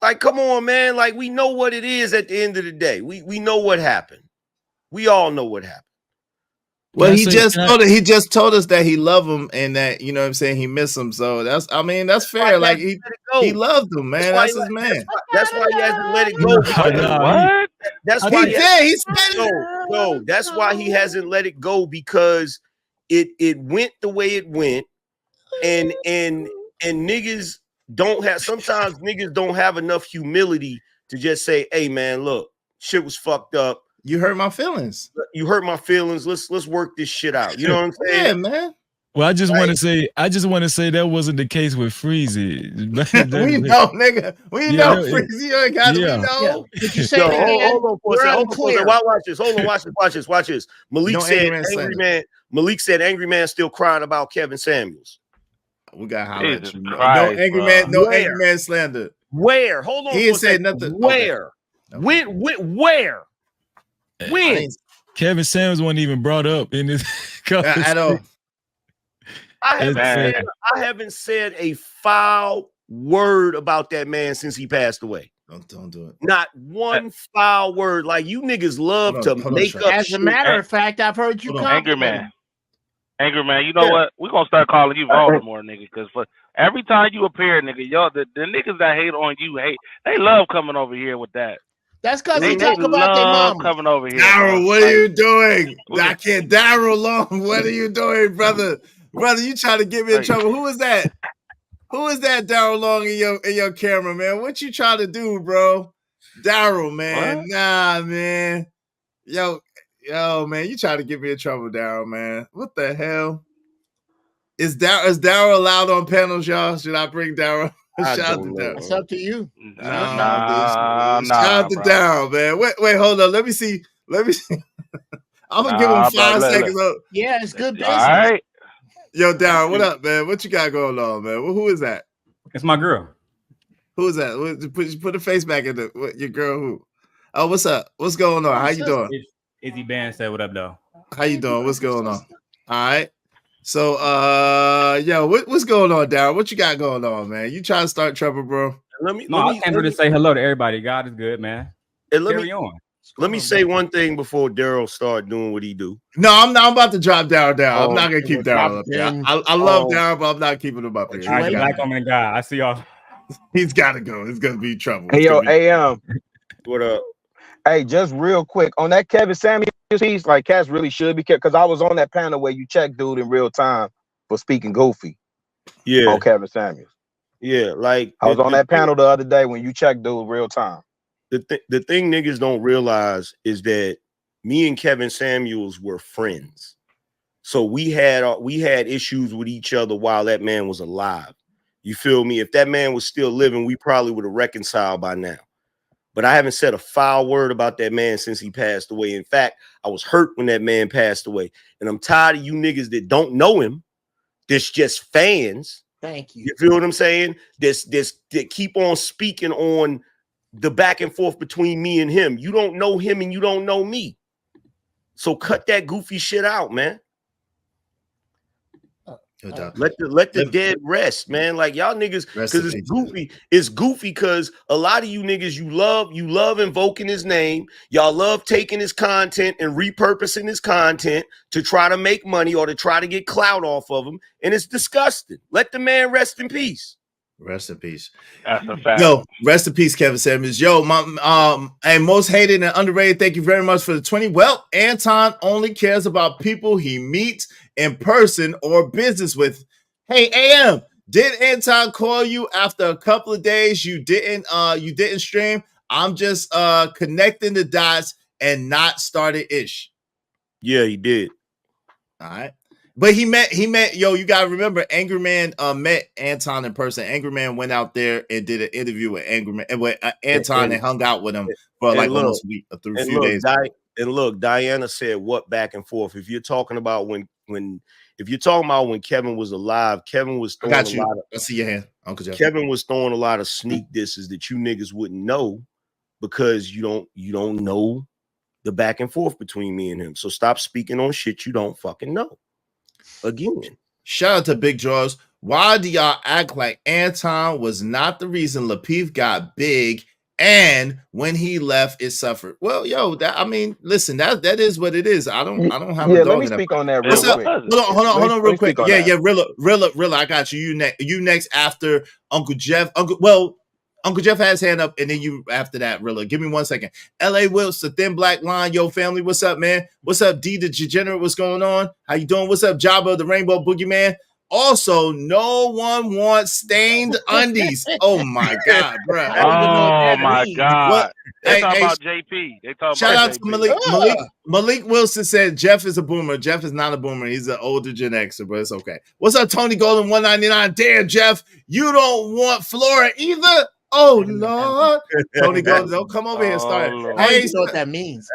Like, come on, man. Like, we know what it is at the end of the day. We know what happened. We all know what happened. Well, he just told us that he loved him and that, you know what I'm saying, he missed him. So that's fair. Like he loved him, man. That's his man. That's why he hasn't let it go. What? That's why he said no. That's why he hasn't let it go, because it went the way it went, and niggas don't have, sometimes niggas don't have enough humility to just say, hey man, look, shit was fucked up. You hurt my feelings. You hurt my feelings. Let's work this shit out. You know what I'm saying? Yeah, man. Well, I just want to say that wasn't the case with Freezy. We know, nigga. We know Freezy. You ain't got to be know. Did you say hold on for a second. Watch this. Hold on. Watch this. Malik said Angry Man still crying about Kevin Samuels. We got to holler at you. No Angry Man slander. Where? Hold on. He ain't said nothing. Where? Okay. Where? When? Kevin Samuels wasn't even brought up in this at all. I haven't said a foul word about that man since he passed away. Don't do it. Not one foul word. Like, you niggas love to make up. As a matter of fact, I've heard you Angry Man. Angry Man, you know what? We're gonna start calling you Voldemort, nigga, because every time you appear, nigga, y'all the niggas that hate on you they love coming over here with that. That's because they talk about their mom coming over here. Darrel, what are you doing? I can't. Darrel Long, what are you doing, brother? Brother, you trying to get me in trouble? Who is that? Who is that Darrel Long in your camera, man? What you trying to do, bro? Darrel, man. What? Nah, man. Yo, man, you trying to get me in trouble, Darrel, man. What the hell? Is Darrel allowed on panels, y'all? Should I bring Darrel? Shout out to Darrel. It's up to you. Nah, shout out to Darrel, man. Wait, hold on. Let me see. I'm gonna give him 5 seconds. Yeah, it's good business. All right. Yo, Darrel, what up, man? What you got going on, man? Who is that? It's my girl. Who is that? Put a face back in your girl. Who? Oh, what's up? What's going on? How you doing? Izzy Band said, "What up, though?" How you doing? What's going on? All right. So, what's going on, Darrel? What you got going on, man? You trying to start trouble, bro? I came here to say hello to everybody. God is good, man. And let me say one thing before Darrel start doing what he do. No, I'm about to drop Darrel down. I'm not gonna keep Darrel up there. I love Darrel, but I'm not keeping him up here. All right, black woman and God. I see y'all. He's got to go. It's gonna be trouble. Hey, yo, AM. What up? Hey, just real quick on that Kevin Samuels piece, like Cass really should be kept, because I was on that panel where you checked dude in real time for speaking goofy. Yeah, on Kevin Samuels. Yeah, like I was on that panel the other day when you checked dude real time. The thing niggas don't realize is that me and Kevin Samuels were friends, so we had issues with each other while that man was alive. You feel me? If that man was still living, we probably would have reconciled by now. But I haven't said a foul word about that man since he passed away. In fact, I was hurt when that man passed away. And I'm tired of you niggas that don't know him. That's just fans. Thank you. You feel what I'm saying? That keep on speaking on the back and forth between me and him. You don't know him and you don't know me. So cut that goofy shit out, man. Let the dead rest, man. Like y'all niggas, because it's goofy. It's goofy because a lot of you niggas, you love invoking his name. Y'all love taking his content and repurposing his content to try to make money or to try to get clout off of him. And it's disgusting. Let the man rest in peace. Rest in peace. That's a fact. Yo, rest in peace, Kevin Samuels. Yo, my and most hated and underrated. Thank you very much for the 20. Well, Anton only cares about people he meets in person or business with. Hey, AM, did Anton call you after a couple of days? You didn't stream. I'm just connecting the dots and not started ish. Yeah, he did. All right. But he met, yo, you gotta remember, Angry Man met Anton in person. Angry Man went out there and did an interview with Angry Man and with Anton and hung out with him for like almost a week or a few days. And look, Diana said what back and forth. If you're talking about when Kevin was alive, Kevin was throwing I see your hand, Uncle Jeff. Kevin was throwing a lot of sneak disses that you niggas wouldn't know because you don't know the back and forth between me and him. So stop speaking on shit you don't fucking know. Again, shout out to Big Draws. Why do y'all act like Anton was not the reason Lapeef got big and when he left it suffered? Well, yo, listen, that is what it is. I don't have a dog. Let me speak on that real quick. Hold on real quick. Yeah, Rilla, I got you. You next after Uncle Jeff. Uncle Jeff has hand up, and then you after that, Rilla. Give me 1 second. L.A. Wilts, the Thin Black Line, yo, family, what's up, man? What's up, D the Degenerate? What's going on? How you doing? What's up, Jabba, the Rainbow Boogeyman? Also, no one wants stained undies. Oh my God, bro. Oh my God. They talking about JP. They talking shout about out to Malik Wilson said Jeff is a boomer. Jeff is not a boomer. He's an older Gen Xer, but it's okay. What's up, Tony Golden 199? Damn, Jeff, you don't want Flora either. Oh Lord, Tony Golden, don't come over here and start. I don't even know what that means.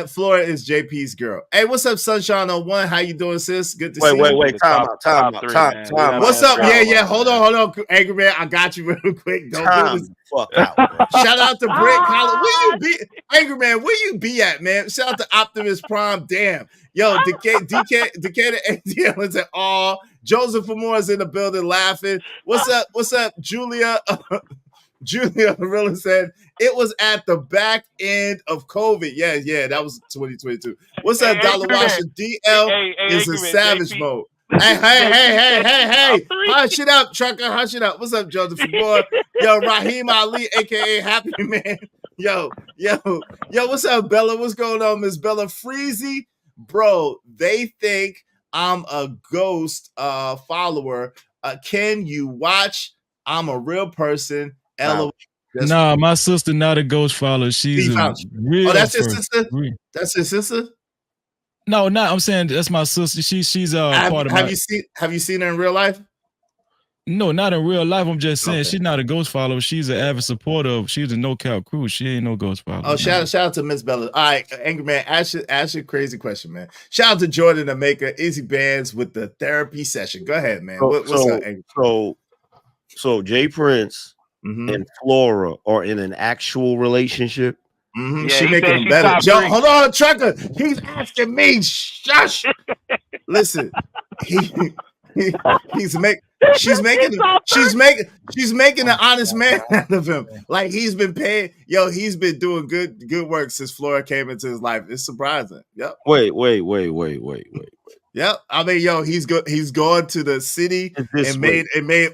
Flora is JP's girl. Hey, what's up, Sunshine on One? How you doing, sis? Good to see you. Wait. Time out. What's up? Yeah. Hold on. Angry Man, I got you real quick. Don't do this. Fuck out, bro. Shout out to Brent Collins. Where you be, Angry Man? Where you be at, man? Shout out to Optimus Prime. Damn. Yo, DK and ATL is at all. Joseph Amore is in the building laughing. What's up, Julia? Julia really said it was at the back end of COVID. Yeah, that was 2022. What's up, Dollar Washer? DL is in savage mode. Hey. Hush it up, trucker. Hush it up. What's up, Joseph Boy? Yo, Raheem Ali, aka Happy Man. Yo, what's up, Bella? What's going on, Miss Bella? Freezy? Bro, they think I'm a ghost follower. Can you watch? I'm a real person. Nah, my sister not a ghost follower. She's a real. Oh, that's your sister. That's your sister. No, I'm saying that's my sister. She's part of. Have you seen her in real life? No, not in real life. I'm just saying she's not a ghost follower. She's an avid supporter of. She's a no cap crew. She ain't no ghost follower. Oh, shout out to Miss Bella. All right, Angry Man, ask your crazy question, man. Shout out to Jordan, the maker, Izzy Bands with the therapy session. Go ahead, man. What's up, Angry? So Jay Prince and Flora are in an actual relationship. Yeah, she making them better. Joe, hold on, trucker. He's asking me. Shush. Listen, she's making an honest man out of him. Like he's been paying. Yo, he's been doing good work since Flora came into his life. It's surprising. Yep. Wait. Yep. I mean, yo, he's gone to the city and made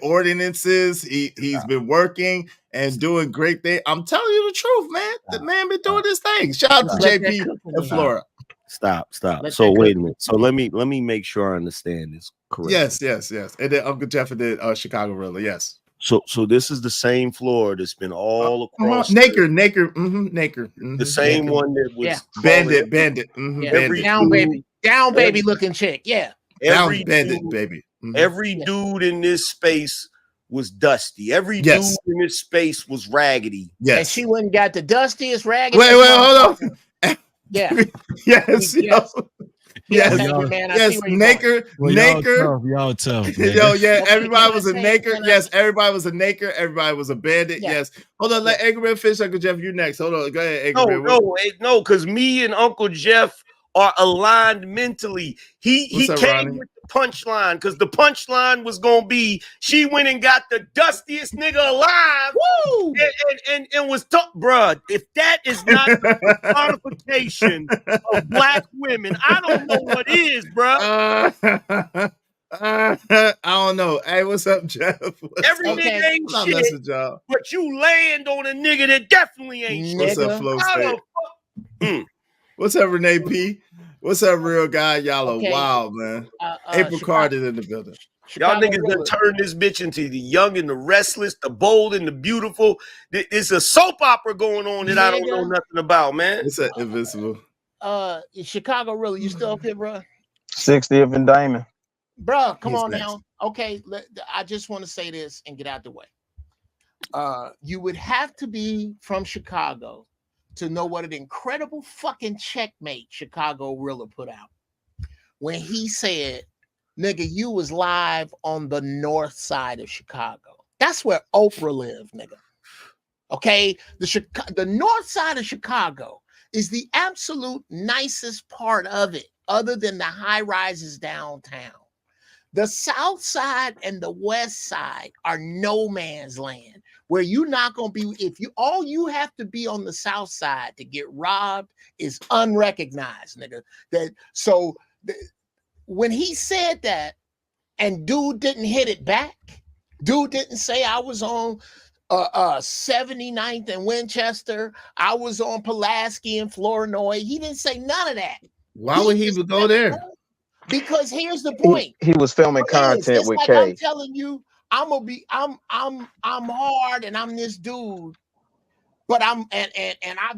ordinances. He's been working and doing great things. I'm telling you the truth, man. The man been doing this thing. Shout out to JP and Flora. Stop. So wait a minute. So let me make sure I understand this correctly. Yes. And then Uncle Jeff did Chicago Rilla. Yes. So this is the same Flora that's been all across Naker. The same one that was Bandit. Bandit. Down baby looking chick. Yeah. Every Bandit baby. Every dude in this space was dusty. Every dude in this space was raggedy. Yes. And she wouldn't got the dustiest raggedy. Wait, hold on. Yeah. Yes. Naker. Y'all tough. Yo, yeah, everybody was a Naker. Yes, everybody was a Naker. Everybody was a bandit. Yes. Hold on, let Angry Man finish. Uncle Jeff, you next. Hold on, go ahead, Angry Man. No, because me and Uncle Jeff are aligned mentally. He came with the punchline, because the punchline was gonna be she went and got the dustiest nigga alive. Woo! And was bruh. If that is not the personification of black women, I don't know what is, bruh. I don't know. Hey, what's up, Jeff? Every nigga ain't shit, but you land on a nigga that definitely ain't shit. What's up, Flow State? What's up, Renee P? What's up, real guy? Y'all are wild, man. April Card is in the building. Y'all niggas done turn this bitch into the young and the restless, the bold and the beautiful. It's a soap opera going on that I don't know nothing about, man. It's Invincible. Chicago, really? You still up here, bro? 60th and Diamond. Bro, come on now. Okay, I just want to say this and get out the way. You would have to be from Chicago to know what an incredible fucking checkmate Chicago Rilla put out when he said, nigga, you was live on the north side of Chicago. That's where Oprah lived, nigga. Okay, the north side of Chicago is the absolute nicest part of it, other than the high rises downtown. The south side and the west side are no man's land, where you're not gonna be. All you have to be on the south side to get robbed is unrecognized, nigga. When he said that, and dude didn't hit it back, dude didn't say I was on 79th and Winchester, I was on Pulaski and Flournoy. He didn't say none of that. Why would he go there? Because here's the point. He was filming content with Kay. I'm telling you, I'm hard and I'm this dude, but I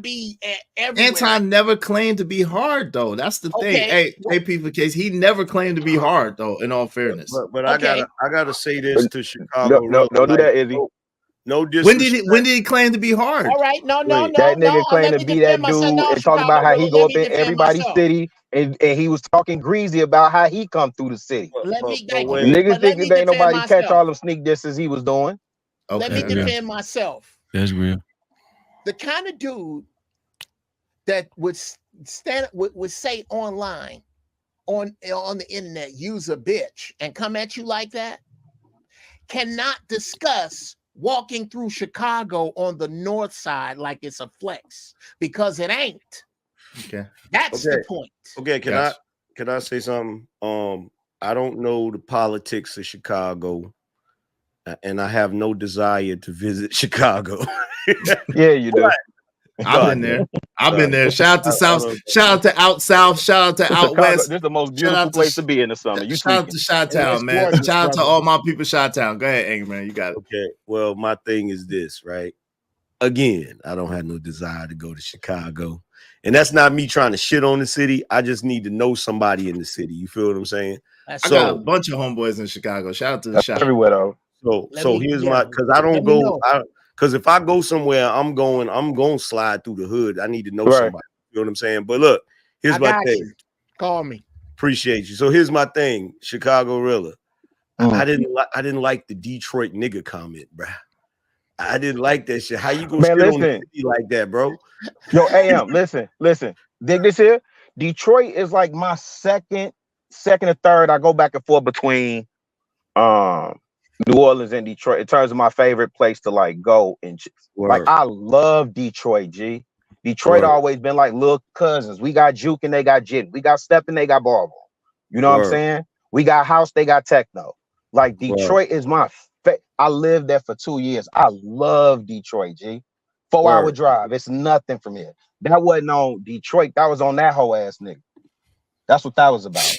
be everywhere. Anton never claimed to be hard though. That's the thing. Hey, people, case he never claimed to be hard though. In all fairness, but I gotta say this to Chicago. No, don't do that, Izzy. No disrespect. When did he claim to be hard? All right, no. That nigga claimed to be that dude and talk about how he go up in everybody's city and he was talking greasy about how he come through the city. Niggas think there ain't nobody catch all them sneak disses he was doing. Let me defend myself. That's real. The kind of dude that would say online on the internet, use a bitch and come at you like that, cannot discuss walking through Chicago on the north side like it's a flex, because it ain't. Okay. That's the point. Okay, can I say something? I don't know the politics of Chicago, and I have no desire to visit Chicago. Yeah, you do. I've been there. I've been there. Shout out to South. Shout out to out South. Shout out to out Chicago, West. this is the most beautiful place to be in the summer. You shout out to Chi-Town, man. Shout out to all my people, Chi-Town. Go ahead, Angry Man. You got it. Okay. Well, my thing is this, right? Again, I don't have no desire to go to Chicago. And that's not me trying to shit on the city. I just need to know somebody in the city. You feel what I'm saying? I got a bunch of homeboys in Chicago. Shout out to the shop. Everywhere though. So here's because I don't go. Because if I go somewhere, I'm going to slide through the hood. I need to know somebody. You know what I'm saying? But look, here's my thing. Call me. Appreciate you. So here's my thing, Chicago Rilla. I didn't like the Detroit nigga comment, bro. I didn't like that shit. How you gonna spit on the city like that, bro? Yo, AM, listen. Dig this here. Detroit is like my second or third. I go back and forth between New Orleans and Detroit in terms of my favorite place to like go and like I love Detroit. Detroit always been like little cousins. We got Juke and they got Jit. We got Step and they got Ball. You know what I'm saying? We got House, they got Techno. Like Detroit is my I lived there for 2 years. I love Detroit, 4-hour drive. It's nothing from here. That wasn't on Detroit. That was on that whole ass nigga. That's what that was about.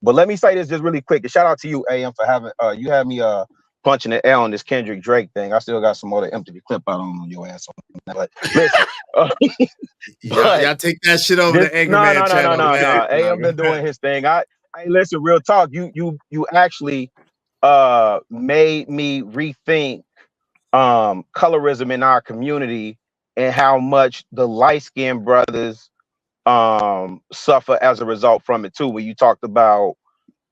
But let me say this just really quick. And shout out to you, AM, for having you had me punching the L on this Kendrick Drake thing. I still got some more to empty the clip out on your ass. But listen, y'all take that shit over to Angry Man channel. No. AM been doing his thing. I listen, real talk. You actually made me rethink colorism in our community and how much the light-skinned brothers suffer as a result from it too. When you talked about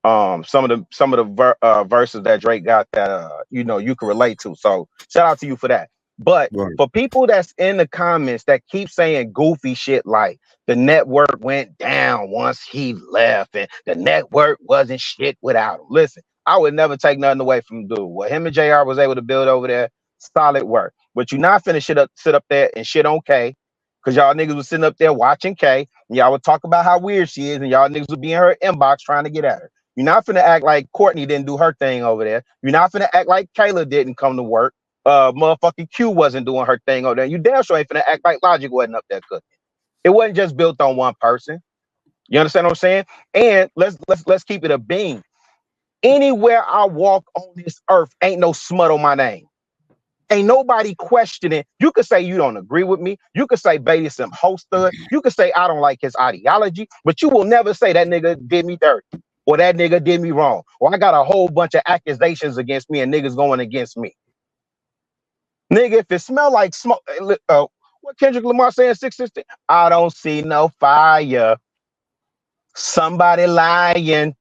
some of the verses that Drake got that you can relate to. So shout out to you for that. But for people that's in the comments that keep saying goofy shit like the network went down once he left and the network wasn't shit without him. Listen, I would never take nothing away from dude. What him and JR was able to build over there, solid work. But you're not finna sit up there and shit on K, because y'all niggas was sitting up there watching K, and y'all would talk about how weird she is, and y'all niggas would be in her inbox trying to get at her. You're not finna act like Courtney didn't do her thing over there. You're not finna act like Kayla didn't come to work. Motherfucking Q wasn't doing her thing over there. You damn sure ain't finna act like Logic wasn't up there cooking. It wasn't just built on one person. You understand what I'm saying? And let's keep it a beam. Anywhere I walk on this earth, ain't no smut on my name. Ain't nobody questioning. You could say you don't agree with me. You could say Beatty some hosted. You could say I don't like his ideology, but you will never say that nigga did me dirty or that nigga did me wrong or I got a whole bunch of accusations against me and niggas going against me. Nigga, if it smell like smoke, what Kendrick Lamar saying 616? I don't see no fire. Somebody lying.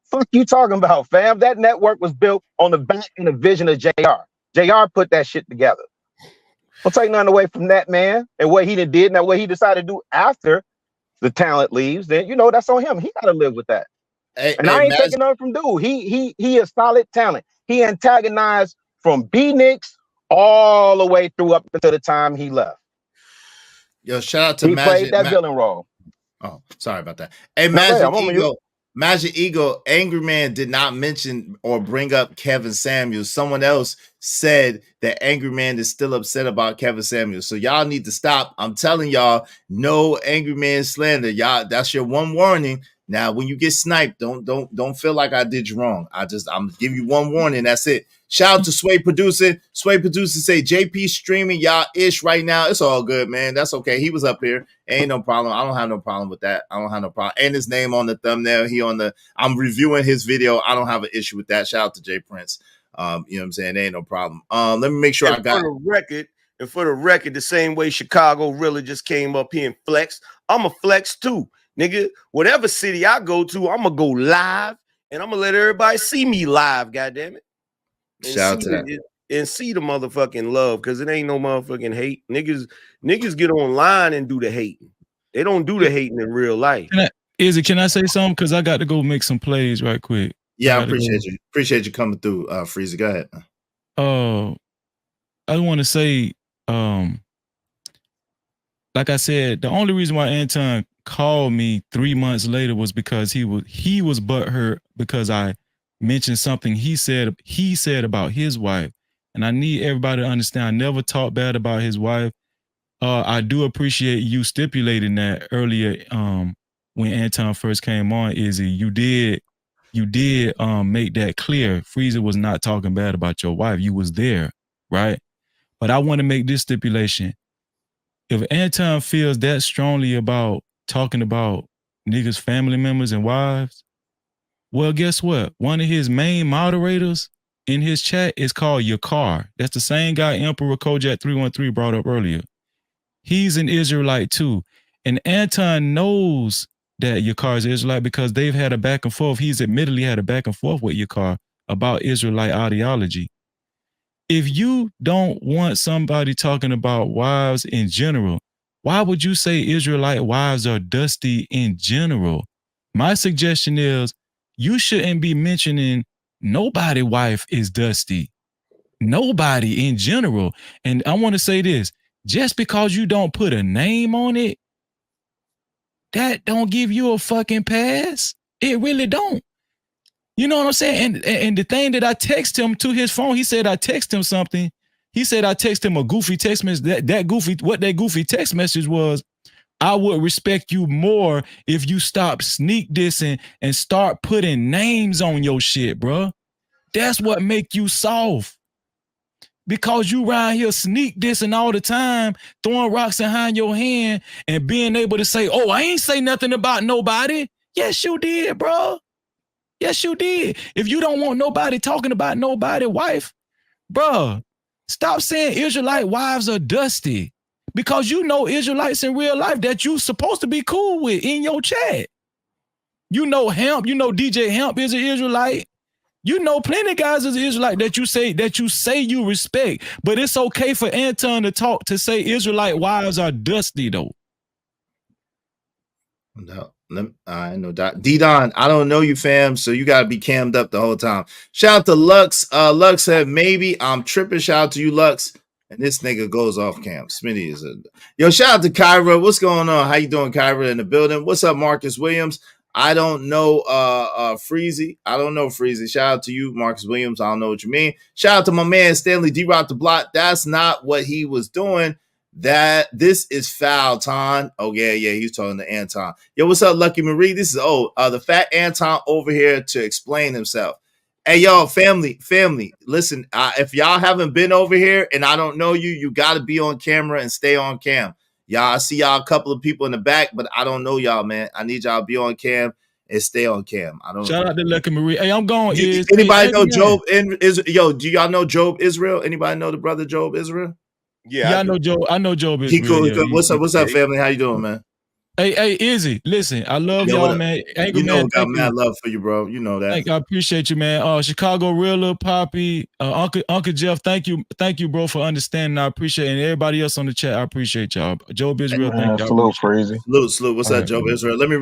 Fuck you talking about, fam? That network was built on the back and the vision of JR. JR put that shit together. Don't take nothing away from that man and what he did and what he decided to do after the talent leaves. Then you know that's on him. He got to live with that. And I ain't taking nothing from dude. He is solid talent. He antagonized from B-Nix all the way through up until the time he left. Yo, shout out to he Magic. Played that villain role. Oh, sorry about that. Hey, Magic Ego, Angry Man did not mention or bring up Kevin Samuels. Someone else said that Angry Man is still upset about Kevin Samuels. So y'all need to stop. I'm telling y'all, no Angry Man slander. Y'all, that's your one warning. Now, when you get sniped, don't feel like I did you wrong. I'm giving you one warning. That's it. Shout out to Sway Producer. Sway Producer say JP streaming y'all ish right now. It's all good, man. That's okay. He was up here. Ain't no problem. I don't have no problem with that. I don't have no problem. And his name on the thumbnail. I'm reviewing his video. I don't have an issue with that. Shout out to Jay Prince. You know what I'm saying? Ain't no problem. Let me make sure I got for the record, the same way Chicago really just came up here and flexed. I'm a flex too. Nigga, whatever city I go to, I'm gonna go live and I'm gonna let everybody see me live, goddammit. Shout out to that. And see the motherfucking love, because it ain't no motherfucking hate. Niggas get online and do the hating. They don't do the hating in real life. Can I say something? Because I got to go make some plays right quick. Yeah, I appreciate you. Appreciate you coming through, Freezy. Go ahead. I want to say, like I said, the only reason why Anton called me 3 months later was because he was butthurt because I mentioned something he said about his wife. And I need everybody to understand, I never talked bad about his wife. I do appreciate you stipulating that earlier when Anton first came on, Izzy. You did make that clear. Freezy was not talking bad about your wife. You was there, right? But I want to make this stipulation. If Anton feels that strongly about talking about niggas' family members and wives, well, guess what? One of his main moderators in his chat is called Yakar. That's the same guy Emperor Kojak 313 brought up earlier. He's an Israelite too. And Anton knows that Yakar is Israelite because they've had a back and forth. He's admittedly had a back and forth with Yakar about Israelite ideology. If you don't want somebody talking about wives in general, why would you say Israelite wives are dusty in general? My suggestion is you shouldn't be mentioning nobody's wife is dusty. Nobody in general. And I want to say this, just because you don't put a name on it, that don't give you a fucking pass. It really don't. You know what I'm saying? And the thing that I text him to his phone, he said I text him something. He said I text him a goofy text message. That goofy text message was, I would respect you more if you stop sneak dissing and start putting names on your shit, bro. That's what make you soft. Because you around here sneak dissing all the time, throwing rocks behind your hand and being able to say, oh, I ain't say nothing about nobody. Yes, you did, bro. Yes, you did. If you don't want nobody talking about nobody's wife, bro, stop saying Israelite wives are dusty. Because you know Israelites in real life that you supposed to be cool with in your chat. You know Hemp, you know DJ Hemp is an Israelite. You know plenty of guys as Israelite that you say you respect, but it's okay for Anton to say Israelite wives are dusty though. No, I know D-Don, I don't know you, fam, so you gotta be cammed up the whole time. Shout out to Lux. Lux said maybe I'm tripping. Shout out to you, Lux. And this nigga goes off cam. Smitty is a yo. Shout out to Kyra. What's going on? How you doing, Kyra, in the building? What's up, Marcus Williams? I don't know Freezy. I don't know Freezy. Shout out to you, Marcus Williams. I don't know what you mean. Shout out to my man Stanley D-Rock the Block. That's not what he was doing. That this is foul, Ton. Oh, yeah, he's talking to Anton. Yo, what's up, Lucky Marie? This is the fat Anton over here to explain himself. Hey, yo, family, listen, if y'all haven't been over here and I don't know you, you got to be on camera and stay on cam. Y'all, I see y'all a couple of people in the back, but I don't know y'all, man. I need y'all to be on cam and stay on cam. I don't Shout out to Lucky Marie. Hey, I'm going. Anybody know Job? Yo, do y'all know Job Israel? Anybody know the brother Job Israel? Yeah, I know Job. I know Job Israel. He cool. What's up, family? How you doing, man? Hey, Izzy, listen, I love y'all, man. Angry you know, man, got mad love for you, bro. You know that. I appreciate you, man. Chicago Real Lil Poppy, Uncle Jeff, thank you, bro, for understanding. I appreciate it. And everybody else on the chat, I appreciate y'all. Job Israel, thank you. Salute, Freezy. Salute. What's up, Job Israel? Let me read.